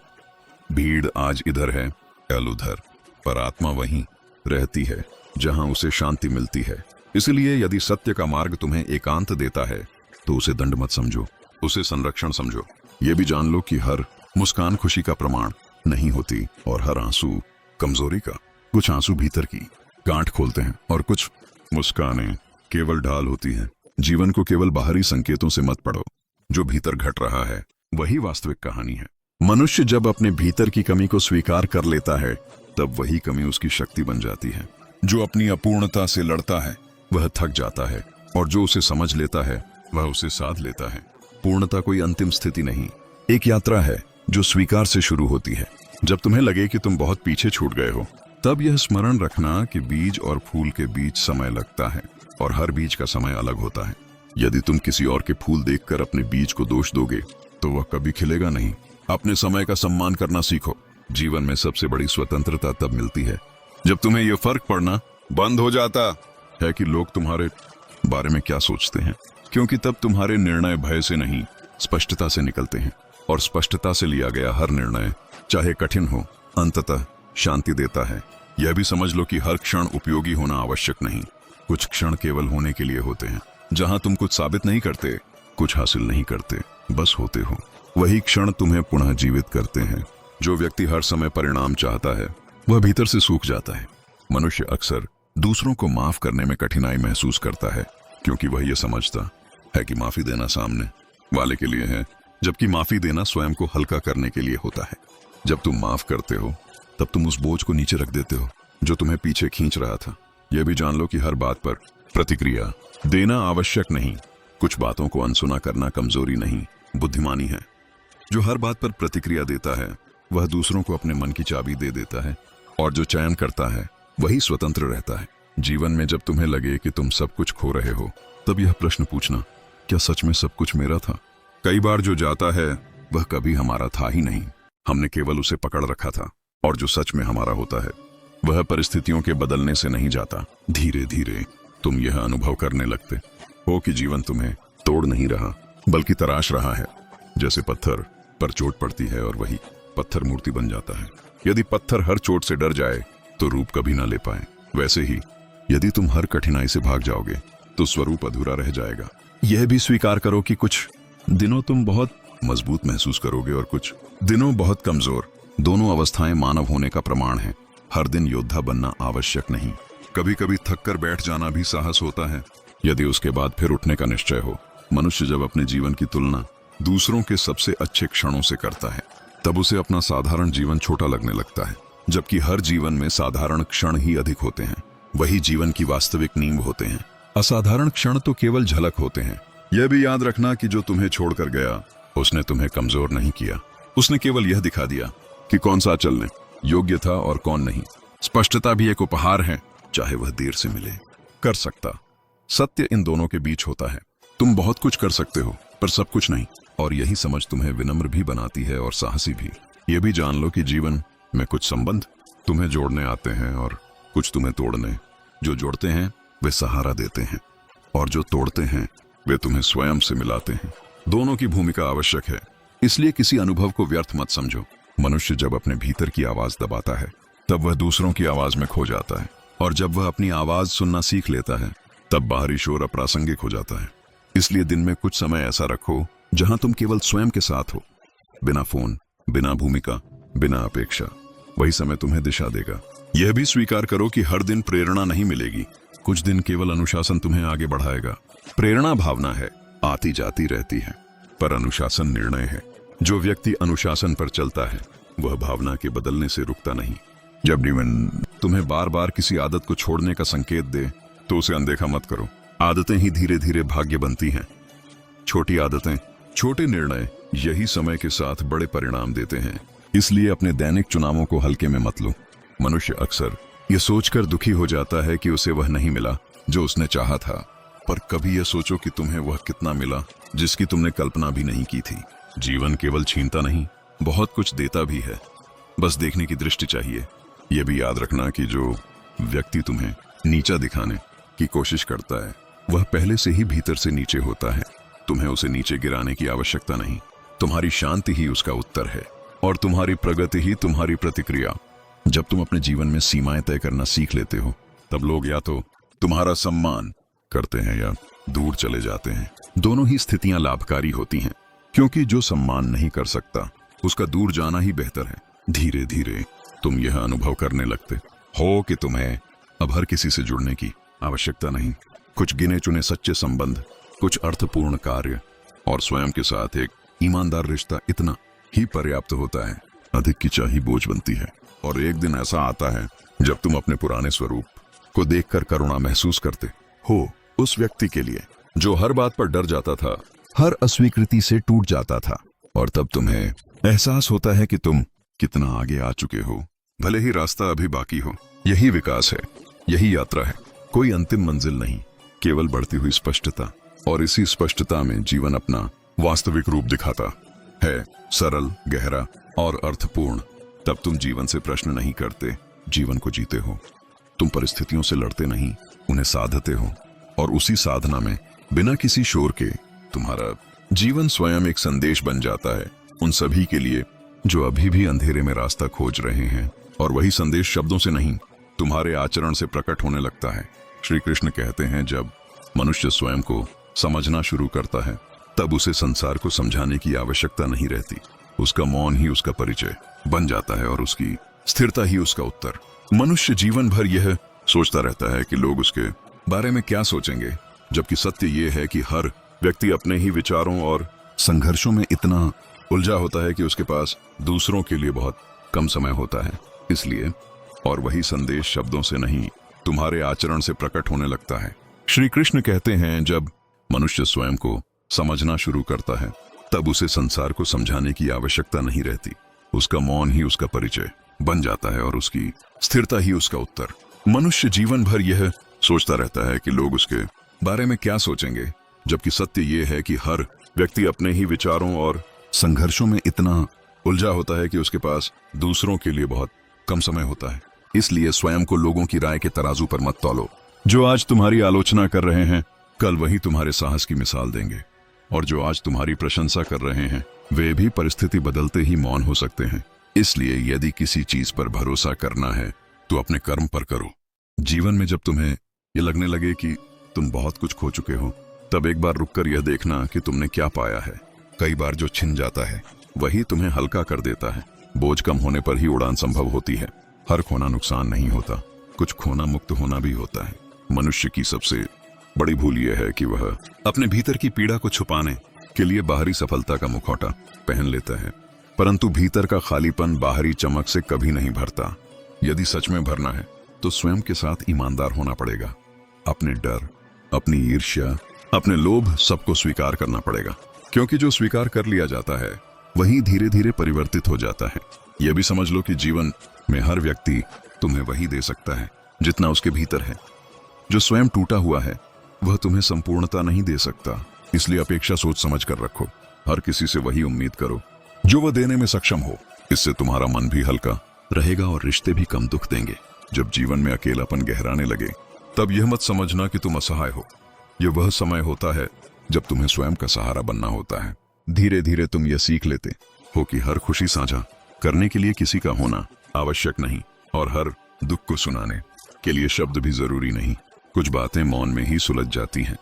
भीड़ आज इधर है, कल उधर, पर आत्मा वहीं रहती है जहां उसे शांति मिलती है। इसलिए यदि सत्य का मार्ग तुम्हें एकांत देता है तो उसे दंड मत समझो, उसे संरक्षण समझो। यह भी जान लो कि हर मुस्कान खुशी का प्रमाण नहीं होती, और हर आंसू कमजोरी का। कुछ आंसू भीतर की गांठ खोलते हैं और कुछ मुस्कानें केवल ढाल होती हैं। जीवन को केवल बाहरी संकेतों से मत पढ़ो, जो भीतर घट रहा है वही वास्तविक कहानी है। मनुष्य जब अपने भीतर की कमी को स्वीकार कर लेता है तब वही कमी उसकी शक्ति बन जाती है। जो अपनी अपूर्णता से लड़ता है वह थक जाता है, और जो उसे समझ लेता है वह उसे साध लेता है। पूर्णता कोई अंतिम स्थिति नहीं, एक यात्रा है जो स्वीकार से शुरू होती है। जब तुम्हें लगे कि तुम बहुत पीछे छूट गए हो तब यह स्मरण रखना कि बीज और फूल के बीच समय लगता है, और हर बीज का समय अलग होता है। यदि तुम किसी और के फूल देखकर अपने बीज को दोष दोगे तो वह कभी खिलेगा नहीं। अपने समय का सम्मान करना सीखो। जीवन में सबसे बड़ी स्वतंत्रता तब मिलती है जब तुम्हें यह फर्क पड़ना बंद हो जाता है कि लोग तुम्हारे बारे में क्या सोचते हैं, क्योंकि तब तुम्हारे निर्णय भय से नहीं स्पष्टता से निकलते हैं, और स्पष्टता से लिया गया हर निर्णय चाहे कठिन हो अंततः शांति देता है। यह भी समझ लो कि हर क्षण उपयोगी होना आवश्यक नहीं। कुछ क्षण केवल होने के लिए होते हैं, जहां तुम कुछ साबित नहीं करते, कुछ हासिल नहीं करते, बस होते हो। वही क्षण तुम्हें पुनः जीवित करते हैं। जो व्यक्ति हर समय परिणाम चाहता है वह भीतर से सूख जाता है। मनुष्य अक्सर दूसरों को माफ करने में कठिनाई महसूस करता है, क्योंकि वह यह समझता है कि माफी देना सामने वाले के लिए है, जबकि माफी देना स्वयं को हल्का करने के लिए होता है। जब तुम माफ करते हो तब तुम उस बोझ को नीचे रख देते हो जो तुम्हें पीछे खींच रहा था। यह भी जान लो कि हर बात पर प्रतिक्रिया देना आवश्यक नहीं। कुछ बातों को अनसुना करना कमजोरी नहीं, बुद्धिमानी है। जो हर बात पर प्रतिक्रिया देता है वह दूसरों को अपने मन की चाबी दे देता है, और जो चयन करता है वही स्वतंत्र रहता है। जीवन में जब तुम्हें लगे कि तुम सब कुछ खो रहे हो तब यह प्रश्न पूछना, क्या सच में सब कुछ मेरा था? कई बार जो जाता है वह कभी हमारा था ही नहीं, हमने केवल उसे पकड़ रखा था। और जो सच में हमारा होता है वह परिस्थितियों के बदलने से नहीं जाता। धीरे धीरे तुम यह अनुभव करने लगते हो कि जीवन तुम्हें तोड़ नहीं रहा बल्कि तराश रहा है। जैसे पत्थर पर चोट पड़ती है और वही पत्थर मूर्ति बन जाता है। यदि पत्थर हर चोट से डर जाए तो रूप कभी ना ले पाए, वैसे ही यदि तुम हर कठिनाई से भाग जाओगे तो स्वरूप अधूरा रह जाएगा। यह भी स्वीकार करो कि कुछ दिनों तुम बहुत मजबूत महसूस करोगे और कुछ दिनों बहुत कमजोर। दोनों अवस्थाएं मानव होने का प्रमाण है। हर दिन योद्धा बनना आवश्यक नहीं। कभी कभी थक कर बैठ जाना भी साहस होता है, यदि उसके बाद फिर उठने का निश्चय हो। मनुष्य जब अपने जीवन की तुलना दूसरों के सबसे अच्छे क्षणों से करता है, तब उसे अपना साधारण जीवन छोटा लगने लगता है। जबकि हर जीवन में साधारण क्षण ही अधिक होते हैं, वही जीवन की वास्तविक नींव होते हैं। असाधारण क्षण तो केवल झलक होते हैं। यह भी याद रखना कि जो तुम्हें छोड़कर गया, उसने तुम्हें कमजोर नहीं किया। उसने केवल यह दिखा दिया कि कौन सा चलने योग्य था और कौन नहीं। स्पष्टता भी एक उपहार है, चाहे वह देर से मिले। कर सकता सत्य इन दोनों के बीच होता है। तुम बहुत कुछ कर सकते हो, पर सब कुछ नहीं। और यही समझ तुम्हें विनम्र भी बनाती है और साहसी भी। यह भी जान लो कि जीवन में कुछ संबंध तुम्हें जोड़ने आते हैं और कुछ तुम्हें तोड़ने। जो जोड़ते हैं वे सहारा देते हैं, और जो तोड़ते हैं वे तुम्हें स्वयं से मिलाते हैं। दोनों की भूमिका आवश्यक है, इसलिए किसी अनुभव को व्यर्थ मत समझो। मनुष्य जब अपने भीतर की आवाज दबाता है, तब वह दूसरों की आवाज में खो जाता है, और जब वह अपनी आवाज सुनना सीख लेता है, तब बाहरी शोर अप्रासंगिक हो जाता है। इसलिए दिन में कुछ समय ऐसा रखो जहां तुम केवल स्वयं के साथ हो, बिना फोन, बिना भूमिका, बिना अपेक्षा। वही समय तुम्हें दिशा देगा। यह भी स्वीकार करो कि हर दिन प्रेरणा नहीं मिलेगी। कुछ दिन केवल अनुशासन तुम्हें आगे बढ़ाएगा। प्रेरणा भावना है, आती जाती रहती है, पर अनुशासन निर्णय है। जो व्यक्ति अनुशासन पर चलता है, वह भावना के बदलने से रुकता नहीं। जब जीवन तुम्हें बार बार किसी आदत को छोड़ने का संकेत दे, तो उसे अनदेखा मत करो। आदतें ही धीरे धीरे भाग्य बनती हैं। छोटी आदतें, छोटे निर्णय, यही समय के साथ बड़े परिणाम देते हैं। इसलिए अपने दैनिक चुनावों को हल्के में मत लो। मनुष्य अक्सर यह सोचकर दुखी हो जाता है कि उसे वह नहीं मिला जो उसने चाहा था, पर कभी यह सोचो कि तुम्हें वह कितना मिला जिसकी तुमने कल्पना भी नहीं की थी। जीवन केवल छीनता नहीं, बहुत कुछ देता भी है। बस देखने की दृष्टि चाहिए। यह भी याद रखना कि जो व्यक्ति तुम्हें नीचा दिखाने की कोशिश करता है, वह पहले से ही भीतर से नीचे होता है। तुम्हें उसे नीचे गिराने की आवश्यकता नहीं। तुम्हारी शांति ही उसका उत्तर है, और तुम्हारी प्रगति ही तुम्हारी प्रतिक्रिया। जब तुम अपने जीवन में सीमाएं तय करना सीख लेते हो, तब लोग या तो तुम्हारा सम्मान करते हैं या दूर चले जाते हैं। दोनों ही स्थितियां लाभकारी होती हैं, क्योंकि जो सम्मान नहीं कर सकता, उसका दूर जाना ही बेहतर है। धीरे धीरे तुम यह अनुभव करने लगते हो कि तुम्हें अब हर किसी से जुड़ने की आवश्यकता नहीं। कुछ गिने चुने सच्चे संबंध, कुछ अर्थपूर्ण कार्य और स्वयं के साथ एक ईमानदार रिश्ता, इतना ही पर्याप्त होता है। अधिक की चाही बोझ बनती है, और एक दिन ऐसा आता है जब तुम अपने पुराने स्वरूप को देखकर करुणा महसूस करते हो उस व्यक्ति के लिए जो हर बात पर डर जाता था, हर अस्वीकृति से टूट जाता था। और तब तुम्हें एहसास होता है कि तुम कितना आगे आ चुके हो, भले ही रास्ता अभी बाकी हो। यही विकास है, यही यात्रा है। कोई अंतिम मंजिल नहीं, केवल बढ़ती हुई स्पष्टता। और इसी स्पष्टता में जीवन अपना वास्तविक रूप दिखाता है, सरल, गहरा और अर्थपूर्ण। तब तुम जीवन से प्रश्न नहीं करते, जीवन को जीते हो। तुम परिस्थितियों से लड़ते नहीं, उन्हें साधते हो। और उसी साधना में, बिना किसी शोर के, तुम्हारा जीवन स्वयं एक संदेश बन जाता है उन सभी के लिए जो अभी भी अंधेरे में रास्ता खोज रहे हैं। और वही संदेश शब्दों से नहीं, तुम्हारे आचरण से प्रकट होने लगता है। श्री कृष्ण कहते हैं, जब मनुष्य स्वयं को समझना शुरू करता है, तब उसे संसार को समझाने की आवश्यकता नहीं रहती। उसका मौन ही उसका परिचय बन जाता है, और उसकी स्थिरता ही उसका उत्तर। मनुष्य जीवन भर यह सोचता रहता है कि लोग उसके बारे में क्या सोचेंगे, जबकि सत्य यह है कि हर व्यक्ति अपने ही विचारों और संघर्षों में इतना उलझा होता है कि उसके पास दूसरों के लिए बहुत कम समय होता है। इसलिए, और वही संदेश शब्दों से नहीं, तुम्हारे आचरण से प्रकट होने लगता है। श्री कृष्ण कहते हैं, जब मनुष्य स्वयं को समझना शुरू करता है, तब उसे संसार को समझाने की आवश्यकता नहीं रहती। उसका मौन ही उसका परिचय बन जाता है, और उसकी स्थिरता ही उसका उत्तर। मनुष्य जीवन भर यह सोचता रहता है कि लोग उसके बारे में क्या सोचेंगे, जबकि सत्य यह है कि हर व्यक्ति अपने ही विचारों और संघर्षों में इतना उलझा होता है कि उसके पास दूसरों के लिए बहुत कम समय होता है। इसलिए स्वयं को लोगों की राय के तराजू पर मत तौलो। जो आज तुम्हारी आलोचना कर रहे हैं, कल वही तुम्हारे साहस की मिसाल देंगे। और जो आज तुम्हारी प्रशंसा कर रहे हैं, वे भी परिस्थिति बदलते ही मौन हो सकते हैं। इसलिए यदि किसी चीज पर भरोसा करना है, तो अपने कर्म पर करो। जीवन में जब तुम्हें ये लगने लगे कि तुम बहुत कुछ खो चुके हो, तब एक बार रुककर यह देखना कि तुमने क्या पाया है। कई बार जो छिन जाता है, वही तुम्हें हल्का कर देता है। बोझ कम होने पर ही उड़ान संभव होती है। हर खोना नुकसान नहीं होता, कुछ खोना मुक्त होना भी होता है। मनुष्य की सबसे बड़ी भूल यह है कि वह अपने भीतर की पीड़ा को छुपाने के लिए बाहरी सफलता का मुखौटा पहन लेता है, परंतु भीतर का खालीपन बाहरी चमक से कभी नहीं भरता। यदि सच में भरना है तो स्वयं के साथ ईमानदार होना पड़ेगा। अपने डर, अपनी ईर्ष्या, अपने लोभ सबको स्वीकार करना पड़ेगा, क्योंकि जो स्वीकार कर लिया जाता है वही धीरे धीरे परिवर्तित हो जाता है। यह भी समझ लो कि जीवन में हर व्यक्ति तुम्हें वही दे सकता है जितना उसके भीतर है। जो स्वयं टूटा हुआ है वह तुम्हें संपूर्णता नहीं दे सकता, इसलिए अपेक्षा सोच समझ कर रखो। हर किसी से वही उम्मीद करो जो वह देने में सक्षम हो। इससे तुम्हारा मन भी हल्का रहेगा और रिश्ते भी कम दुख देंगे। जब जीवन में अकेलापन गहराने लगे तब यह मत समझना कि तुम असहाय हो। यह वह समय होता है जब तुम्हें स्वयं का सहारा बनना होता है। धीरे धीरे तुम यह सीख लेते हो कि हर खुशी साझा करने के लिए किसी का होना आवश्यक नहीं, और हर दुख को सुनाने के लिए शब्द भी जरूरी नहीं। कुछ बातें मौन में ही सुलझ जाती हैं।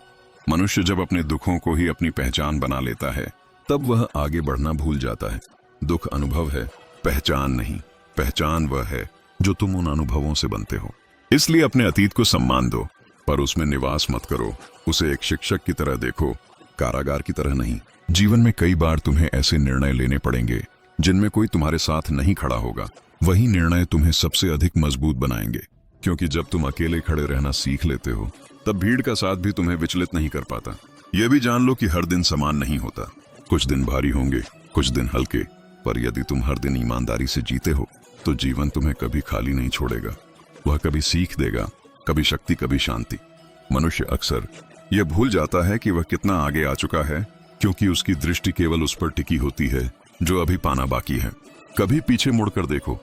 मनुष्य जब अपने दुखों को ही अपनी पहचान बना लेता है तब वह आगे बढ़ना भूल जाता है। दुख अनुभव है, पहचान नहीं। पहचान वह है जो तुम उन अनुभवों से बनते हो। इसलिए अपने अतीत को सम्मान दो, पर उसमें निवास मत करो। उसे एक शिक्षक की तरह देखो, कारागार की तरह नहीं। जीवन में कई बार तुम्हें ऐसे निर्णय लेने पड़ेंगे जिनमें कोई तुम्हारे साथ नहीं खड़ा होगा। वही निर्णय तुम्हें सबसे अधिक मजबूत बनाएंगे, क्योंकि जब तुम अकेले खड़े रहना सीख लेते हो तब भीड़ का साथ भी तुम्हें विचलित नहीं कर पाता। यह भी जान लो कि हर दिन समान नहीं होता। कुछ दिन भारी होंगे, कुछ दिन हल्के, पर यदि तुम हर दिन ईमानदारी से जीते हो तो जीवन तुम्हें कभी खाली नहीं छोड़ेगा। वह कभी सीख देगा, कभी शक्ति, कभी शांति। मनुष्य अक्सर यह भूल जाता है कि वह कितना आगे आ चुका है, क्योंकि उसकी दृष्टि केवल उस पर टिकी होती है जो अभी पाना बाकी है। कभी पीछे मुड़कर देखो,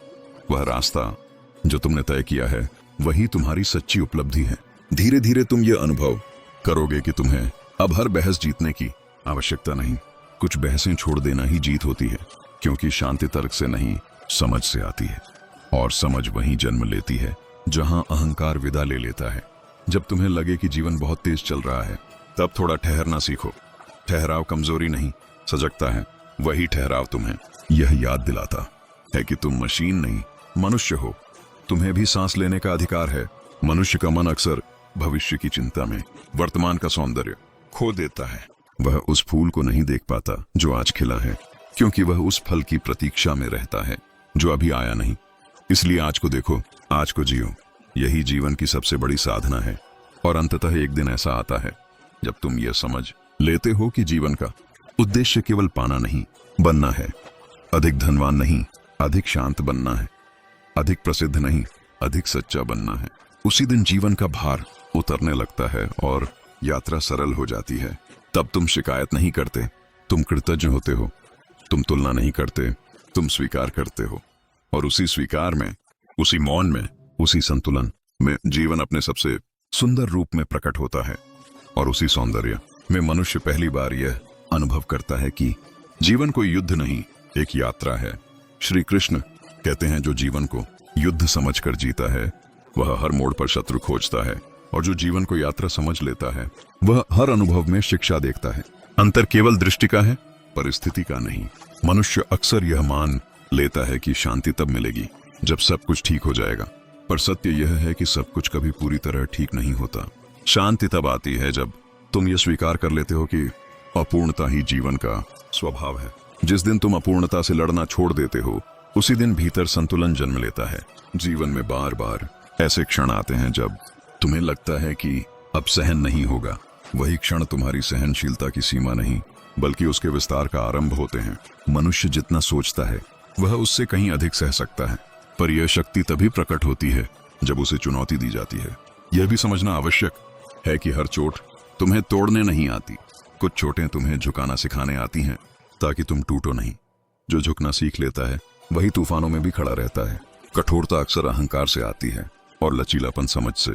वह रास्ता जो तुमने तय किया है वही तुम्हारी सच्ची उपलब्धि है। धीरे धीरे तुम ये अनुभव करोगे कि तुम्हें अब हर बहस जीतने की आवश्यकता नहीं। कुछ बहसें छोड़ देना ही जीत होती है, क्योंकि शांति तर्क से नहीं, समझ से आती है, और समझ वहीं जन्म लेती है जहां अहंकार विदा ले लेता है। जब तुम्हें लगे कि जीवन बहुत तेज चल रहा है तब थोड़ा ठहरना सीखो। ठहराव कमजोरी नहीं, सजगता है। वही ठहराव तुम्हें यह याद दिलाता है कि तुम मशीन नहीं, मनुष्य हो। तुम्हें भी सांस लेने का अधिकार है। मनुष्य का मन अक्सर भविष्य की चिंता में वर्तमान का सौंदर्य खो देता है। वह उस फूल को नहीं देख पाता जो आज खिला है, क्योंकि वह उस फल की प्रतीक्षा में रहता है जो अभी आया नहीं। इसलिए आज को देखो, आज को जियो। यही जीवन की सबसे बड़ी साधना है। और अंततः एक दिन ऐसा आता है जब तुम यह समझ लेते हो कि जीवन का उद्देश्य केवल पाना नहीं, बनना है। अधिक धनवान नहीं, अधिक शांत बनना है। अधिक प्रसिद्ध नहीं, अधिक सच्चा बनना है। उसी दिन जीवन का भार उतरने लगता है और यात्रा सरल हो जाती है। तब तुम शिकायत नहीं करते, तुम कृतज्ञ होते हो। तुम तुलना नहीं करते, तुम स्वीकार करते हो। और उसी स्वीकार में, उसी मौन में, उसी संतुलन में जीवन अपने सबसे सुंदर रूप में प्रकट होता है। और उसी सौंदर्य में मनुष्य पहली बार यह अनुभव करता है कि जीवन कोई युद्ध नहीं, एक यात्रा है। श्री कृष्ण कहते हैं, जो जीवन को युद्ध समझकर जीता है वह हर मोड़ पर शत्रु खोजता है, और जो जीवन को यात्रा समझ लेता है वह हर अनुभव में शिक्षा देखता है। अंतर केवल दृष्टि का है, परिस्थिति का नहीं। मनुष्य अक्सर यह मान लेता है कि शांति तब मिलेगी जब सब कुछ ठीक हो जाएगा, पर सत्य यह है कि सब कुछ कभी पूरी तरह ठीक नहीं होता। शांति तब आती है जब तुम यह स्वीकार कर लेते हो कि अपूर्णता ही जीवन का स्वभाव है। जिस दिन तुम अपूर्णता से लड़ना छोड़ देते हो उसी दिन भीतर संतुलन जन्म लेता है। जीवन में बार बार ऐसे क्षण आते हैं जब तुम्हें लगता है कि अब सहन नहीं होगा। वही क्षण तुम्हारी सहनशीलता की सीमा नहीं बल्कि उसके विस्तार का आरंभ होते हैं। मनुष्य जितना सोचता है वह उससे कहीं अधिक सह सकता है, पर यह शक्ति तभी प्रकट होती है जब उसे चुनौती दी जाती है। यह भी समझना आवश्यक है कि हर चोट तुम्हें तोड़ने नहीं आती। कुछ चोटें तुम्हें झुकाना सिखाने आती हैं ताकि तुम टूटो नहीं। जो झुकना सीख लेता है वही तूफानों में भी खड़ा रहता है। कठोरता अक्सर अहंकार से आती है और लचीलापन समझ से।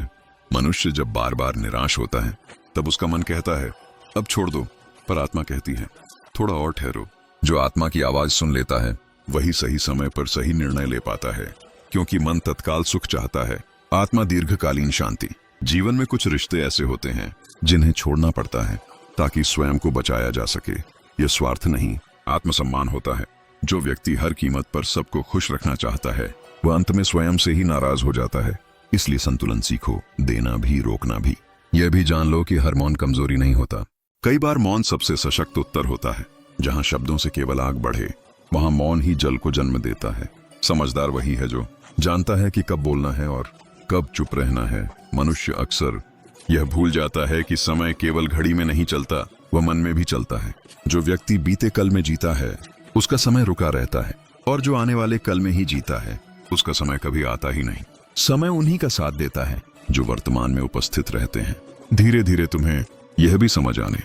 मनुष्य जब बार बार निराश होता है तब उसका मन कहता है अब छोड़ दो, पर आत्मा कहती है थोड़ा और ठहरो। जो आत्मा की आवाज सुन लेता है वही सही समय पर सही निर्णय ले पाता है, क्योंकि मन तत्काल सुख चाहता है, आत्मा दीर्घकालीन शांति। जीवन में कुछ रिश्ते ऐसे होते हैं जिन्हें छोड़ना पड़ता है ताकि स्वयं को बचाया जा सके। यह स्वार्थ नहीं, आत्मसम्मान होता है। जो व्यक्ति हर कीमत पर सबको खुश रखना चाहता है वह अंत में स्वयं से ही नाराज हो जाता है। इसलिए संतुलन सीखो, देना भी रोकना भी। यह भी जान लो कि हर मौन कमजोरी नहीं होता। कई बार मौन सबसे सशक्त उत्तर होता है। जहां शब्दों से केवल आग बढ़े, वहां मौन ही जल को जन्म देता है। समझदार वही है जो जानता है कि कब बोलना है और कब चुप रहना है। मनुष्य अक्सर यह भूल जाता है कि समय केवल घड़ी में नहीं चलता, वह मन में भी चलता है। जो व्यक्ति बीते कल में जीता है उसका समय रुका रहता है, और जो आने वाले कल में ही जीता है उसका समय कभी आता ही नहीं। समय उन्हीं का साथ देता है जो वर्तमान में उपस्थित रहते हैं। धीरे धीरे तुम्हें यह भी समझ आने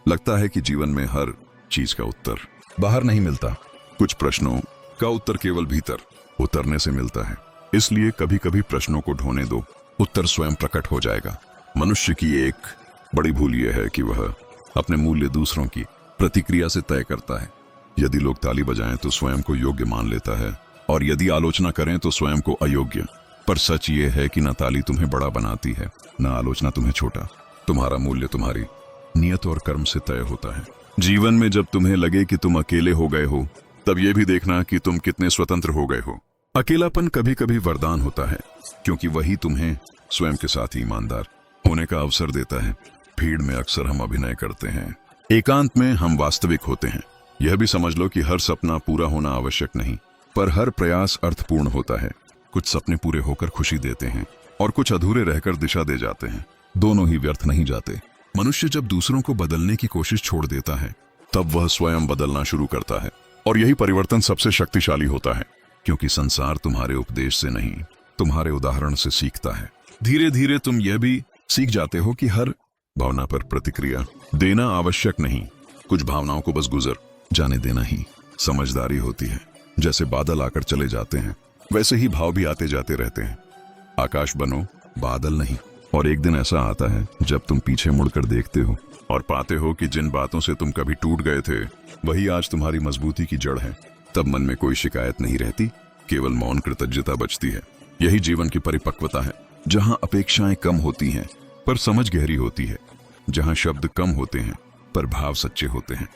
लगता है कि जीवन में हर चीज का उत्तर बाहर नहीं मिलता। कुछ प्रश्नों का उत्तर केवल भीतर उतरने से मिलता है। इसलिए कभी कभी प्रश्नों को ढोने दो, उत्तर स्वयं प्रकट हो जाएगा। मनुष्य की एक बड़ी भूल यह है कि वह अपने मूल्य दूसरों की प्रतिक्रिया से तय करता है। यदि लोग ताली बजाएं तो स्वयं को योग्य मान लेता है, और यदि आलोचना करें तो स्वयं को अयोग्य। पर सच ये है कि न ताली तुम्हें बड़ा बनाती है, न आलोचना तुम्हें छोटा। तुम्हारा मूल्य तुम्हारी नियत और कर्म से तय होता है। जीवन में जब तुम्हें लगे कि तुम अकेले हो गए हो, तब यह भी देखना कि तुम कितने स्वतंत्र हो गए हो। अकेलापन कभी कभी वरदान होता है, क्योंकि वही तुम्हें स्वयं के साथ ईमानदार होने का अवसर देता है। भीड़ में अक्सर हम अभिनय करते हैं, एकांत में हम वास्तविक होते हैं। यह भी समझ लो कि हर सपना पूरा होना आवश्यक नहीं, पर हर प्रयास अर्थपूर्ण होता है। कुछ सपने पूरे होकर खुशी देते हैं, और कुछ अधूरे रहकर दिशा दे जाते हैं। दोनों ही व्यर्थ नहीं जाते। मनुष्य जब दूसरों को बदलने की कोशिश छोड़ देता है, तब वह स्वयं बदलना शुरू करता है, और यही परिवर्तन सबसे शक्तिशाली होता है। क्योंकि संसार तुम्हारे उपदेश से नहीं, तुम्हारे उदाहरण से सीखता है। धीरे धीरे तुम यह भी सीख जाते हो कि हर भावना पर प्रतिक्रिया देना आवश्यक नहीं। कुछ भावनाओं को बस गुजर जाने देना ही समझदारी होती है। जैसे बादल आकर चले जाते हैं, वैसे ही भाव भी आते जाते रहते हैं। आकाश बनो, बादल नहीं। और एक दिन ऐसा आता है जब तुम पीछे मुड़कर देखते हो और पाते हो कि जिन बातों से तुम कभी टूट गए थे, वही आज तुम्हारी मजबूती की जड़ है। तब मन में कोई शिकायत नहीं रहती, केवल मौन कृतज्ञता बचती है। यही जीवन की परिपक्वता है, जहां अपेक्षाएं कम होती हैं पर समझ गहरी होती है, जहां शब्द कम होते हैं पर भाव सच्चे होते हैं,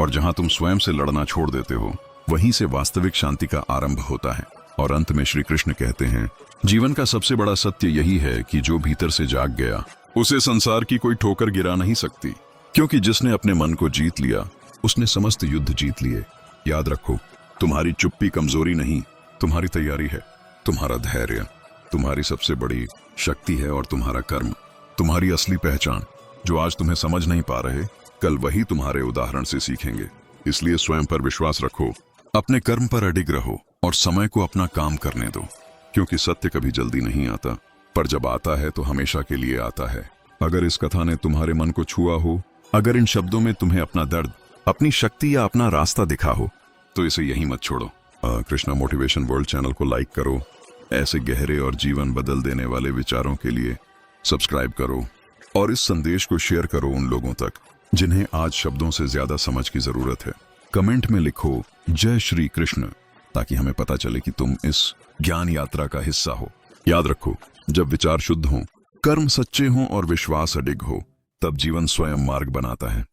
और जहां तुम स्वयं से लड़ना छोड़ देते हो, वहीं से वास्तविक शांति का आरंभ होता है। और अंत में श्री कृष्ण कहते हैं, जीवन का सबसे बड़ा सत्य यही है कि जो भीतर से जाग गया, उसे संसार की कोई ठोकर गिरा नहीं सकती। क्योंकि जिसने अपने मन को जीत लिया, उसने समस्त युद्ध जीत लिए। याद रखो, तुम्हारी चुप्पी कमजोरी नहीं, तुम्हारी तैयारी है। तुम्हारा धैर्य तुम्हारी सबसे बड़ी शक्ति है, और तुम्हारा कर्म तुम्हारी असली पहचान। जो आज तुम्हें समझ नहीं पा रहे, कल वही तुम्हारे उदाहरण से सीखेंगे। इसलिए स्वयं पर विश्वास रखो, अपने कर्म पर अडिग रहो, और समय को अपना काम करने दो। क्योंकि सत्य कभी जल्दी नहीं आता, पर जब आता है तो हमेशा के लिए आता है। अगर इस कथा ने तुम्हारे मन को छुआ हो, अगर इन शब्दों में तुम्हें अपना दर्द, अपनी शक्ति या अपना रास्ता दिखा हो, तो इसे यहीं मत छोड़ो। कृष्णा मोटिवेशन वर्ल्ड चैनल को लाइक करो। ऐसे गहरे और जीवन बदल देने वाले विचारों के लिए सब्सक्राइब करो, और इस संदेश को शेयर करो उन लोगों तक जिन्हें आज शब्दों से ज्यादा समझ की जरूरत है। कमेंट में लिखो जय श्री कृष्ण, ताकि हमें पता चले कि तुम इस ज्ञान यात्रा का हिस्सा हो। याद रखो, जब विचार शुद्ध हों, कर्म सच्चे हों और विश्वास अडिग हो, तब जीवन स्वयं मार्ग बनाता है।